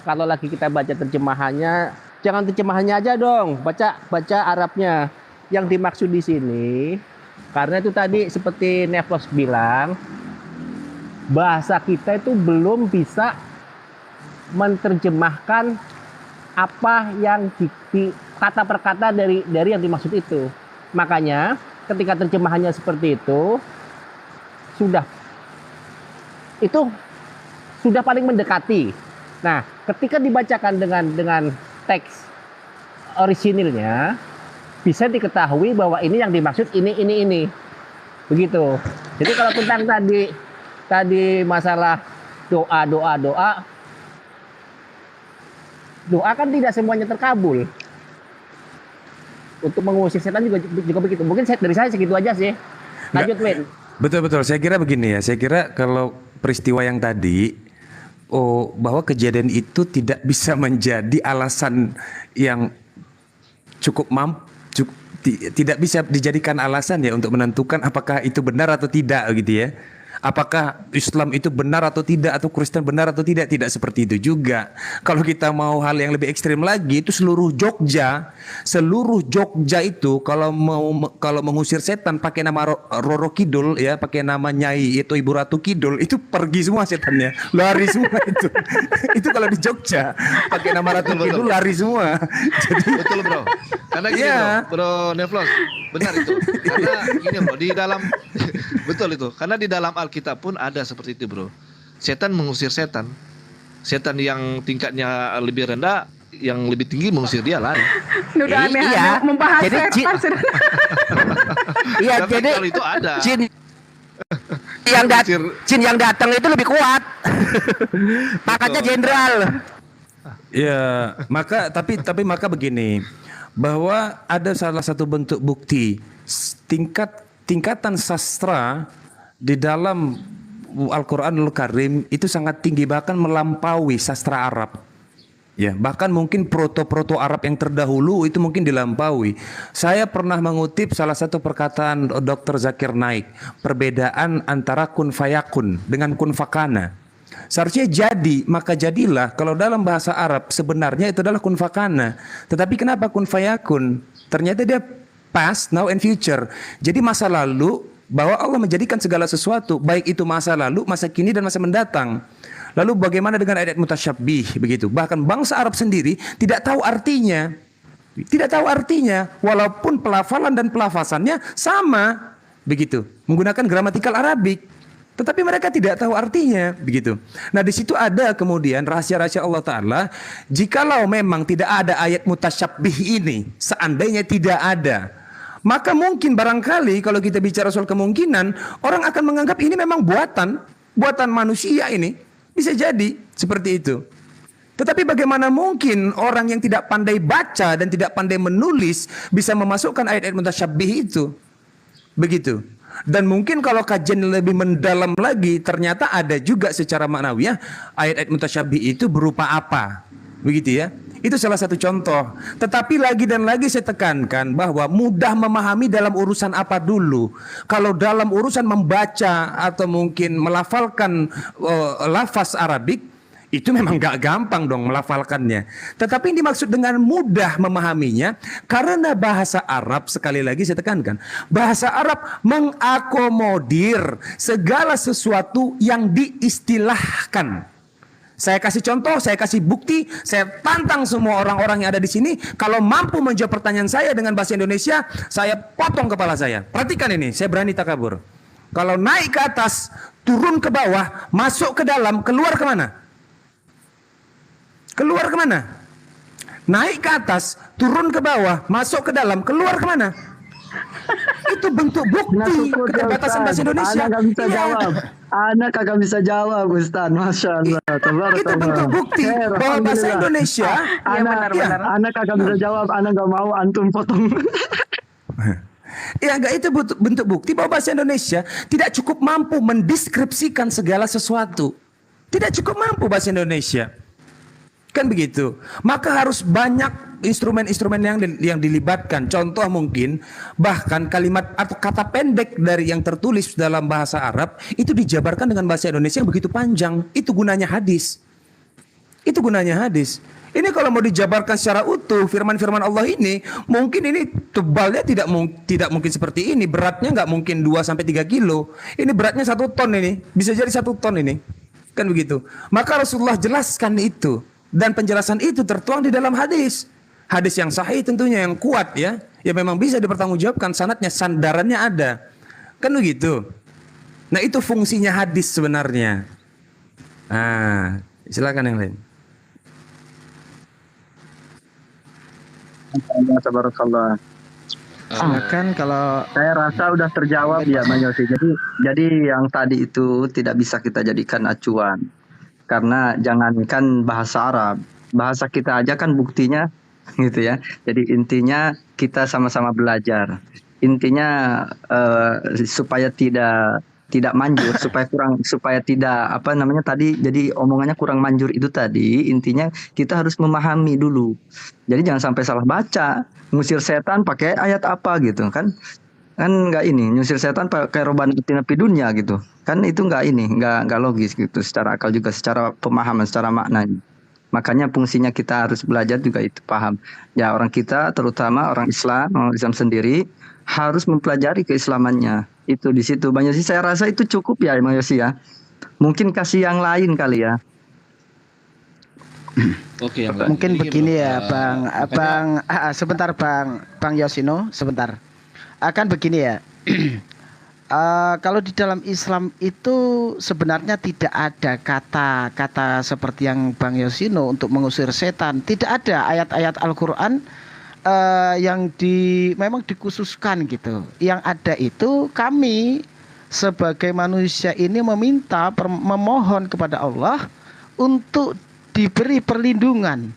kalau lagi kita baca terjemahannya, jangan terjemahannya aja dong, baca Arabnya. Yang dimaksud di sini, karena itu tadi seperti Neflos bilang, bahasa kita itu belum bisa menerjemahkan apa yang kata per kata dari yang dimaksud itu. Makanya ketika terjemahannya seperti itu sudah paling mendekati. Nah, ketika dibacakan dengan teks orisinilnya bisa diketahui bahwa ini yang dimaksud ini. Begitu. Jadi kalau tentang tadi masalah doa kan tidak semuanya terkabul. Untuk mengusir setan juga begitu. Mungkin dari saya segitu aja sih. Lanjut, Win. Betul. Saya kira begini ya. Saya kira kalau peristiwa yang tadi, bahwa kejadian itu tidak bisa menjadi alasan yang tidak bisa dijadikan alasan ya untuk menentukan apakah itu benar atau tidak gitu ya. Apakah Islam itu benar atau tidak, atau Kristen benar atau tidak seperti itu juga. Kalau kita mau hal yang lebih ekstrim lagi, itu seluruh Jogja itu kalau mengusir setan pakai nama Roro Kidul ya, pakai nama Nyai itu Ibu Ratu Kidul, itu pergi semua setannya, lari semua itu. Itu kalau di Jogja pakai nama Ratu Kidul lari semua. Jadi betul bro, karena gini bro Nevlos, benar itu. Karena gini bro, di dalam betul itu, karena di dalam Alkitab pun ada seperti itu bro. Setan mengusir setan. Setan yang tingkatnya lebih rendah, yang lebih tinggi mengusir dia lari. Udah aneh-aneh membahas setan. Iya, tapi jadi kalau itu ada. Jin yang datang itu lebih kuat. Makanya jenderal. ya, maka begini, bahwa ada salah satu bentuk bukti tingkatan sastra di dalam Al-Qur'anul Karim itu sangat tinggi, bahkan melampaui sastra Arab. Ya, bahkan mungkin proto Arab yang terdahulu itu mungkin dilampaui. Saya pernah mengutip salah satu perkataan Dr. Zakir Naik, perbedaan antara kun fayakun dengan kun fakana. Seharusnya jadi, maka jadilah. Kalau dalam bahasa Arab sebenarnya itu adalah kun fakana. Tetapi kenapa kun fayakun? Ternyata dia past, now and future. Jadi masa lalu, bahwa Allah menjadikan segala sesuatu, baik itu masa lalu, masa kini dan masa mendatang. Lalu bagaimana dengan ayat mutasyabbih begitu? Bahkan bangsa Arab sendiri tidak tahu artinya. Tidak tahu artinya, walaupun pelafalan dan pelafasannya sama begitu, menggunakan gramatikal Arabik. Tetapi mereka tidak tahu artinya begitu. Nah, di situ ada kemudian rahasia-rahasia Allah Ta'ala. Jikalau memang tidak ada ayat mutasyabbih ini, seandainya tidak ada, maka mungkin barangkali kalau kita bicara soal kemungkinan, orang akan menganggap ini memang buatan manusia ini. Bisa jadi seperti itu. Tetapi bagaimana mungkin orang yang tidak pandai baca dan tidak pandai menulis bisa memasukkan ayat-ayat mutasyabbih itu? Begitu. Dan mungkin kalau kajian lebih mendalam lagi, ternyata ada juga secara maknawiyah ayat-ayat mutasyabbih itu berupa apa? Begitu ya. Itu salah satu contoh. Tetapi lagi dan lagi saya tekankan bahwa mudah memahami dalam urusan apa dulu. Kalau dalam urusan membaca atau mungkin melafalkan lafaz Arabik, itu memang gak gampang dong melafalkannya. Tetapi yang dimaksud dengan mudah memahaminya, karena bahasa Arab, sekali lagi saya tekankan, bahasa Arab mengakomodir segala sesuatu yang diistilahkan. Saya kasih contoh, saya kasih bukti, saya tantang semua orang-orang yang ada di sini. Kalau mampu menjawab pertanyaan saya dengan bahasa Indonesia, saya potong kepala saya. Perhatikan ini, saya berani takabur. Kalau naik ke atas, turun ke bawah, masuk ke dalam, keluar kemana? Keluar kemana? Naik ke atas, turun ke bawah, masuk ke dalam, keluar kemana? Itu bentuk bukti keterbatasan bahasa Indonesia. Anak gak bisa jawab. Anak kagak bisa jawab, Ustaz. Masya Allah. Itu bentuk bukti bahwa bahasa Indonesia. Anak kagak bisa jawab. Anak gak mau antum potong. Ya, enggak, itu bentuk bukti bahwa bahasa Indonesia tidak cukup mampu mendeskripsikan segala sesuatu. Tidak cukup mampu bahasa Indonesia. Kan begitu. Maka harus banyak instrumen-instrumen yang dilibatkan. Contoh mungkin bahkan kalimat atau kata pendek dari yang tertulis dalam bahasa Arab itu dijabarkan dengan bahasa Indonesia yang begitu panjang. Itu gunanya hadis. Itu gunanya hadis. Ini kalau mau dijabarkan secara utuh firman-firman Allah ini, mungkin ini tebalnya tidak mungkin seperti ini, beratnya nggak mungkin 2 sampai 3 kilo. Ini beratnya 1 ton ini, bisa jadi 1 ton ini. Kan begitu. Maka Rasulullah jelaskan itu, dan penjelasan itu tertuang di dalam hadis. Hadis yang sahih tentunya, yang kuat ya. Ya memang bisa dipertanggungjawabkan, sanadnya, sandarannya ada. Kan begitu. Nah, itu fungsinya hadis sebenarnya. Nah, silakan yang lain. Tabarakallah. Kan kalau Saya rasa udah terjawab ya Bang Yosi. Jadi yang tadi itu tidak bisa kita jadikan acuan. Karena jangankan bahasa Arab, bahasa kita aja kan buktinya gitu ya. Jadi intinya kita sama-sama belajar. Intinya supaya tidak manjur, supaya tidak apa namanya tadi, jadi omongannya kurang manjur itu tadi, intinya kita harus memahami dulu. Jadi jangan sampai salah baca, ngusir setan pakai ayat apa gitu kan nggak ini, nyusir setan pakai roban atina dunya gitu kan, itu nggak logis gitu secara akal juga, secara pemahaman, secara makna. Makanya fungsinya kita harus belajar juga itu, paham ya, orang kita terutama orang Islam sendiri harus mempelajari keislamannya. Itu di situ Bang Yosi, saya rasa itu cukup ya Bang Yosi ya. Mungkin kasih yang lain kali ya. Oke, mungkin begini ya sebentar Bang Yosino, sebentar. Akan begini ya. Kalau di dalam Islam itu sebenarnya tidak ada kata-kata seperti yang Bang Yosino untuk mengusir setan. Tidak ada ayat-ayat Al-Quran yang memang dikhususkan gitu. Yang ada itu kami sebagai manusia ini memohon kepada Allah untuk diberi perlindungan.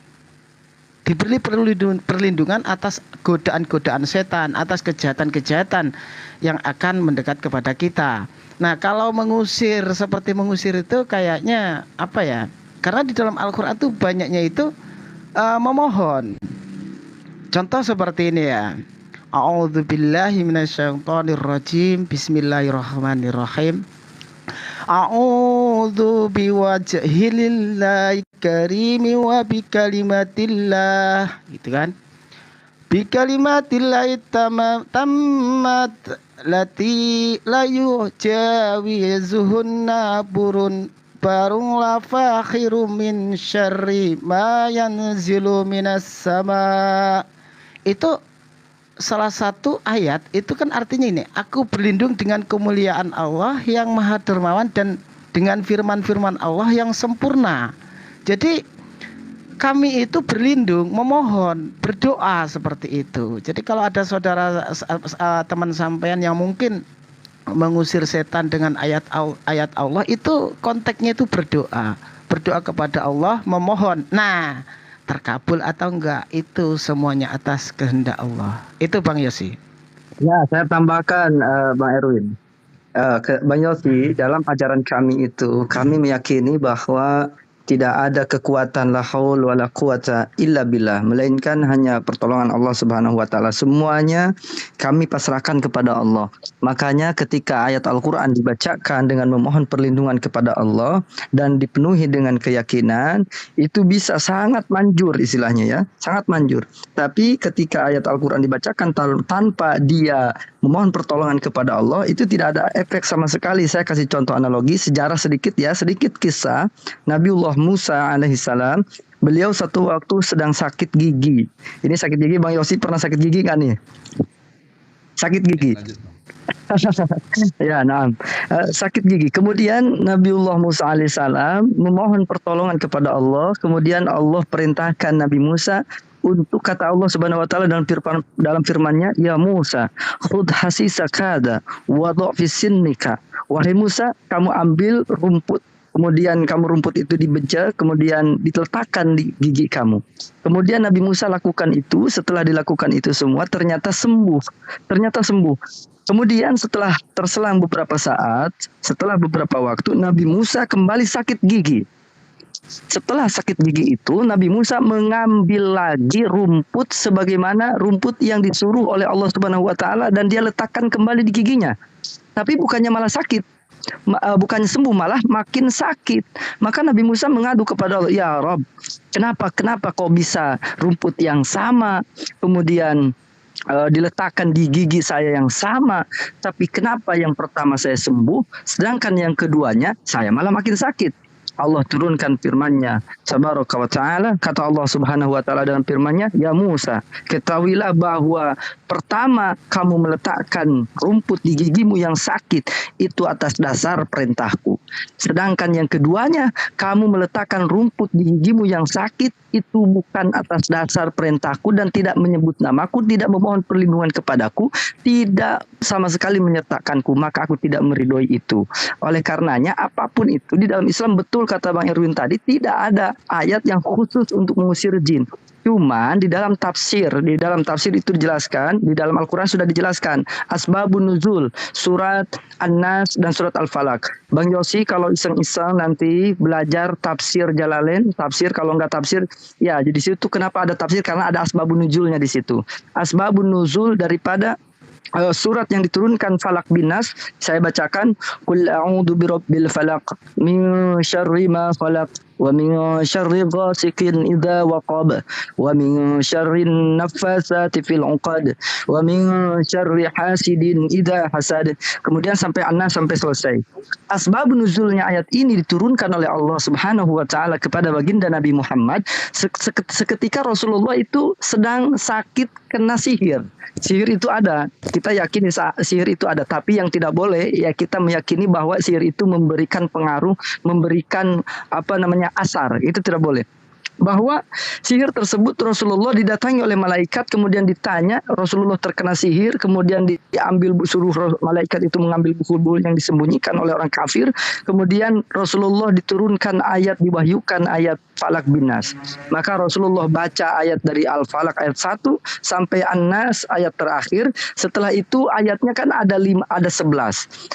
Diberi perlindungan atas godaan-godaan setan, atas kejahatan-kejahatan yang akan mendekat kepada kita. Nah, kalau mengusir seperti mengusir itu kayaknya apa ya? Karena di dalam Al-Quran itu banyaknya itu memohon. Contoh seperti ini ya. A'udzubillahi minasyaitonirrajim. Bismillahirrahmanirrahim. A'udzu biwajhilillahi karimi wa bikalimatillah, gitu kan? Bikalimatillah tammat lati la yujawizuhunna burun barung la fakhiru min syarri ma yanzilu minas sama. Itu salah satu ayat, itu kan artinya ini, aku berlindung dengan kemuliaan Allah yang maha dermawan dan dengan firman-firman Allah yang sempurna. Jadi kami itu berlindung, memohon, berdoa seperti itu. Jadi kalau ada saudara teman sampean yang mungkin mengusir setan dengan ayat Allah, itu konteksnya itu berdoa kepada Allah, memohon. Nah, terkabul atau enggak itu semuanya atas kehendak Allah. Itu Bang Yosi. Ya, saya tambahkan Bang Erwin. Bang Yosi, dalam ajaran kami itu kami meyakini bahwa tidak ada kekuatan la haul wala quwata illa billah, melainkan hanya pertolongan Allah Subhanahu wa taala. Semuanya kami pasrahkan kepada Allah. Makanya ketika ayat Al-Qur'an dibacakan dengan memohon perlindungan kepada Allah dan dipenuhi dengan keyakinan, itu bisa sangat manjur istilahnya ya, sangat manjur. Tapi ketika ayat Al-Qur'an dibacakan tanpa dia memohon pertolongan kepada Allah, itu tidak ada efek sama sekali. Saya kasih contoh analogi sejarah sedikit ya, sedikit kisah Nabiullah Musa alaihissalam. Beliau satu waktu sedang sakit gigi. Ini sakit gigi, Bang Yosi pernah sakit gigi kan nih? Sakit gigi. Ya, nah, sakit gigi. Kemudian Nabiullah Musa alaihissalam memohon pertolongan kepada Allah. Kemudian Allah perintahkan Nabi Musa untuk, kata Allah Subhanahu wa taala dalam firman-Nya, ya Musa, khudh hasisa kada wa dha' fi sinnika. Wahai Musa, kamu ambil rumput, kemudian rumput itu dibeja, kemudian diletakkan di gigi kamu. Kemudian Nabi Musa lakukan itu. Setelah dilakukan itu semua, ternyata sembuh. Kemudian setelah terselang beberapa saat, setelah beberapa waktu, Nabi Musa kembali sakit gigi. Setelah sakit gigi itu, Nabi Musa mengambil lagi rumput sebagaimana rumput yang disuruh oleh Allah Subhanahu wa taala dan dia letakkan kembali di giginya. Tapi bukannya malah sakit, bukannya sembuh malah makin sakit. Maka Nabi Musa mengadu kepada Allah, ya Rob, kenapa kok bisa rumput yang sama kemudian diletakkan di gigi saya yang sama, tapi kenapa yang pertama saya sembuh sedangkan yang keduanya saya malah makin sakit? Allah turunkan firman-Nya tabaraka wa taala, kata Allah Subhanahu wa taala dalam firman-Nya, ya Musa, ketahuilah bahwa pertama kamu meletakkan rumput di gigimu yang sakit itu atas dasar perintahku, sedangkan yang keduanya kamu meletakkan rumput di gigimu yang sakit itu bukan atas dasar perintahku dan tidak menyebut namaku, tidak memohon perlindungan kepadaku, tidak sama sekali menyertakanku, maka aku tidak meridhoi itu. Oleh karenanya apapun itu di dalam Islam, betul kata Bang Erwin tadi, tidak ada ayat yang khusus untuk mengusir jin. Cuman di dalam tafsir itu dijelaskan, di dalam Al-Quran sudah dijelaskan asbabun nuzul, surat An-Nas dan surat Al-Falaq. Bang Yosi kalau iseng-iseng nanti belajar tafsir Jalalain, tafsir, kalau nggak tafsir, ya jadi situ kenapa ada tafsir, karena ada asbabun nuzulnya di situ. Asbabun nuzul daripada surat yang diturunkan Falak bin Nas, saya bacakan, Qul a'udzu birabbil falaq min syarri ma khalaq wa min syarri ghasiqin idza waqab wa min syarri naffasati fil 'uqad wa min syarri hasidin idza hasad. Kemudian sampai An-Nas sampai selesai. Asbab nuzulnya ayat ini diturunkan oleh Allah Subhanahu wa taala kepada baginda Nabi Muhammad seketika Rasulullah itu sedang sakit kena sihir. Sihir itu ada, kita yakini sihir itu ada, tapi yang tidak boleh ya kita meyakini bahwa sihir itu memberikan pengaruh, memberikan asar, itu tidak boleh. Bahwa sihir tersebut Rasulullah didatangi oleh malaikat, kemudian ditanya, Rasulullah terkena sihir, kemudian diambil, suruh malaikat itu mengambil buku-buku yang disembunyikan oleh orang kafir, kemudian Rasulullah diturunkan ayat, diwahyukan ayat Falak bin Nas. Maka Rasulullah baca ayat dari Al-Falaq ayat 1 sampai An-Nas ayat terakhir. Setelah itu ayatnya kan ada 11.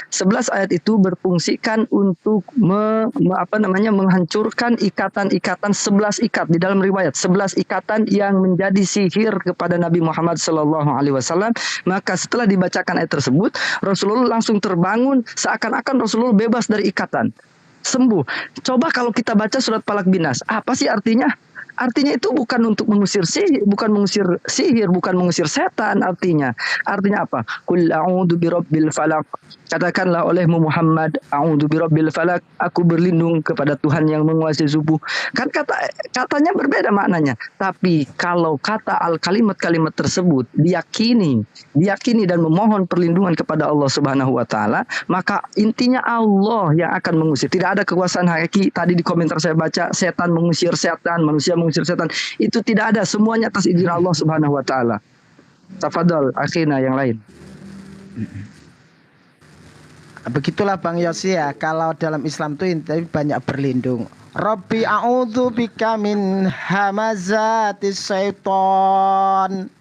11 ayat itu berfungsikan untuk menghancurkan ikatan-ikatan 11 ikat di dalam riwayat, 11 ikatan yang menjadi sihir kepada Nabi Muhammad SAW. Maka setelah dibacakan ayat tersebut, Rasulullah langsung terbangun seakan-akan Rasulullah bebas dari ikatan, sembuh. Coba kalau kita baca surat Falaq bin Nas, apa sih artinya? Artinya itu bukan untuk mengusir sihir, bukan mengusir setan artinya. Artinya apa? Qul a'udzu birabbil falaq. Katakanlah olehmu Muhammad, a'udzu birabbil falaq, aku berlindung kepada Tuhan yang menguasai subuh. Kan katanya berbeda maknanya. Tapi kalau kata kalimat-kalimat tersebut diyakini dan memohon perlindungan kepada Allah Subhanahu wa taala, maka intinya Allah yang akan mengusir. Tidak ada kekuasaan hakiki. Tadi di komentar saya baca setan mengusir setan, manusia mengusir setan, itu tidak ada, semuanya atas izin Allah Subhanahu wa taala. Tafadhol akhina yang lain. Begitulah Bang Yosi ya, kalau dalam Islam tuh intinya banyak berlindung. Rabbi a'udzu bika min hamazatis syaiton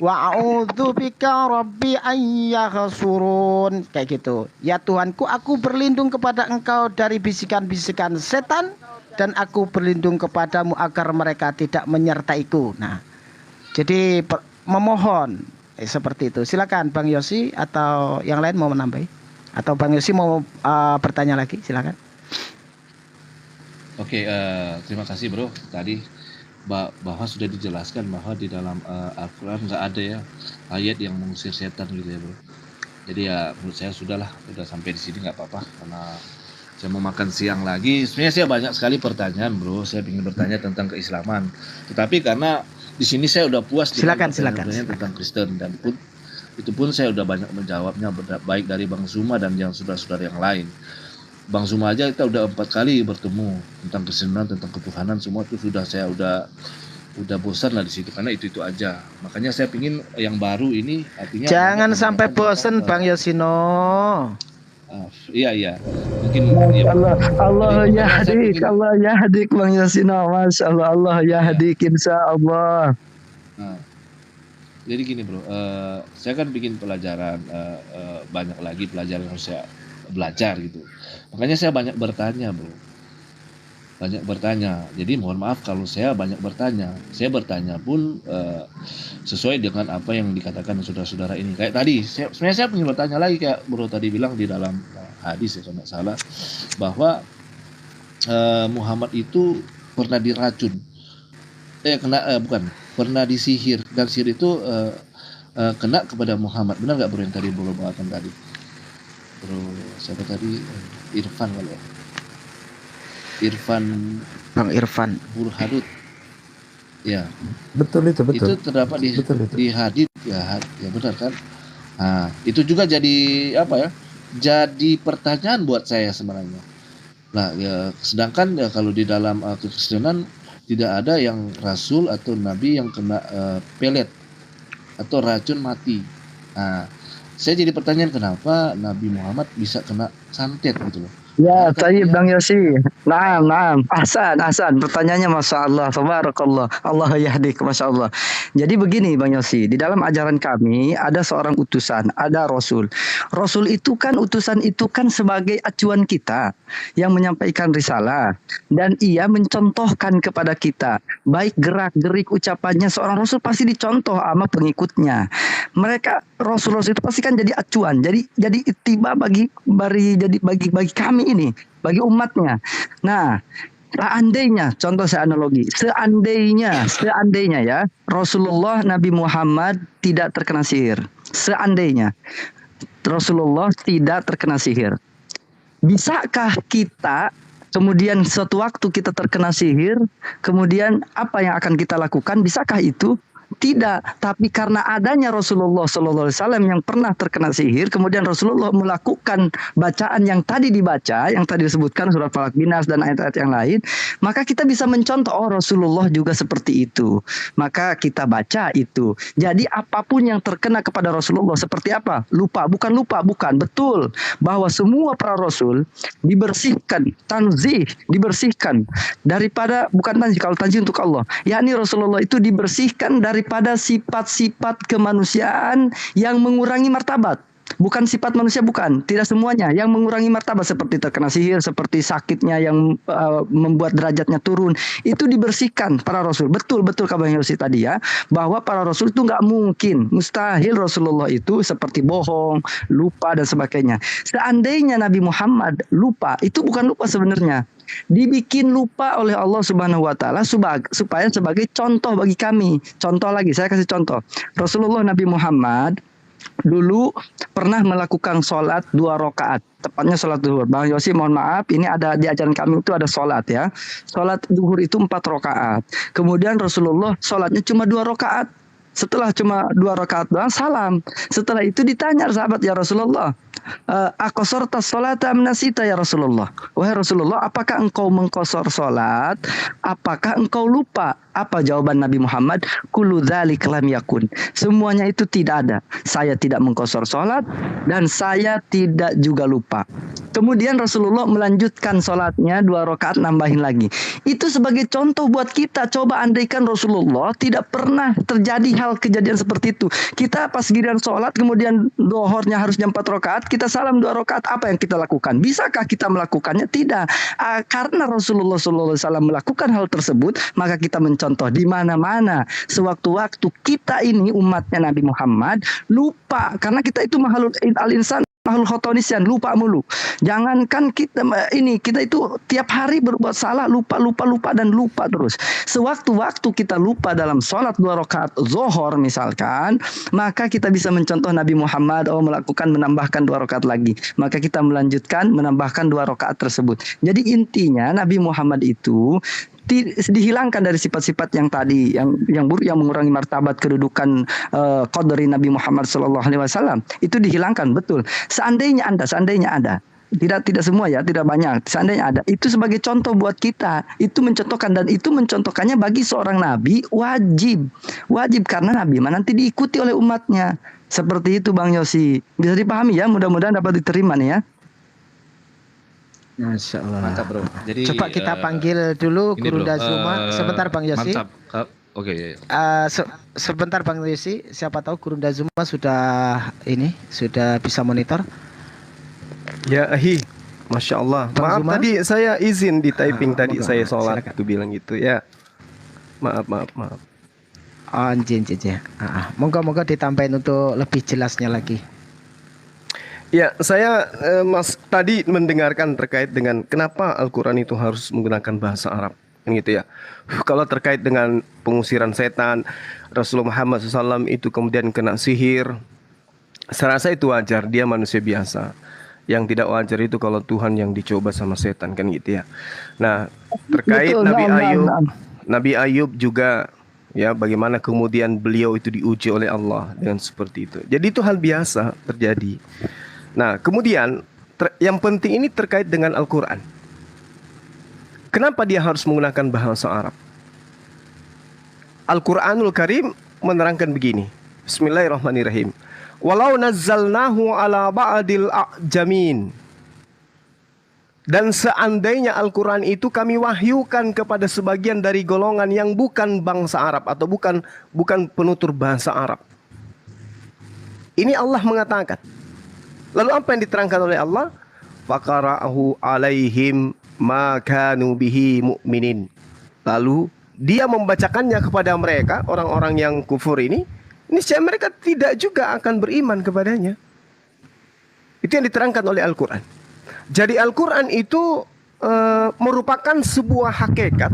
wa a'udzu bika rabbi ayyahsurun, kayak gitu. Ya Tuhanku, aku berlindung kepada Engkau dari bisikan-bisikan setan, dan aku berlindung kepadamu agar mereka tidak menyertaiku. Nah, jadi memohon seperti itu. Silakan Bang Yosi atau yang lain mau menambahi, atau Bang Yosi mau bertanya lagi, silakan. Oke, terima kasih bro. Tadi bahwa sudah dijelaskan bahwa di dalam Al-Quran nggak ada ya ayat yang mengusir setan gitu ya bro. Jadi ya menurut saya sudah sampai di sini nggak apa-apa, karena saya mau makan siang lagi. Sebenarnya saya banyak sekali pertanyaan bro, saya ingin bertanya tentang keislaman, tetapi karena di sini saya udah puas silakan. Tentang Kristen, dan itu pun saya udah banyak menjawabnya, baik dari Bang Zuma dan yang saudara-saudara yang lain. Bang Zuma aja kita udah 4 kali bertemu tentang Kristenan, tentang ketuhanan, semua itu saya udah bosan lah di situ, karena itu aja. Makanya saya pingin yang baru ini, artinya jangan sampai bosan Bang Yosino. Iya. Mungkin Allah yahdik Bang Yosino, Masya Allah yahdik insyaallah. Nah, jadi gini bro, saya kan bikin pelajaran, banyak lagi pelajaran yang harus saya belajar gitu. Makanya saya banyak bertanya bro, jadi mohon maaf kalau saya banyak bertanya. Saya bertanya pun sesuai dengan apa yang dikatakan saudara-saudara ini. Kayak tadi, sebenarnya saya ingin bertanya lagi, kayak bro tadi bilang di dalam hadis ya kalau nggak salah, bahwa Muhammad itu pernah diracun, bukan, pernah disihir, dan sihir itu kena kepada Muhammad. Benar nggak bro yang tadi bro bawakan tadi? Bro siapa tadi? Irfan kali ya? Bang Irfan Burhanut. Ya. Betul itu, betul. Itu terdapat di hadis ya benar kan? Nah, itu juga jadi apa ya? Jadi pertanyaan buat saya sebenarnya. Nah, ya sedangkan ya kalau di dalam kekristenan tidak ada yang rasul atau nabi yang kena pelet atau racun mati. Nah, saya jadi pertanyaan kenapa Nabi Muhammad bisa kena santet gitu loh. Ya, tayyib Bang Yosi. Naam. Ahsan. Pertanyaannya Masya Allah, tabarakallah. Allah yahdik, Masya Allah. Jadi begini Bang Yosi, di dalam ajaran kami ada seorang utusan, ada Rasul. Rasul itu kan, utusan itu kan sebagai acuan kita yang menyampaikan risalah. Dan ia mencontohkan kepada kita. Baik gerak-gerik ucapannya, seorang Rasul pasti dicontoh sama pengikutnya. Mereka, Rasul-Rasul itu pasti kan jadi acuan. Jadi ittiba bagi kami ini, bagi umatnya. Nah, seandainya, contoh saya analogi, seandainya ya, Rasulullah Nabi Muhammad tidak terkena sihir. Seandainya Rasulullah tidak terkena sihir. Bisakah kita kemudian suatu waktu kita terkena sihir, kemudian apa yang akan kita lakukan? Bisakah itu? Tidak, tapi karena adanya Rasulullah SAW yang pernah terkena sihir, kemudian Rasulullah melakukan bacaan yang tadi dibaca, yang tadi disebutkan surat Falaq, Binas dan ayat-ayat yang lain, maka kita bisa mencontoh, oh Rasulullah juga seperti itu. Maka kita baca itu. Jadi apapun yang terkena kepada Rasulullah seperti apa? Bukan, betul bahwa semua para Rasul dibersihkan, dibersihkan daripada, bukan tanzih, kalau tanzih untuk Allah, yakni Rasulullah itu dibersihkan daripada sifat-sifat kemanusiaan yang mengurangi martabat. Bukan sifat manusia, bukan. Tidak semuanya yang mengurangi martabat, seperti terkena sihir, seperti sakitnya yang membuat derajatnya turun. Itu dibersihkan para Rasul. Betul Kabar Yosi tadi ya, bahwa para Rasul itu nggak mungkin, mustahil Rasulullah itu seperti bohong, lupa dan sebagainya. Seandainya Nabi Muhammad lupa, itu bukan lupa sebenarnya. Dibikin lupa oleh Allah Subhanahu wa taala supaya sebagai contoh bagi kami. Contoh lagi, saya kasih contoh. Rasulullah Nabi Muhammad dulu pernah melakukan sholat 2 rakaat, tepatnya sholat zuhur. Bang Yosi mohon maaf, ini ada di ajaran kami itu ada sholat ya. Sholat zuhur itu 4 rakaat. Kemudian Rasulullah sholatnya cuma 2 rakaat. Setelah cuma 2 rakaat doang salam. Setelah itu ditanya sahabat, ya Rasulullah, aqasarta sholata am nasita ya Rasulullah. Wahai Rasulullah, apakah engkau mengqasar sholat? Apakah engkau lupa? Apa jawaban Nabi Muhammad? Kullu dzalika lam yakun. Semuanya itu tidak ada. Saya tidak mengqasar sholat dan saya tidak juga lupa. Kemudian Rasulullah melanjutkan sholatnya 2 rakaat, nambahin lagi. Itu sebagai contoh buat kita. Coba andaikan Rasulullah tidak pernah terjadi hal kejadian seperti itu. Kita pas giliran sholat kemudian dohornya harusnya 4 rakaat, kita salam 2 rakaat, apa yang kita lakukan? Bisakah kita melakukannya? Tidak. Karena Rasulullah SAW melakukan hal tersebut, maka kita mencontoh di mana-mana. Sewaktu-waktu kita ini umatnya Nabi Muhammad lupa, karena kita itu makhluk al-insan, makhluk khotonisian, lupa mulu. Jangankan kita itu tiap hari berbuat salah, lupa dan lupa terus. Sewaktu-waktu kita lupa dalam sholat 2 rakaat zuhur misalkan, maka kita bisa mencontoh Nabi Muhammad, menambahkan 2 rakaat lagi. Maka kita melanjutkan menambahkan 2 rakaat tersebut. Jadi intinya Nabi Muhammad itu dihilangkan dari sifat-sifat yang tadi, yang buruk, yang mengurangi martabat kedudukan qadri Nabi Muhammad SAW. Itu dihilangkan, betul. Seandainya ada, tidak semua ya, tidak banyak. Seandainya ada, itu sebagai contoh buat kita. Itu mencontohkan, dan itu mencontohkannya bagi seorang nabi wajib karena nabi nanti diikuti oleh umatnya. Seperti itu Bang Yosi. Bisa dipahami ya, mudah-mudahan dapat diterima nih ya. Masya Allah. Mantap bro. Jadi coba kita panggil dulu Guru Dazuma. Sebentar Bang Yosi. Mantap. Oke. Sebentar Bang Yosi. Siapa tahu Guru Dazuma sudah bisa monitor. Ya Masya Allah. Maaf Zuma? tadi saya izin di typing tadi moga, saya sholat silakan. itu bilang gitu ya. Maaf. Moga-moga ditambahin untuk lebih jelasnya lagi. Ya, saya Mas tadi mendengarkan terkait dengan kenapa Al-Quran itu harus menggunakan bahasa Arab, kan gitu ya. Kalau terkait dengan pengusiran setan, Rasulullah Muhammad SAW itu kemudian kena sihir, saya rasa itu wajar, dia manusia biasa. Yang tidak wajar itu kalau Tuhan yang dicoba sama setan, kan gitu ya. Nah, terkait Betul, Nabi Ayub juga, ya, bagaimana kemudian beliau itu diuji oleh Allah dengan seperti itu. Jadi itu hal biasa terjadi. Nah, kemudian yang penting ini terkait dengan Al-Quran. Kenapa dia harus menggunakan bahasa Arab? Al-Quranul Karim menerangkan begini. Bismillahirrahmanirrahim. Walau nazzalnahu ala ba'dil a'jamin. Dan seandainya Al-Quran itu kami wahyukan kepada sebagian dari golongan yang bukan bangsa Arab atau bukan penutur bahasa Arab. Ini Allah mengatakan. Lalu apa yang diterangkan oleh Allah? Faqara'ahu alaihim ma kanu bihi mu'minin. Lalu dia membacakannya kepada mereka, orang-orang yang kufur ini, niscaya mereka tidak juga akan beriman kepadanya. Itu yang diterangkan oleh Al-Quran. Jadi Al-Quran itu merupakan sebuah hakikat,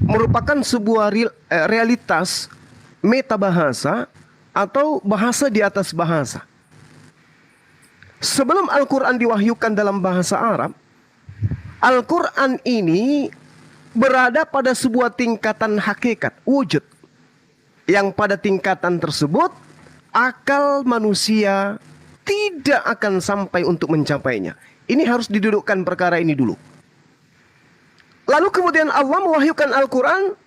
merupakan sebuah realitas metabahasa atau bahasa di atas bahasa. Sebelum Al-Quran diwahyukan dalam bahasa Arab, Al-Quran ini berada pada sebuah tingkatan hakikat, wujud. Yang pada tingkatan tersebut, akal manusia tidak akan sampai untuk mencapainya. Ini harus didudukkan perkara ini dulu. Lalu kemudian Allah mewahyukan Al-Quran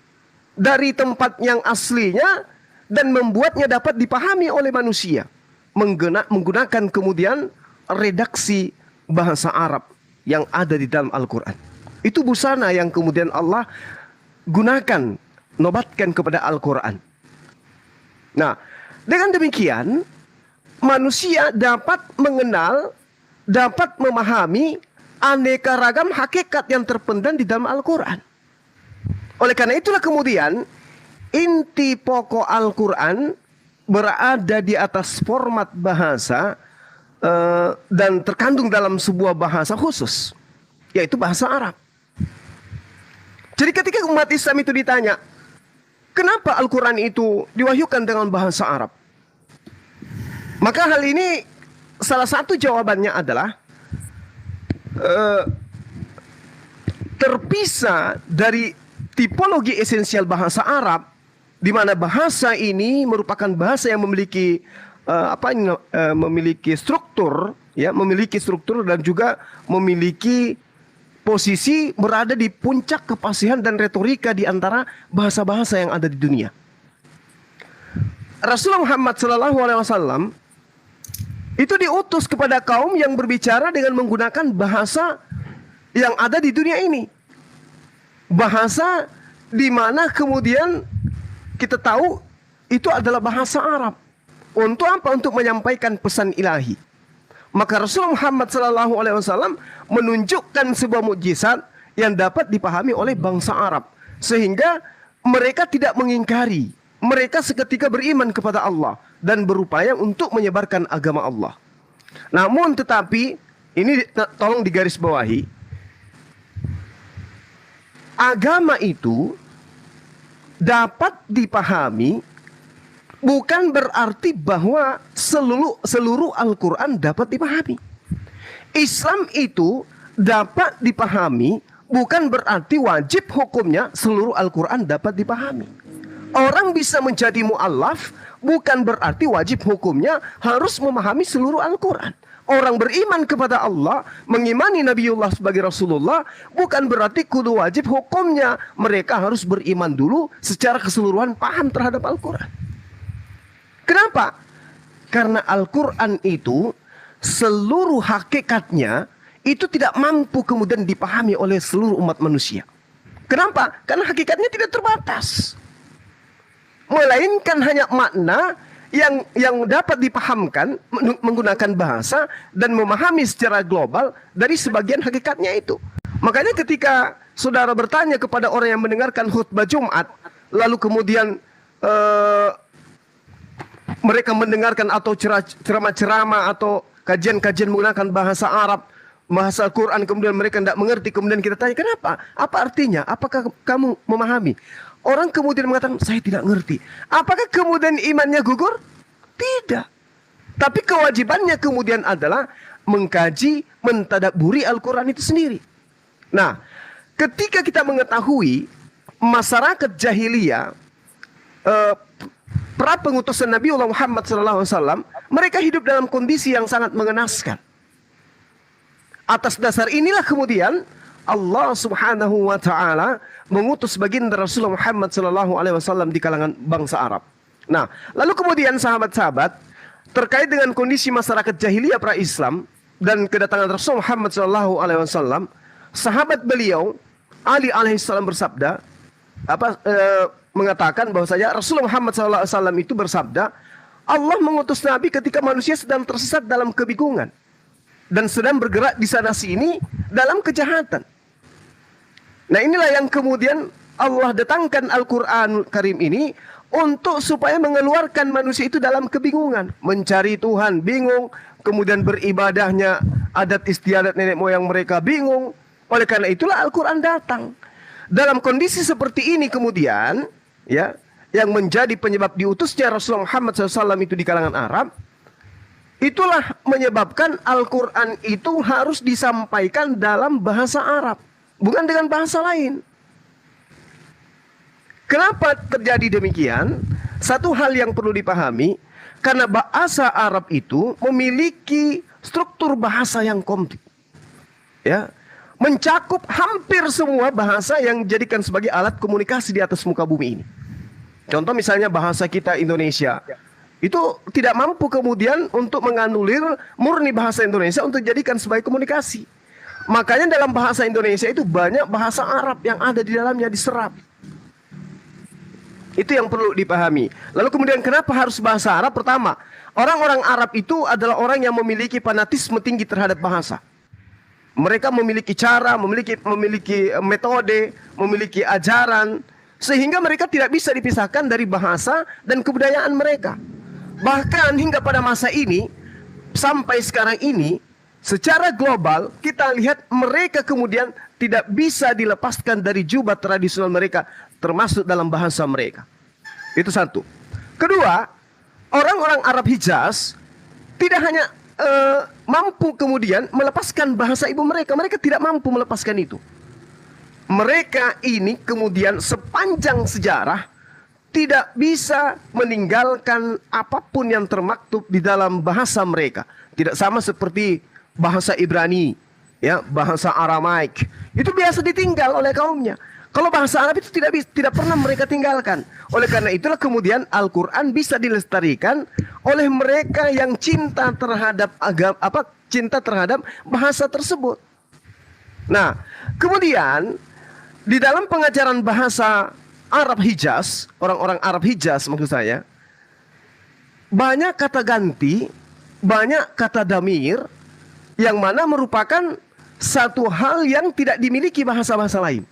dari tempat yang aslinya dan membuatnya dapat dipahami oleh manusia. Menggunakan kemudian redaksi bahasa Arab yang ada di dalam Al-Quran. Itu busana yang kemudian Allah gunakan, nobatkan kepada Al-Quran. Nah, dengan demikian manusia dapat mengenal, dapat memahami aneka ragam hakikat yang terpendam di dalam Al-Quran. Oleh karena itulah kemudian inti pokok Al-Quran berada di atas format bahasa dan terkandung dalam sebuah bahasa khusus, yaitu bahasa Arab. Jadi ketika umat Islam itu ditanya, kenapa Al-Quran itu diwahyukan dengan bahasa Arab? Maka hal ini salah satu jawabannya adalah terpisah dari tipologi esensial bahasa Arab, di mana bahasa ini merupakan bahasa yang memiliki memiliki struktur, ya, memiliki struktur dan juga memiliki posisi berada di puncak kefasihan dan retorika di antara bahasa-bahasa yang ada di dunia. Rasulullah Muhammad SAW itu diutus kepada kaum yang berbicara dengan menggunakan bahasa yang ada di dunia ini. Bahasa di mana kemudian kita tahu itu adalah bahasa Arab. Untuk apa? Untuk menyampaikan pesan ilahi. Maka Rasulullah Muhammad SAW menunjukkan sebuah mukjizat yang dapat dipahami oleh bangsa Arab, sehingga mereka tidak mengingkari. Mereka seketika beriman kepada Allah dan berupaya untuk menyebarkan agama Allah. Namun tetapi ini tolong digarisbawahi, agama itu dapat dipahami bukan berarti bahwa seluruh Al-Quran dapat dipahami. Islam itu dapat dipahami bukan berarti wajib hukumnya seluruh Al-Quran dapat dipahami. Orang bisa menjadi mu'allaf bukan berarti wajib hukumnya harus memahami seluruh Al-Quran. Orang beriman kepada Allah, mengimani Nabiullah sebagai Rasulullah, bukan berarti kudu wajib hukumnya mereka harus beriman dulu secara keseluruhan paham terhadap Al-Quran. Kenapa? Karena Al-Quran itu seluruh hakikatnya itu tidak mampu kemudian dipahami oleh seluruh umat manusia. Kenapa? Karena hakikatnya tidak terbatas. Melainkan hanya makna yang dapat dipahamkan menggunakan bahasa dan memahami secara global dari sebagian hakikatnya itu. Makanya ketika saudara bertanya kepada orang yang mendengarkan khutbah Jumat, lalu kemudian mereka mendengarkan atau ceramah-ceramah atau kajian-kajian menggunakan bahasa Arab, bahasa Al-Quran, kemudian mereka tidak mengerti, kemudian kita tanya, kenapa? Apa artinya? Apakah kamu memahami? Orang kemudian mengatakan, saya tidak ngerti. Apakah kemudian imannya gugur? Tidak. Tapi kewajibannya kemudian adalah mengkaji, mentadabburi Al-Quran itu sendiri. Nah, ketika kita mengetahui masyarakat jahiliyah, pra pengutusan Nabi Muhammad SAW, mereka hidup dalam kondisi yang sangat mengenaskan. Atas dasar inilah kemudian Allah Subhanahu wa taala mengutus baginda Rasulullah Muhammad SAW di kalangan bangsa Arab. Nah, lalu kemudian sahabat-sahabat, terkait dengan kondisi masyarakat jahiliyah pra-Islam dan kedatangan Rasul Muhammad SAW, sahabat beliau Ali alaihissalam bersabda, mengatakan bahwasanya Rasulullah Muhammad SAW itu bersabda, Allah mengutus Nabi ketika manusia sedang tersesat dalam kebingungan dan sedang bergerak di sana sini dalam kejahatan. Nah, inilah yang kemudian Allah datangkan Al-Quran Karim ini untuk supaya mengeluarkan manusia itu dalam kebingungan, mencari Tuhan bingung, kemudian beribadahnya adat istiadat nenek moyang mereka bingung. Oleh karena itulah Al-Quran datang. Dalam kondisi seperti ini kemudian, ya, yang menjadi penyebab diutusnya Rasulullah Muhammad SAW itu di kalangan Arab, itulah menyebabkan Al-Quran itu harus disampaikan dalam bahasa Arab, bukan dengan bahasa lain. Kenapa terjadi demikian? Satu hal yang perlu dipahami, karena bahasa Arab itu memiliki struktur bahasa yang komplit, ya, mencakup hampir semua bahasa yang dijadikan sebagai alat komunikasi di atas muka bumi ini. Contoh misalnya bahasa kita Indonesia, itu tidak mampu kemudian untuk menganulir murni bahasa Indonesia untuk dijadikan sebagai komunikasi. Makanya dalam bahasa Indonesia itu banyak bahasa Arab yang ada di dalamnya diserap. Itu yang perlu dipahami. Lalu kemudian kenapa harus bahasa Arab? Pertama, orang-orang Arab itu adalah orang yang memiliki fanatisme tinggi terhadap bahasa. Mereka memiliki cara, memiliki metode, memiliki ajaran, sehingga mereka tidak bisa dipisahkan dari bahasa dan kebudayaan mereka. Bahkan hingga pada masa ini, sampai sekarang ini, secara global kita lihat mereka kemudian tidak bisa dilepaskan dari jubah tradisional mereka, termasuk dalam bahasa mereka. Itu satu. Kedua, orang-orang Arab Hijaz tidak hanya mampu kemudian melepaskan bahasa ibu mereka, mereka tidak mampu melepaskan itu. Mereka ini kemudian sepanjang sejarah tidak bisa meninggalkan apapun yang termaktub di dalam bahasa mereka. Tidak sama seperti bahasa Ibrani, ya, bahasa Aramaik. Itu biasa ditinggal oleh kaumnya. Kalau bahasa Arab itu tidak pernah mereka tinggalkan. Oleh karena itulah kemudian Al-Quran bisa dilestarikan oleh mereka yang cinta terhadap cinta terhadap bahasa tersebut. Nah, kemudian di dalam pengajaran bahasa Arab Hijaz, orang-orang Arab Hijaz maksud saya, banyak kata ganti, banyak kata damir yang mana merupakan satu hal yang tidak dimiliki bahasa-bahasa lain.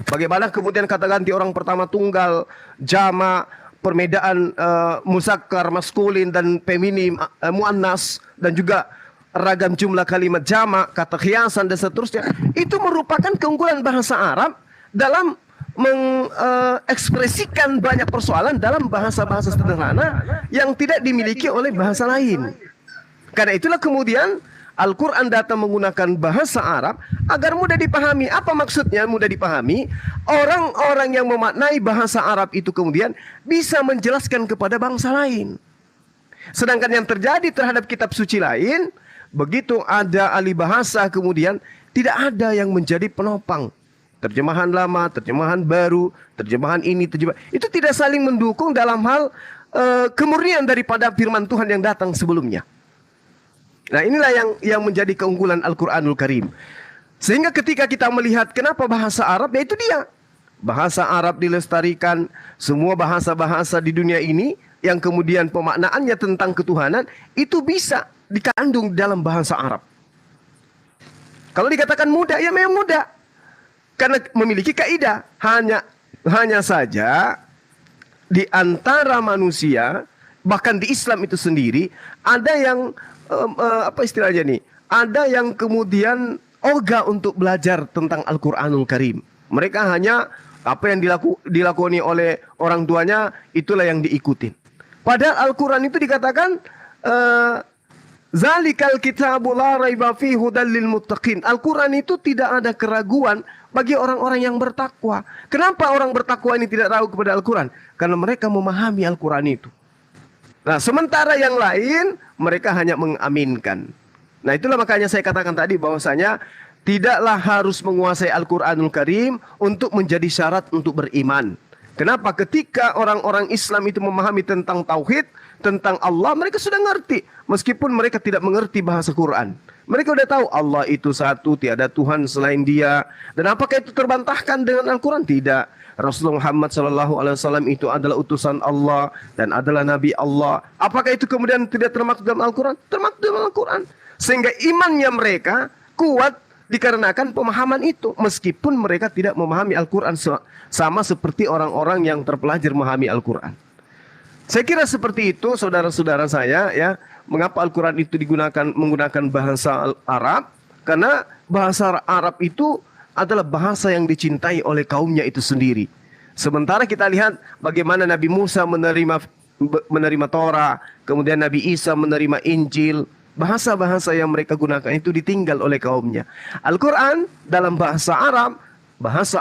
Bagaimana kemudian kata ganti orang pertama tunggal, jama, permedaan muzakkar maskulin dan feminim, muannas, dan juga ragam jumlah kalimat jama, kata khiasan dan seterusnya. Itu merupakan keunggulan bahasa Arab dalam mengekspresikan banyak persoalan dalam bahasa-bahasa sederhana yang tidak dimiliki oleh bahasa lain. Karena itulah kemudian Al-Quran datang menggunakan bahasa Arab agar mudah dipahami. Apa maksudnya mudah dipahami? Orang-orang yang memaknai bahasa Arab itu kemudian bisa menjelaskan kepada bangsa lain. Sedangkan yang terjadi terhadap kitab suci lain, begitu ada ahli bahasa kemudian tidak ada yang menjadi penopang. Terjemahan lama, terjemahan baru, terjemahan ini, terjemahan itu tidak saling mendukung dalam hal kemurnian daripada firman Tuhan yang datang sebelumnya. Nah, inilah yang menjadi keunggulan Al-Quranul Karim. Sehingga ketika kita melihat kenapa bahasa Arab, ya itu dia. Bahasa Arab dilestarikan, semua bahasa-bahasa di dunia ini yang kemudian pemaknaannya tentang ketuhanan itu bisa dikandung dalam bahasa Arab. Kalau dikatakan mudah, ya memang mudah. Karena memiliki kaidah. Hanya saja di antara manusia, bahkan di Islam itu sendiri, ada yang apa istilahnya nih? Ada yang kemudian ogah untuk belajar tentang Al-Qur'anul Karim. Mereka hanya apa yang dilakoni oleh orang tuanya itulah yang diikutin. Padahal Al-Qur'an itu dikatakan zalikal kitabul la raiba fihi hudal lil muttaqin. Al-Qur'an itu tidak ada keraguan bagi orang-orang yang bertakwa. Kenapa orang bertakwa ini tidak tahu kepada Al-Qur'an? Karena mereka memahami Al-Qur'an itu. Nah, sementara yang lain mereka hanya mengaminkan. Nah, itulah makanya saya katakan tadi bahwasanya tidaklah harus menguasai Al-Qur'anul Karim untuk menjadi syarat untuk beriman. Kenapa? Ketika orang-orang Islam itu memahami tentang tauhid, tentang Allah, mereka sudah ngerti. Meskipun mereka tidak mengerti bahasa Quran. Mereka sudah tahu Allah itu satu, tiada Tuhan selain Dia. Dan apakah itu terbantahkan dengan Al-Quran? Tidak. Rasulullah Muhammad SAW itu adalah utusan Allah dan adalah Nabi Allah. Apakah itu kemudian tidak termaktub dalam Al-Quran? Termaktub dalam Al-Quran. Sehingga imannya mereka kuat dikarenakan pemahaman itu. Meskipun mereka tidak memahami Al-Quran sama seperti orang-orang yang terpelajar memahami Al-Quran. Saya kira seperti itu saudara-saudara saya ya. Mengapa Al-Quran itu menggunakan bahasa Arab? Karena bahasa Arab itu adalah bahasa yang dicintai oleh kaumnya itu sendiri. Sementara kita lihat bagaimana Nabi Musa menerima Torah, kemudian Nabi Isa menerima Injil. Bahasa-bahasa yang mereka gunakan itu ditinggal oleh kaumnya. Al-Quran dalam bahasa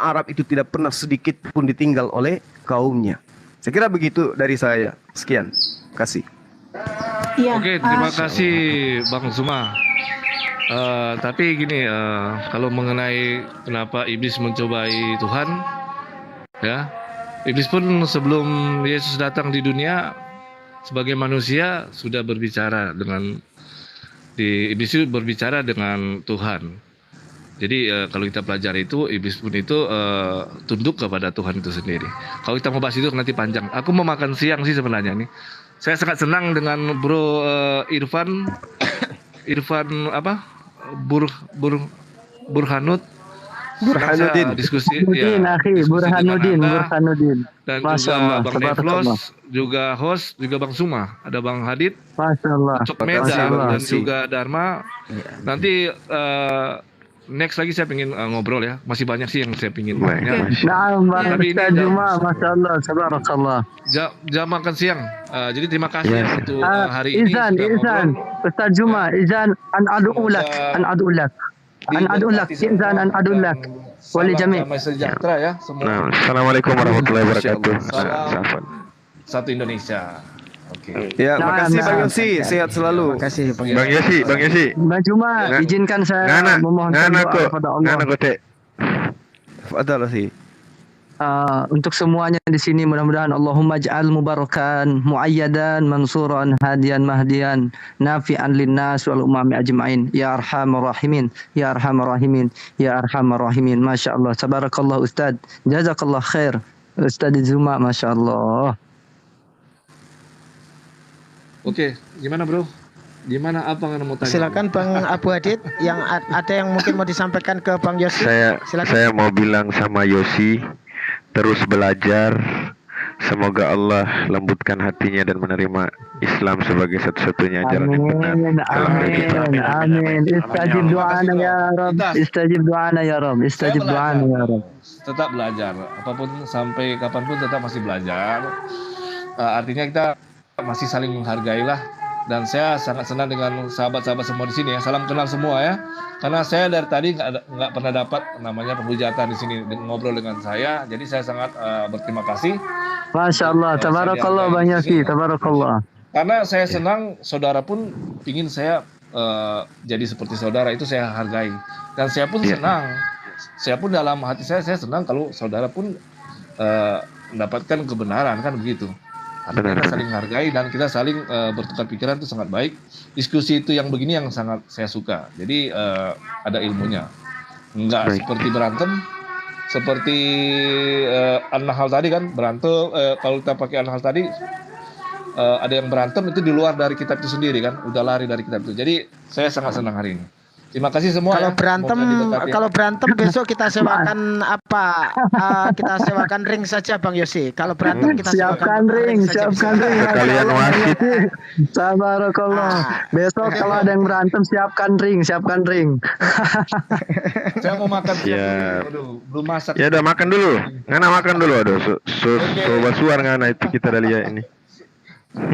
Arab itu tidak pernah sedikit pun ditinggal oleh kaumnya. Saya kira begitu dari saya. Sekian. Terima kasih. Iya. Oke, terima kasih Bang Zuma. Tapi gini, kalau mengenai kenapa iblis mencobai Tuhan, ya, iblis pun sebelum Yesus datang di dunia sebagai manusia sudah berbicara iblis itu berbicara dengan Tuhan. Jadi kalau kita pelajari itu, iblis pun itu tunduk kepada Tuhan itu sendiri. Kalau kita mau bahas itu nanti panjang. Aku mau makan siang sih sebenarnya nih. Saya sangat senang dengan Bro Irfan apa? Burhanuddin. Diskusi Burhanuddin. Dan Masya juga Allah, Bang Nevlos, juga host, juga Bang Suma, ada Bang Hadid, Masya Allah. Cok Meda, dan juga Dharma. Nanti next lagi saya ingin ngobrol ya, masih banyak sih yang saya ingin tanya. Tapi ini Masya Allah, tabarakallah. Jam makan siang, jadi terima kasih ya untuk hari ini. Izan, Ustaz Juma, Izan, an adu'ulak. Wali jami'. Damai sejahtera ya semua. Nah, Assalamualaikum warahmatullahi wabarakatuh. Satu Indonesia. Oke. Ya, makasih Bang Yosi, sehat selalu. Makasih Bang Yosi. Bang Juma, izinkan saya memohonkan doa kepada Allah. Fadal sih. Untuk semuanya di sini mudah-mudahan Allahumma ja'al mubarakan muayyadan mansuran hadiyan mahdiyan nafi'an linnas wal umami ajma'in ya arhamar rahimin ya arhamar rahimin ya arhamar rahimin. Masya Allah, tabarakallah Ustaz, jazakallah khair Ustaz Zuma, Masya Allah. Oke, gimana bro? Gimana apa yang mau tanya? Silakan Bang Abu Hadid, yang ada yang mungkin mau disampaikan ke Bang Yosi. Saya mau bilang sama Yosi, terus belajar. Semoga Allah lembutkan hatinya dan menerima Islam sebagai satu-satunya ajaran yang benar. Amin. Istajib doana ya Rabb. Istajib doana ya Rabb. Istajib doana ya Rabb. Tetap belajar. Apapun sampai kapanpun tetap masih belajar. Artinya kita masih saling menghargai lah. Dan saya sangat senang dengan sahabat-sahabat semua di sini ya. Salam kenal semua ya. Karena saya dari tadi nggak pernah dapat namanya penghujatan di sini ngobrol dengan saya. Jadi saya sangat berterima kasih. Masya Allah, tabarakallah Bang Yosi, tabarakallah. Karena saya senang saudara pun ingin saya jadi seperti saudara, itu saya hargai. Dan saya pun senang. Saya pun dalam hati saya senang kalau saudara pun mendapatkan kebenaran, kan begitu. Artinya kita saling hargai dan kita saling bertukar pikiran, itu sangat baik. Diskusi itu yang begini yang sangat saya suka. Jadi ada ilmunya. Enggak seperti berantem. Seperti An-Nahl tadi kan, berantem. Kalau kita pakai An-Nahl tadi, ada yang berantem itu di luar dari kitab itu sendiri kan. Udah lari dari kitab itu. Jadi saya sangat senang hari ini. Terima kasih semua. Kalau ya. berantem, Semoga diberkati. kalau berantem besok kita sewakan apa? Kita sewakan ring saja Bang Yosi. Kalau berantem kita Siapkan sewakan ring, saja. siapkan ring. Sekalian wasit. Tabarakallah. Besok kalau ada yang berantem siapkan ring, siapkan ring. Saya mau makan siang Siap. dulu. Aduh, belum masak. Ya udah makan dulu. Ngana makan dulu. Aduh, sobat suar ngana itu kita udah lihat ini.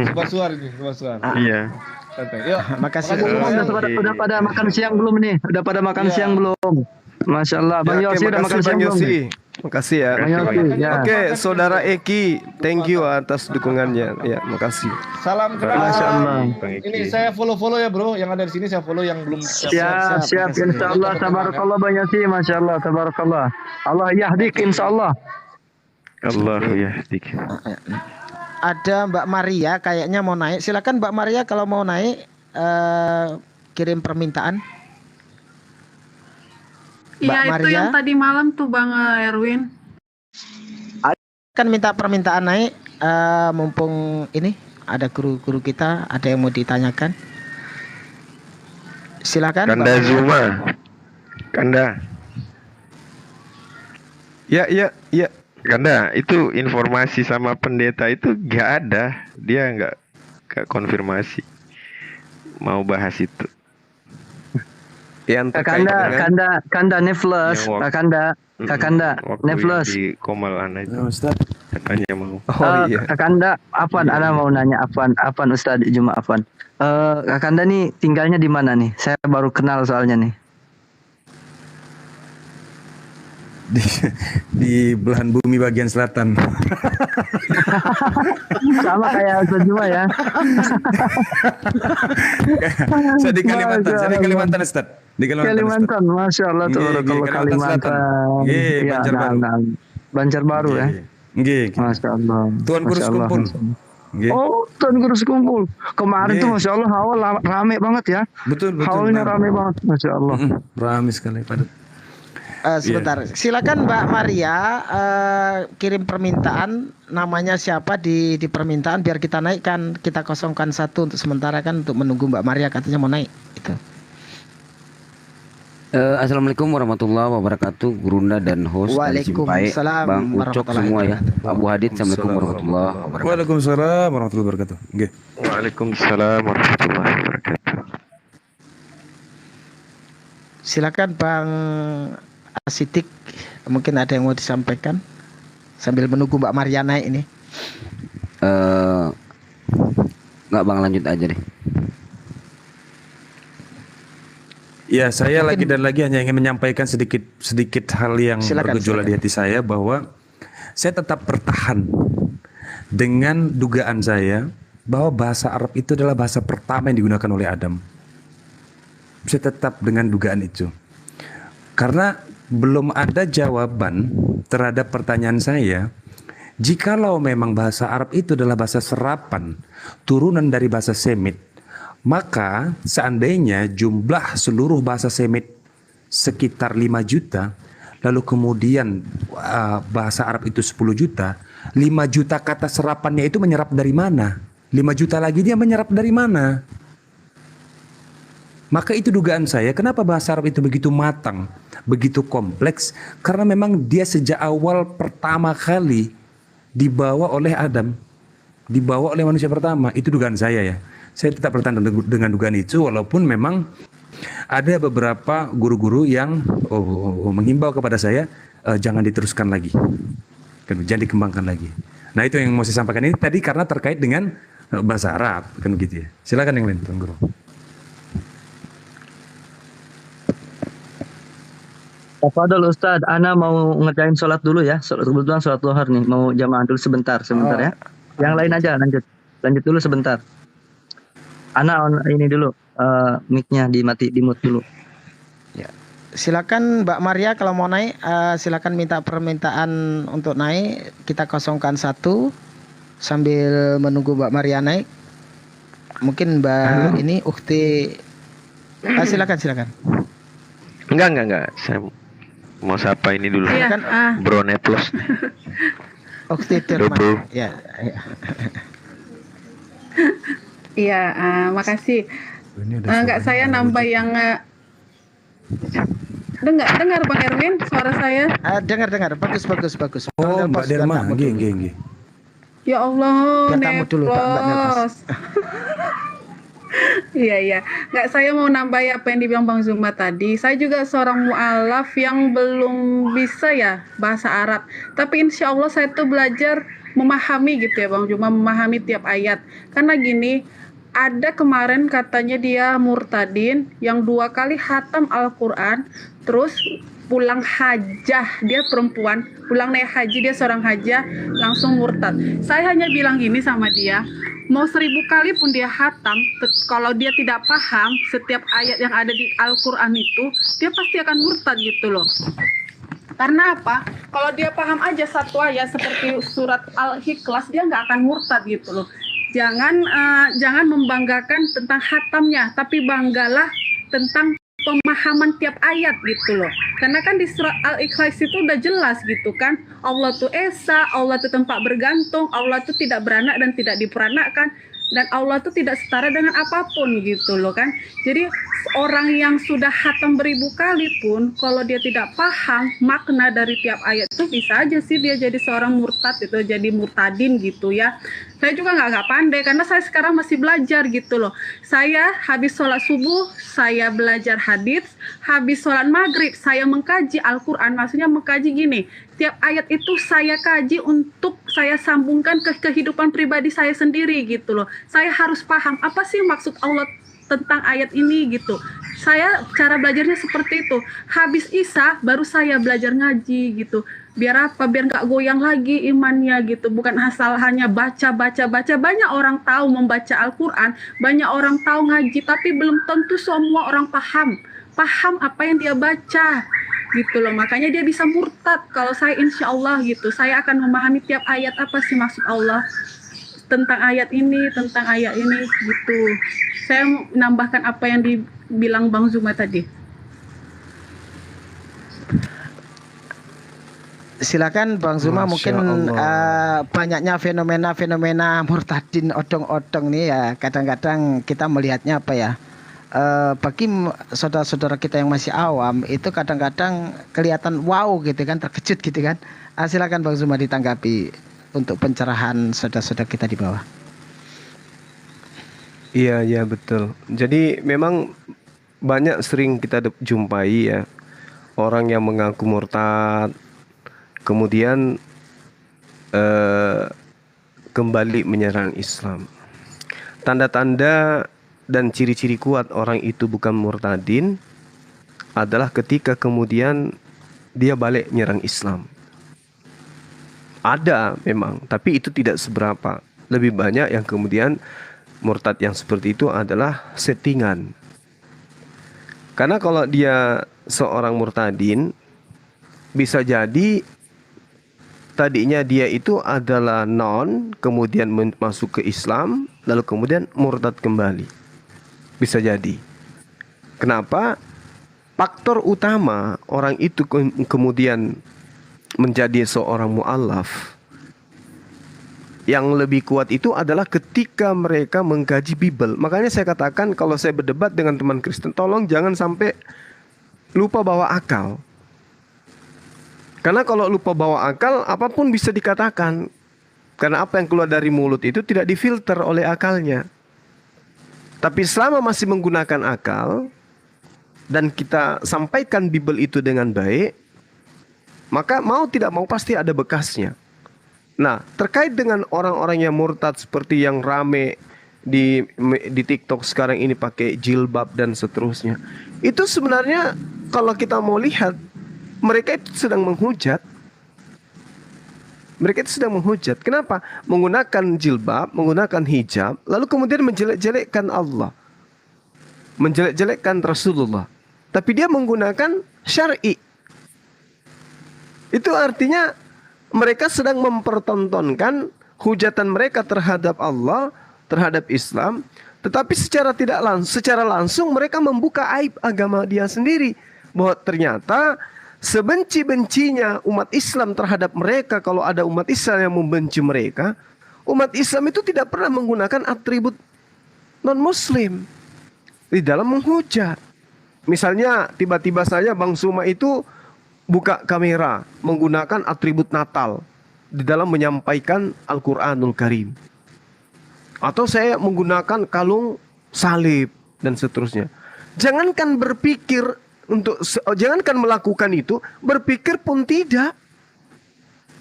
Sobat suar ini, sobat suar. Iya. Santai. Yuk, Makasih. semua ya. Udah pada makan siang belum nih? Udah pada makan Iya. siang belum? Masya Allah, Bang Ya, oke, Yosi udah makan makasih siang Bang belum? Yosi. Makasih ya. Bang Yosi, ya. Oke, Saudara Eki, thank you atas dukungannya. Ya, makasih. Salam kenal. Masya Allah. Ini saya follow ya bro, yang ada di sini saya follow, yang belum Siap, insya Allah, tabarakallah Bang Yosi, Masya Allah, tabarakallah. Allah yahdik, insya Allah. Allahu yahdik. Ada Mbak Maria kayaknya mau naik. Silakan Mbak Maria kalau mau naik kirim permintaan. Iya, itu Maria? yang tadi malam tuh Bang Erwin. Kan minta permintaan naik, mumpung ini ada guru-guru kita, ada yang mau ditanyakan. Silakan. Kanda Mbak. Zuma. Kanda. Ya. Kanda, itu informasi sama pendeta itu gak ada. Dia gak konfirmasi. Mau bahas itu. Yang terkait dengan Kanda Nefles, Yang Kakanda waktu Nefles. yang di Komalan aja. Ustaz. Katanya mau. Kakanda, Afan, Ana mau nanya Afan Ustaz Juma Afan. Kakanda nih tinggalnya di mana nih? Saya baru kenal soalnya nih. Di belahan bumi bagian selatan. Sama kayak Ustaz Juma ya. Saya di Kalimantan, Ustaz. Di Kalimantan, Masya Allah, tabarakallah Kalimantan. Iya, Banjarbaru ya. Nggih. Masya Allah. Tuan Guru Masya Allah. Sekumpul. Nggih. Oh, Tuan Guru Sekumpul. Kemarin tuh Masya Allah hawa rame banget ya. Betul. Hawanya rame banget, Masya Allah. Rame sekali padat. Sebentar, silakan Mbak Maria kirim permintaan, namanya siapa di permintaan biar kita naikkan, kita kosongkan satu untuk sementara kan untuk menunggu Mbak Maria katanya mau naik. Itu. Assalamualaikum warahmatullahi wabarakatuh, Gurunda dan host dari Simpai, Waalaikumsalam Bang Ucok warahmatullahi semua ya, Pak Bu Hadid. Assalamualaikum warahmatullahi wabarakatuh. Waalaikumsalam warahmatullahi wabarakatuh. Nggih. Waalaikumsalam warahmatullahi wabarakatuh. Silakan Bang Asidik, mungkin ada yang mau disampaikan sambil menunggu Mbak Maria naik ini. Nggak Bang, lanjut aja deh. Ya, saya lagi hanya ingin menyampaikan sedikit hal yang bergejolak di hati saya, bahwa saya tetap bertahan dengan dugaan saya bahwa bahasa Arab itu adalah bahasa pertama yang digunakan oleh Adam. Saya tetap dengan dugaan itu. Karena belum ada jawaban terhadap pertanyaan saya, jikalau memang bahasa Arab itu adalah bahasa serapan, turunan dari bahasa Semit, maka seandainya jumlah seluruh bahasa Semit sekitar 5 juta, lalu kemudian bahasa Arab itu 10 juta, 5 juta kata serapannya itu menyerap dari mana? 5 juta lagi dia menyerap dari mana? Maka itu dugaan saya, kenapa bahasa Arab itu begitu matang, begitu kompleks, karena memang dia sejak awal pertama kali dibawa oleh Adam, dibawa oleh manusia pertama. Itu dugaan saya ya. Saya tetap bertahan dengan dugaan itu, walaupun memang ada beberapa guru-guru yang menghimbau kepada saya, jangan diteruskan lagi, jangan dikembangkan lagi. Nah, itu yang mau saya sampaikan ini tadi karena terkait dengan bahasa Arab, kan gitu ya. Silakan yang lain, Tuan Guru. Tafadhol Ustadz, Ana mau ngerjain sholat dulu ya. Kebetulan sholat duhar nih, mau jamaah dulu sebentar ya. Yang lain aja lanjut dulu sebentar. Ana ini dulu, mic-nya di mute dulu. Ya. Silakan Mbak Maria kalau mau naik, silakan minta permintaan untuk naik. Kita kosongkan satu sambil menunggu Mbak Maria naik. Mungkin Mbak ini Ukti. Silakan. Enggak. Saya mau sapa ini dulu. Iya, Bro Netlos. Ukti Tirman. Ya. Iya, makasih. Enggak, saya nambah yang Dengar Bang Erwin suara saya? Dengar, bagus. Oh, Mbak Derma, nggih. Ya Allah, Biar kamu dulu, Mbak Neplos. Iya. Nggak, saya mau nambahin apa yang dibilang Bang Zuma tadi. Saya juga seorang mu'alaf yang belum bisa ya bahasa Arab. Tapi insya Allah saya tuh belajar memahami gitu ya Bang Zuma, memahami tiap ayat. Karena gini, ada kemarin katanya dia murtadin yang 2 kali khatam Al-Quran, terus pulang hajah, dia perempuan, pulang naik haji, dia seorang hajah, langsung murtad. Saya hanya bilang gini sama dia, mau 1000 kali pun dia khatam, kalau dia tidak paham setiap ayat yang ada di Al-Quran itu, dia pasti akan murtad gitu loh. Karena apa? Kalau dia paham aja satu ayat seperti surat Al-Ikhlas, dia nggak akan murtad gitu loh. Jangan membanggakan tentang khatamnya, tapi banggalah tentang pemahaman tiap ayat gitu loh. Karena kan di surat Al-Ikhlas itu udah jelas gitu kan, Allah tuh esa, Allah tuh tempat bergantung, Allah tuh tidak beranak dan tidak diperanakkan, dan Allah tuh tidak setara dengan apapun gitu loh kan. Jadi orang yang sudah khatam 1000 kali pun kalau dia tidak paham makna dari tiap ayat itu, bisa aja sih dia jadi seorang murtad gitu, jadi murtadin gitu ya. Saya juga nggak pandai karena saya sekarang masih belajar gitu loh. Saya habis sholat subuh, saya belajar hadits, habis sholat maghrib, saya mengkaji Al-Quran. Maksudnya mengkaji gini, tiap ayat itu saya kaji untuk saya sambungkan ke kehidupan pribadi saya sendiri gitu loh. Saya harus paham apa sih maksud Allah tentang ayat ini gitu. Saya cara belajarnya seperti itu. Habis Isya baru saya belajar ngaji gitu. Biar apa? Biar nggak goyang lagi imannya gitu. Bukan asal hanya baca. Banyak orang tahu membaca Al-Quran, banyak orang tahu ngaji, tapi belum tentu semua orang paham apa yang dia baca gitu loh. Makanya dia bisa murtad. Kalau saya insya Allah gitu, saya akan memahami tiap ayat apa sih maksud Allah tentang ayat ini gitu. Saya menambahkan apa yang dibilang Bang Zuma tadi. Silakan Bang Zuma. Masya mungkin banyaknya fenomena murtadin odong-odong nih ya, kadang-kadang kita melihatnya apa ya, bagi saudara-saudara kita yang masih awam itu kadang-kadang kelihatan wow gitu kan, terkejut gitu kan. Silakan Bang Zuma ditanggapi untuk pencerahan saudara-saudara kita di bawah. Iya betul. Jadi memang sering kita jumpai ya orang yang mengaku murtad, kemudian kembali menyerang Islam. Tanda-tanda dan ciri-ciri kuat orang itu bukan murtadin adalah ketika kemudian dia balik menyerang Islam. Ada memang, tapi itu tidak seberapa. Lebih banyak yang kemudian murtad yang seperti itu adalah settingan. Karena kalau dia seorang murtadin, bisa jadi tadinya dia itu adalah kemudian masuk ke Islam, lalu kemudian murtad kembali. Bisa jadi. Kenapa? Faktor utama orang itu kemudian menjadi seorang mu'alaf yang lebih kuat itu adalah ketika mereka mengkaji Bible. Makanya saya katakan kalau saya berdebat dengan teman Kristen, tolong jangan sampai lupa bawa akal. Karena kalau lupa bawa akal, apapun bisa dikatakan. Karena apa yang keluar dari mulut itu tidak difilter oleh akalnya. Tapi selama masih menggunakan akal dan kita sampaikan Bible itu dengan baik, maka mau tidak mau pasti ada bekasnya. Nah, terkait dengan orang-orang yang murtad seperti yang rame di TikTok sekarang ini pakai jilbab dan seterusnya. Itu sebenarnya kalau kita mau lihat, mereka itu sedang menghujat. Mereka itu sedang menghujat. Kenapa? Menggunakan jilbab, menggunakan hijab, lalu kemudian menjelek-jelekkan Allah. Menjelek-jelekkan Rasulullah. Tapi dia menggunakan syar'i. Itu artinya mereka sedang mempertontonkan hujatan mereka terhadap Allah, terhadap Islam, tetapi secara langsung mereka membuka aib agama dia sendiri, bahwa ternyata sebenci-bencinya umat Islam terhadap mereka, kalau ada umat Islam yang membenci mereka, umat Islam itu tidak pernah menggunakan atribut non-Muslim di dalam menghujat. Misalnya tiba-tiba saja Bang Suma itu buka kamera menggunakan atribut Natal di dalam menyampaikan Al-Quranul Karim. Atau saya menggunakan kalung salib dan seterusnya. Jangankan berpikir jangankan melakukan itu, berpikir pun tidak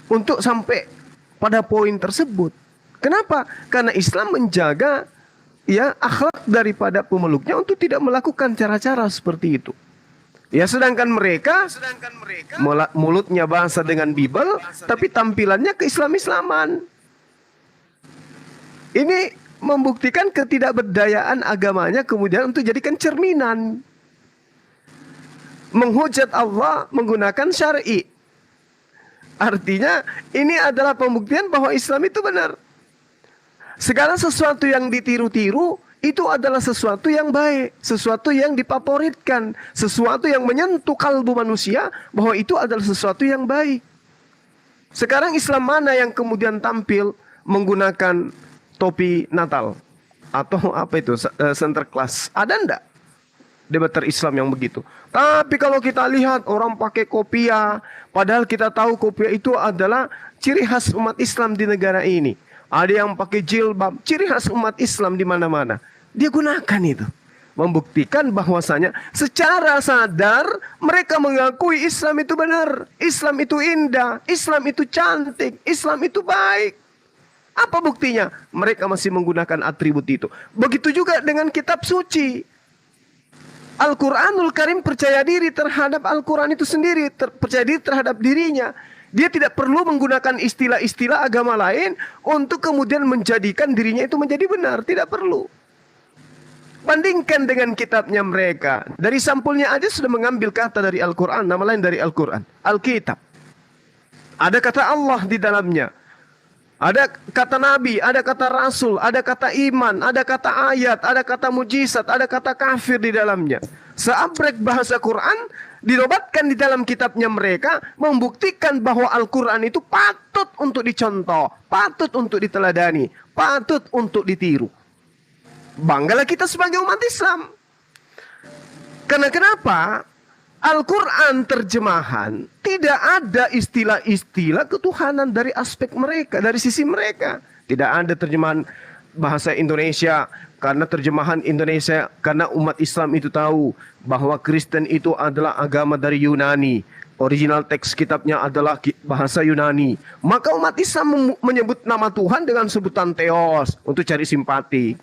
untuk sampai pada poin tersebut. Kenapa? Karena Islam menjaga ya akhlak daripada pemeluknya untuk tidak melakukan cara-cara seperti itu. Ya sedangkan mereka mulutnya bahasa dengan Bible, tapi tampilannya ke-Islam-Islaman. Ini membuktikan ketidakberdayaan agamanya kemudian untuk jadikan cerminan. Menghujat Allah menggunakan syar'i. Artinya ini adalah pembuktian bahwa Islam itu benar. Segala sesuatu yang ditiru-tiru itu adalah sesuatu yang baik, sesuatu yang difavoritkan, sesuatu yang menyentuh kalbu manusia bahwa itu adalah sesuatu yang baik. Sekarang Islam mana yang kemudian tampil menggunakan topi Natal atau apa itu Sinterklas? Ada enggak debater Islam yang begitu? Tapi kalau kita lihat orang pakai kopiah, padahal kita tahu kopiah itu adalah ciri khas umat Islam di negara ini. Ada yang pakai jilbab, ciri khas umat Islam di mana-mana. Dia gunakan itu. Membuktikan bahwasanya secara sadar mereka mengakui Islam itu benar. Islam itu indah, Islam itu cantik, Islam itu baik. Apa buktinya? Mereka masih menggunakan atribut itu. Begitu juga dengan kitab suci. Al-Quranul Karim percaya diri terhadap Al-Quran itu sendiri. Percaya diri terhadap dirinya. Dia tidak perlu menggunakan istilah-istilah agama lain untuk kemudian menjadikan dirinya itu menjadi benar. Tidak perlu. Bandingkan dengan kitabnya mereka. Dari sampulnya aja sudah mengambil kata dari Al-Quran. Nama lain dari Al-Quran. Alkitab. Ada kata Allah di dalamnya. Ada kata Nabi, ada kata Rasul, ada kata iman, ada kata ayat, ada kata mujizat, ada kata kafir di dalamnya. Seabrek bahasa Quran dinobatkan di dalam kitabnya mereka, membuktikan bahwa Al-Quran itu patut untuk dicontoh, patut untuk diteladani, patut untuk ditiru. Banggalah kita sebagai umat Islam. Karena kenapa? Al-Quran terjemahan tidak ada istilah-istilah ketuhanan dari aspek mereka, dari sisi mereka. Tidak ada terjemahan bahasa Indonesia, karena terjemahan Indonesia, karena umat Islam itu tahu bahwa Kristen itu adalah agama dari Yunani. Original teks kitabnya adalah bahasa Yunani. Maka umat Islam menyebut nama Tuhan dengan sebutan Theos untuk cari simpati.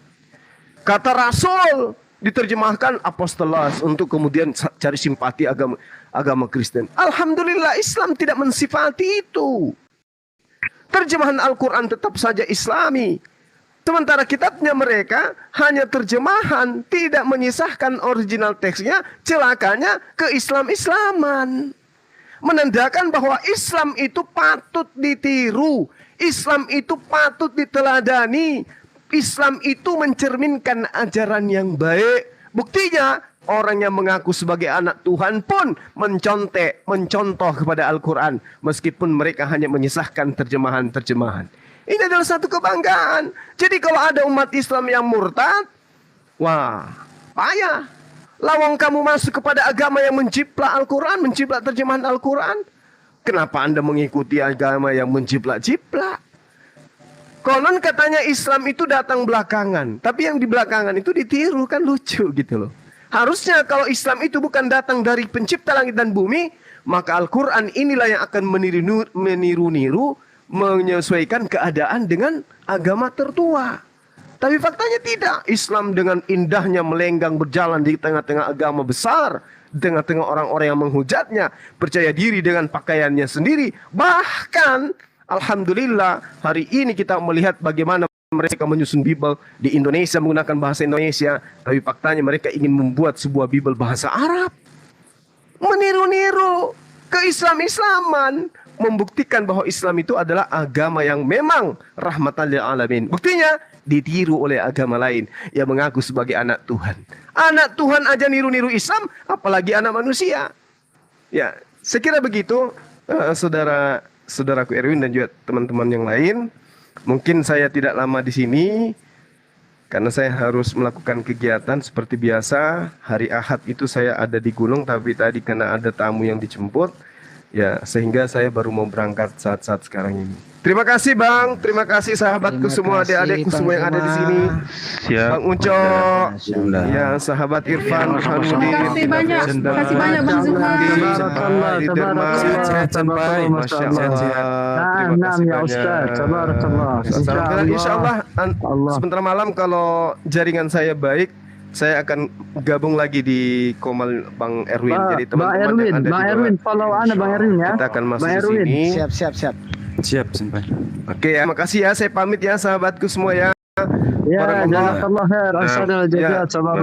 Kata Rasul diterjemahkan apostolos untuk kemudian cari simpati agama Kristen. Alhamdulillah Islam tidak mensifati itu. Terjemahan Al-Quran tetap saja Islami. Sementara kitabnya mereka hanya terjemahan, tidak menyisahkan original teksnya, celakanya ke Islam-Islaman. Menandakan bahwa Islam itu patut ditiru, Islam itu patut diteladani. Islam itu mencerminkan ajaran yang baik. Buktinya orang yang mengaku sebagai anak Tuhan pun mencontoh kepada Al-Quran. Meskipun mereka hanya menyisahkan terjemahan-terjemahan. Ini adalah satu kebanggaan. Jadi kalau ada umat Islam yang murtad, wah payah. Lawang kamu masuk kepada agama yang menjiplak Al-Quran, menjiplak terjemahan Al-Quran. Kenapa Anda mengikuti agama yang menjiplak-jiplak? Konon katanya Islam itu datang belakangan. Tapi yang di belakangan itu ditiru, kan lucu gitu loh. Harusnya kalau Islam itu bukan datang dari pencipta langit dan bumi, maka Al-Quran inilah yang akan meniru-niru, menyesuaikan keadaan dengan agama tertua. Tapi faktanya tidak. Islam dengan indahnya melenggang berjalan di tengah-tengah agama besar, di tengah-tengah orang-orang yang menghujatnya, percaya diri dengan pakaiannya sendiri. Bahkan alhamdulillah hari ini kita melihat bagaimana mereka menyusun Bible di Indonesia menggunakan bahasa Indonesia. Tapi faktanya mereka ingin membuat sebuah Bible bahasa Arab. Meniru-niru ke-Islam-Islaman. Membuktikan bahwa Islam itu adalah agama yang memang rahmatan lil alamin. Buktinya ditiru oleh agama lain yang mengaku sebagai anak Tuhan. Anak Tuhan aja niru-niru Islam, apalagi anak manusia. Ya, saya kira begitu, saudaraku Erwin dan juga teman-teman yang lain. Mungkin saya tidak lama di sini. Karena saya harus melakukan kegiatan seperti biasa. Hari Ahad itu saya ada di gunung, tapi tadi karena ada tamu yang dijemput, ya sehingga saya baru mau berangkat saat-saat sekarang ini. Terima kasih Bang, terima kasih sahabatku semua, adik-adikku semua yang ada di sini. Siap. Bang Unco, ya sahabat Irfan, Burhanuddin. Terima kasih banyak. Terima kasih banyak Bang Zuma. Sehat sampai, Masya Allah. Terima kasih banyak. Dan insya Allah sebentar malam kalau jaringan saya baik, saya akan gabung lagi di Komal Bang Erwin. Jadi teman-teman yang ada di bawah, follow Bang Erwin ya. kita akan masuk di sini. Siap. Siap, Senpai. Oke ya, makasih ya. Saya pamit ya sahabatku semua ya. Ya, jazakallah khair.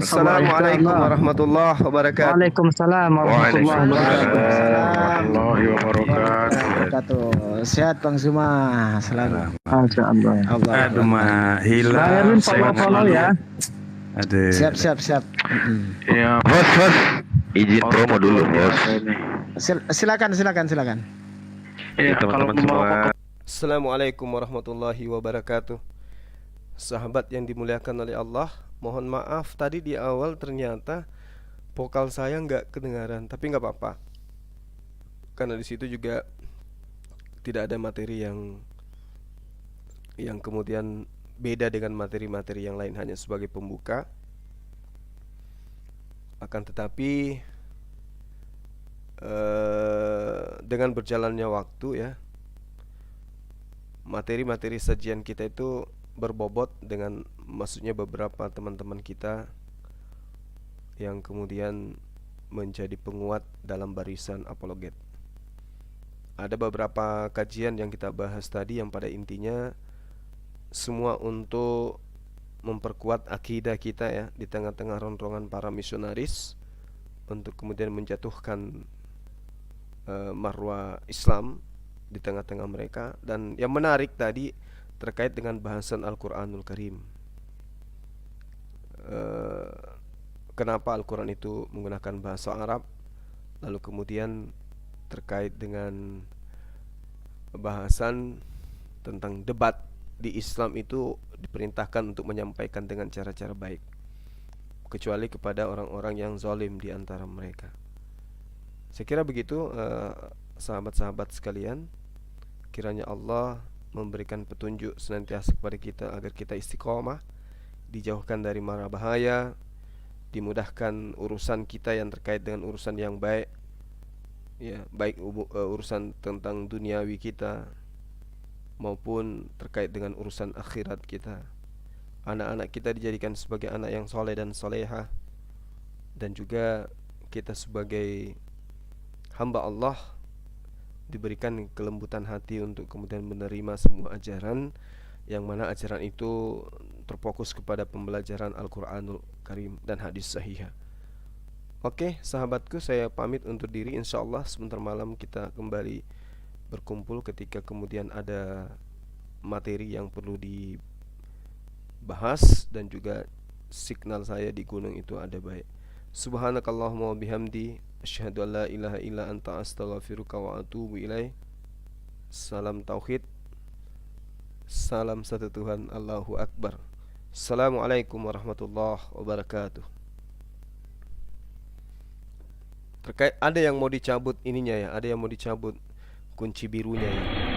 Assalamualaikum warahmatullahi wabarakatuh. Waalaikumsalam warahmatullahi wabarakatuh. Sehat Bang Zuma selalu. Masyaallah. Aduh mah hilang. Bang Erwin follow ya. Aduh. Siap. Ya, bos. Izin promo dulu, bos. Silakan. Ya, teman-teman semua. Assalamualaikum warahmatullahi wabarakatuh. Sahabat yang dimuliakan oleh Allah, mohon maaf tadi di awal ternyata vokal saya nggak kedengaran, tapi nggak apa-apa. Karena di situ juga tidak ada materi yang kemudian beda dengan materi-materi yang lain, hanya sebagai pembuka. Akan tetapi dengan berjalannya waktu ya, materi-materi sajian kita itu berbobot dengan maksudnya beberapa teman-teman kita yang kemudian menjadi penguat dalam barisan apologet. Ada beberapa kajian yang kita bahas tadi yang pada intinya semua untuk memperkuat akidah kita ya di tengah-tengah rombongan para misionaris, untuk kemudian menjatuhkan marwah Islam di tengah-tengah mereka. Dan yang menarik tadi terkait dengan bahasan Al-Quranul Karim. Kenapa Al-Quran itu menggunakan bahasa Arab, lalu kemudian terkait dengan bahasan tentang debat di Islam itu diperintahkan untuk menyampaikan dengan cara-cara baik, kecuali kepada orang-orang yang zalim di antara mereka. Saya kira begitu sahabat-sahabat sekalian. Kiranya Allah memberikan petunjuk senantiasa kepada kita agar kita istiqomah, dijauhkan dari mara bahaya, dimudahkan urusan kita yang terkait dengan urusan yang baik, ya, baik urusan tentang duniawi kita maupun terkait dengan urusan akhirat kita. Anak-anak kita dijadikan sebagai anak yang soleh dan solehah, dan juga kita sebagai hamba Allah diberikan kelembutan hati untuk kemudian menerima semua ajaran, yang mana ajaran itu terfokus kepada pembelajaran Al-Quranul Karim dan hadis sahih. Oke sahabatku, saya pamit untuk diri. InsyaAllah sebentar malam kita kembali berkumpul ketika kemudian ada materi yang perlu dibahas dan juga signal saya di gunung itu ada baik. Subhanakallahumma wa bihamdi, asyhadu an la ilaha illa anta, astaghfiruka wa atubu ilaih. Salam tauhid, salam satu Tuhan, Allahu Akbar. Assalamualaikum warahmatullahi wabarakatuh. Terkait ada yang mau dicabut ininya ya, ada yang mau dicabut kunci birunya ya.